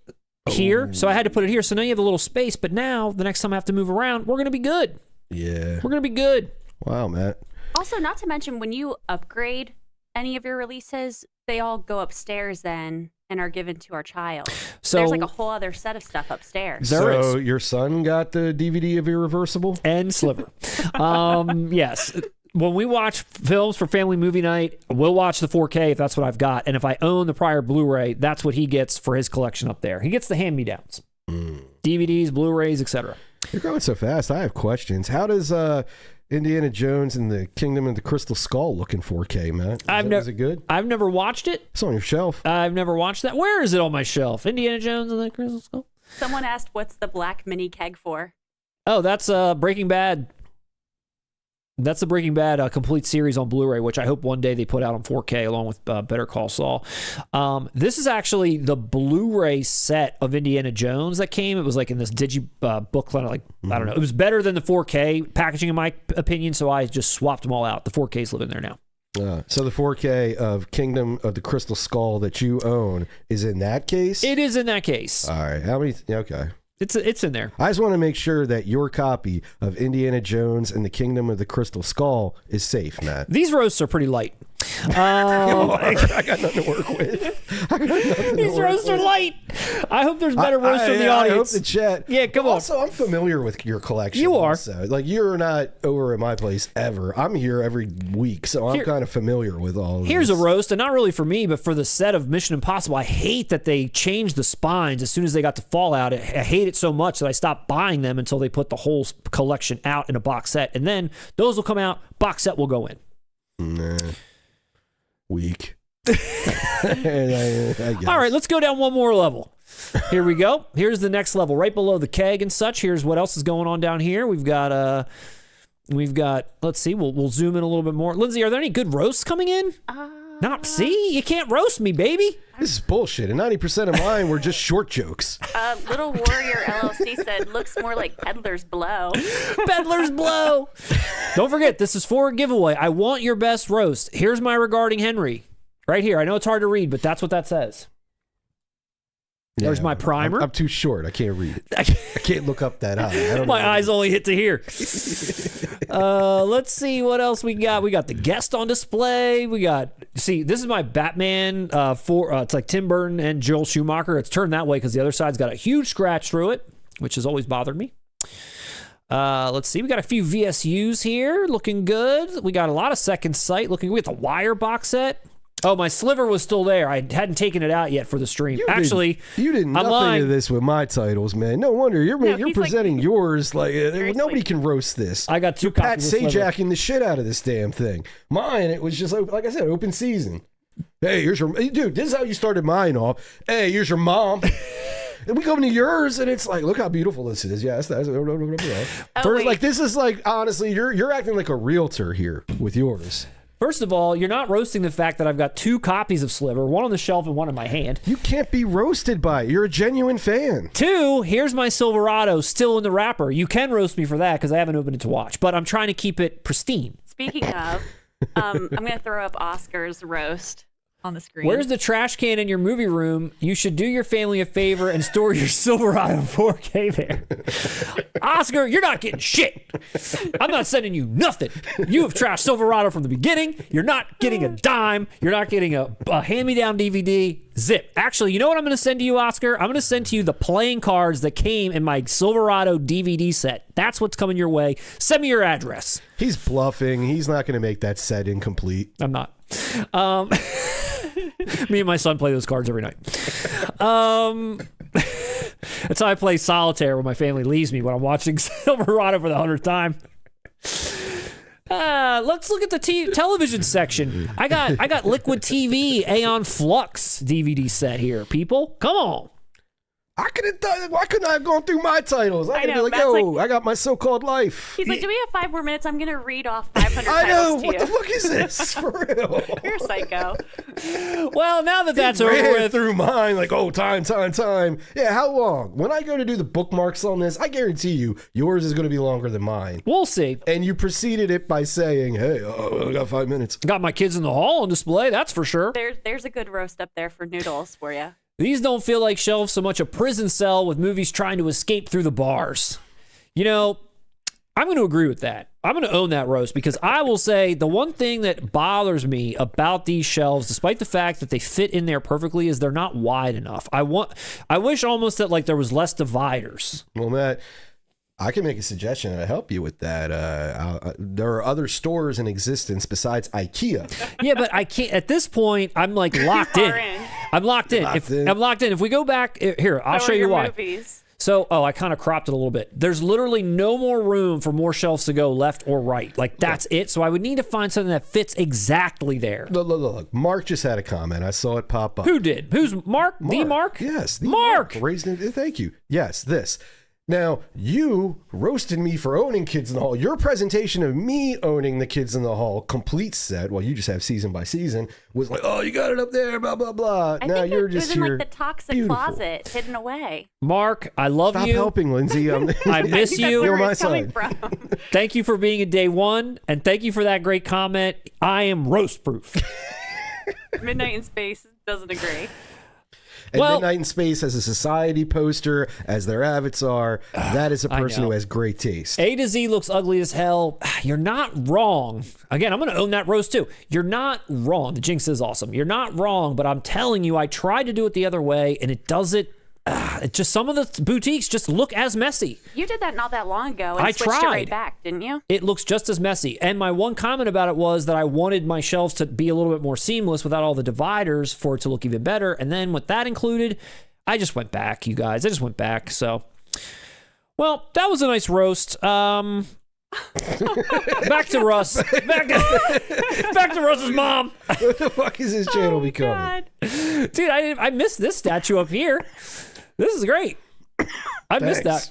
here. So I had to put it here. So now you have a little space. But now the next time I have to move around, we're going to be good. Yeah. We're going to be good. Wow, Matt. Also, not to mention, when you upgrade any of your releases, they all go upstairs then and are given to our child. So there's like a whole other set of stuff upstairs. So your son got the DVD of Irreversible? And Sliver. Yes. When we watch films for family movie night, we'll watch the 4K if that's what I've got. And if I own the prior Blu-ray, that's what he gets for his collection up there. He gets the hand-me-downs. DVDs, Blu-rays, etc. You're going so fast. I have questions. How does... Indiana Jones and the Kingdom of the Crystal Skull look in 4K, Matt. Is it good? I've never watched it. It's on your shelf. I've never watched that. Where is it on my shelf? Indiana Jones and the Crystal Skull? Someone asked, what's the black mini keg for? Oh, that's Breaking Bad. That's the Breaking Bad complete series on Blu-ray, which I hope one day they put out on 4K along with Better Call Saul. This is actually the Blu-ray set of Indiana Jones that came. It was like in this booklet, like I don't know. It was better than the 4K packaging, in my opinion, so I just swapped them all out. The 4Ks live in there now. So the 4K of Kingdom of the Crystal Skull that you own is in that case? It is in that case. All right. How many? Okay. It's in there. I just want to make sure that your copy of Indiana Jones and the Kingdom of the Crystal Skull is safe, Matt. These roasts are pretty light. I got nothing to work with. These roasts are light. I hope there's better roasts in the audience. I hope the chat. Yeah, come on. Also, I'm familiar with your collection. You are. Also. Like, you're not over at my place ever. I'm here every week, so I'm kind of familiar with all of Here's this. a roast, and not really for me, but for the set of Mission Impossible. I hate that they changed the spines as soon as they got to Fallout. I hate it so much that I stopped buying them until they put the whole collection out in a box set. And then those will come out, box set will go in. Nah. Weak. I guess. All right, let's go down one more level. Here we go. Here's the next level, right below the keg and such. Here's what else is going on down here. We've got let's see, we'll zoom in a little bit more. Lindsay, are there any good roasts coming in? See, you can't roast me, baby. This is bullshit, and 90% of mine were just short jokes. Little Warrior LLC said, looks more like Peddler's Blow. Peddler's Blow. Don't forget, this is for a giveaway. I want your best roast. Here's my regarding Henry. Right here. I know it's hard to read, but that's what that says. There's my primer. I'm too short. I can't read it. I can't look up that high. My eyes only hit to here. Let's see what else we got. We got the guest on display. This is my Batman it's like Tim Burton and Joel Schumacher. It's turned that way because the other side's got a huge scratch through it, which has always bothered me. Let's see. We got a few VSUs here looking good. We got a lot of Second Sight looking good. We got the Wire box set. Oh, my sliver was still there. I hadn't taken it out yet for the stream. You did nothing of this with my titles, man. No wonder you're presenting yours like nobody can roast this. I got two copies. Pat Sajak-ing the shit out of this damn thing. Mine, it was just like I said, open season. Hey, here's your dude. This is how you started mine off. Hey, here's your mom. And we come to yours, and it's like, look how beautiful this is. Yes, that's like this is like honestly, you're acting like a realtor here with yours. First of all, you're not roasting the fact that I've got two copies of Sliver, one on the shelf and one in my hand. You can't be roasted by it. You're a genuine fan. Two, here's my Silverado still in the wrapper. You can roast me for that because I haven't opened it to watch, but I'm trying to keep it pristine. Speaking of, I'm going to throw up Oscar's roast on the screen. Where's the trash can in your movie room? You should do your family a favor and store your Silverado 4K there. Oscar, you're not getting shit. I'm not sending you nothing. You have trashed Silverado from the beginning. You're not getting a dime. You're not getting a hand-me-down DVD. Zip. Actually, you know what I'm going to send to you, Oscar? I'm going to send to you the playing cards that came in my Silverado DVD set. That's what's coming your way. Send me your address. He's bluffing. He's not going to make that set incomplete. I'm not. Me and my son play those cards every night. That's how I play solitaire when my family leaves me when I'm watching Silverado for the 100th time. Let's look at the television section. I got Liquid TV Aeon Flux DVD set here, people. Come on. I could have done. Why couldn't I have gone through my titles? I could be like, I got my so-called life. He's like, do we have 5 more minutes? I'm gonna read off 500 I know. titles to What you. the fuck is this? For real. You're a psycho. Well, now that that's over with, through mine, like, time. Yeah, how long? When I go to do the bookmarks on this, I guarantee you, yours is going to be longer than mine. We'll see. And you preceded it by saying, hey, I got 5 minutes. Got my kids in the hall on display, that's for sure. There's a good roast up there for noodles for you. These don't feel like shelves so much a prison cell with movies trying to escape through the bars. You know, I'm going to agree with that. I'm going to own that roast because I will say the one thing that bothers me about these shelves, despite the fact that they fit in there perfectly, is they're not wide enough. I wish almost that like there was less dividers. Well, Matt, I can make a suggestion to help you with that. There are other stores in existence besides IKEA. Yeah, but I can't. At this point, I'm like locked in. I'm locked in. I'm locked in. If we go back here, I'll show you why. Movies. So, I kind of cropped it a little bit. There's literally no more room for more shelves to go left or right. Like, that's it. So I would need to find something that fits exactly there. Look. Mark just had a comment. I saw it pop up. Who did? Who's Mark? The Mark? Yes. The Mark. Thank you. Yes, this. Now, you roasted me for owning Kids in the Hall. Your presentation of me owning the Kids in the Hall complete set, well, you just have season by season, was like, oh, you got it up there, blah, blah, blah. I now think you're it just was in here. like the toxic Beautiful. closet, hidden away. Mark, I love Stop you. helping, Lindsay. I miss you. You're Where my it's coming side. from. Thank you for being a day one, and thank you for that great comment. I am roast proof. Midnight in Space doesn't agree. And Midnight in Space has a society poster as their avatar. That is a person who has great taste. A to Z looks ugly as hell. You're not wrong. Again, I'm going to own that roast too. You're not wrong. The Jinx is awesome. You're not wrong, but I'm telling you, I tried to do it the other way, and it doesn't. It just, some of the boutiques just look as messy. You did that not that long ago and I switched it tried. right back, didn't you? It looks just as messy. And my one comment about it was that I wanted my shelves to be a little bit more seamless without all the dividers for it to look even better. And then with that included, I just went back, you guys. I just went back. So, well, that was a nice roast. Back to Russ. Back to Russ's mom. What the fuck is this channel becoming? God. Dude, I missed this statue up here. This is great. I missed that.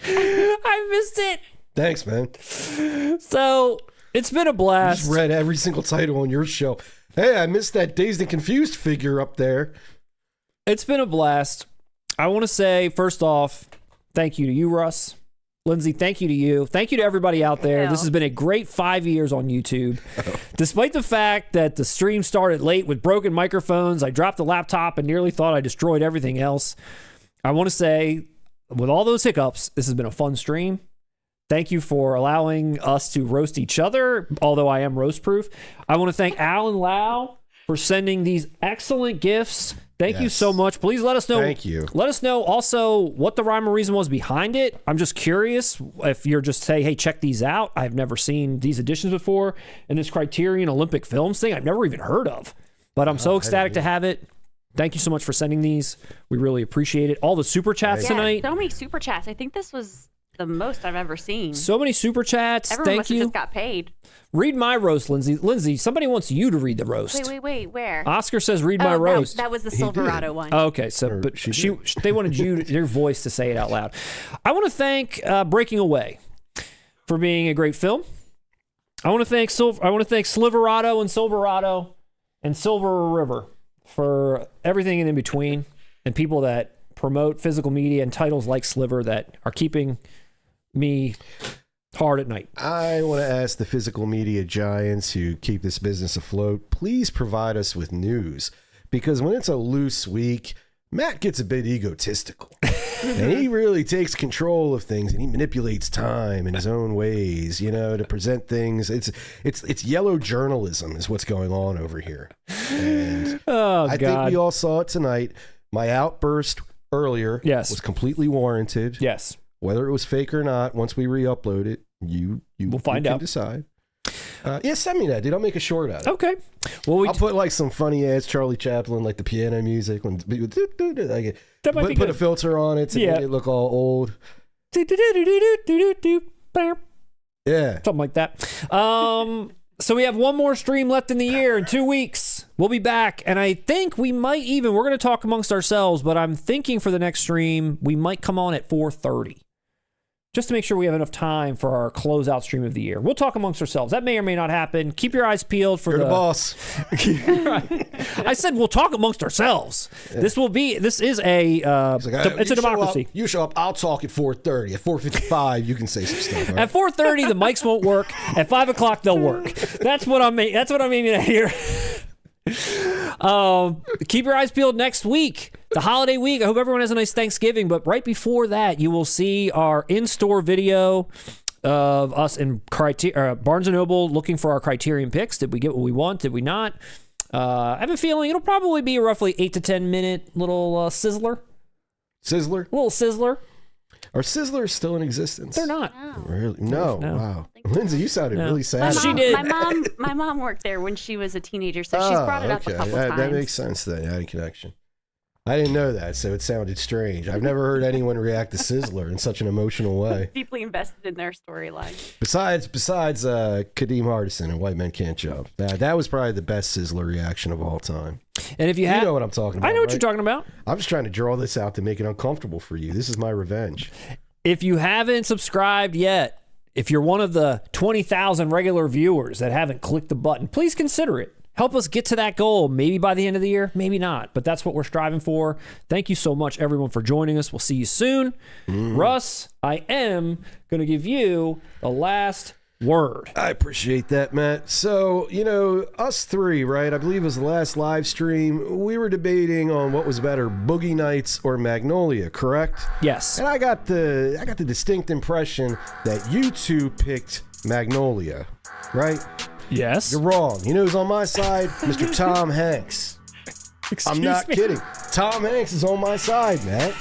I missed it. Thanks, man. So it's been a blast. Just read every single title on your show. Hey, I missed that Dazed and Confused figure up there. It's been a blast. I want to say, first off, thank you to you, Russ. Lindsay, thank you to you. Thank you to everybody out there. This has been a great 5 years on YouTube. Despite the fact that the stream started late with broken microphones, I dropped the laptop and nearly thought I destroyed everything else. I want to say, with all those hiccups, this has been a fun stream. Thank you for allowing us to roast each other, although I am roast proof. I want to thank Alan Lau for sending these excellent gifts. Thank you so much. Please let us know. Thank you. Let us know also what the rhyme or reason was behind it. I'm just curious if you're just saying, hey, check these out. I've never seen these editions before. And this Criterion Olympic Films thing, I've never even heard of. But I'm so ecstatic to have it. Thank you so much for sending these. We really appreciate it. All the super chats tonight. So many super chats. I think this was the most I've ever seen. So many super chats. Everyone Thank must have you. just got paid. Read my roast, Lindsay. Lindsay, somebody wants you to read the roast. Wait. Where? Oscar says, read my roast. That was the Silverado one. Oh, okay, so but they wanted your voice to say it out loud. I want to thank Breaking Away for being a great film. I want to thank Sliverado and Silverado and Silver River for everything in between, and people that promote physical media and titles like Sliver that are keeping me hard at night. I want to ask the physical media giants who keep this business afloat, please provide us with news, because when it's a loose week, Matt gets a bit egotistical and he really takes control of things and he manipulates time in his own ways, to present things. It's yellow journalism is what's going on over here. And I think we all saw it tonight. My outburst earlier was completely warranted. Yes. Whether it was fake or not, once we re-upload it, you will find out. Decide. Send me that, dude. I'll make a short out of it. Okay. Well, I'll put like some funny ass Charlie Chaplin, like the piano music. Put a filter on it to make it look all old. Yeah. Something like that. So we have one more stream left in the year in 2 weeks. We'll be back. And I think we're going to talk amongst ourselves, but I'm thinking for the next stream, we might come on at 4:30. Just to make sure we have enough time for our closeout stream of the year. We'll talk amongst ourselves. That may or may not happen. Keep your eyes peeled for You're the boss. I said we'll talk amongst ourselves. Yeah. This is a it's a democracy. You show up, I'll talk at 4:30. At 4:55, you can say some stuff. Right? At 4:30, the mics won't work. At 5 o'clock, they'll work. That's what I'm aiming at here. Keep your eyes peeled next week, the holiday week. I hope everyone has a nice Thanksgiving, but right before that you will see our in-store video of us in Barnes & Noble looking for our Criterion picks. Did we get what we want? Did we not? I have a feeling it'll probably be a roughly 8 to 10 minute little sizzler. Little sizzler. Are Sizzlers still in existence? They're not. No. Really? No. Wow. Lindsay, you sounded really sad. She did. My mom worked there when she was a teenager, so she's brought it up a couple times. That makes sense then. I had a connection. I didn't know that, so it sounded strange. I've never heard anyone react to Sizzler in such an emotional way. Deeply invested in their storyline. Besides, Kadeem Hardison and White Men Can't Jump. That was probably the best Sizzler reaction of all time. And if you know what I'm talking about, I know what right? you're talking about. I'm just trying to draw this out to make it uncomfortable for you. This is my revenge. If you haven't subscribed yet, if you're one of the 20,000 regular viewers that haven't clicked the button, please consider it. Help us get to that goal, maybe by the end of the year, maybe not, but that's what we're striving for. Thank you so much, everyone, for joining us. We'll see you soon. Russ, I am going to give you the last word. I appreciate that, Matt. So, us three, right? I believe it was the last live stream. We were debating on what was better, Boogie Nights or Magnolia, correct? Yes. And I got the distinct impression that you two picked Magnolia, right? Yes. You're wrong. You know who's on my side? Mr. Tom Hanks. I'm not kidding. Tom Hanks is on my side, Matt.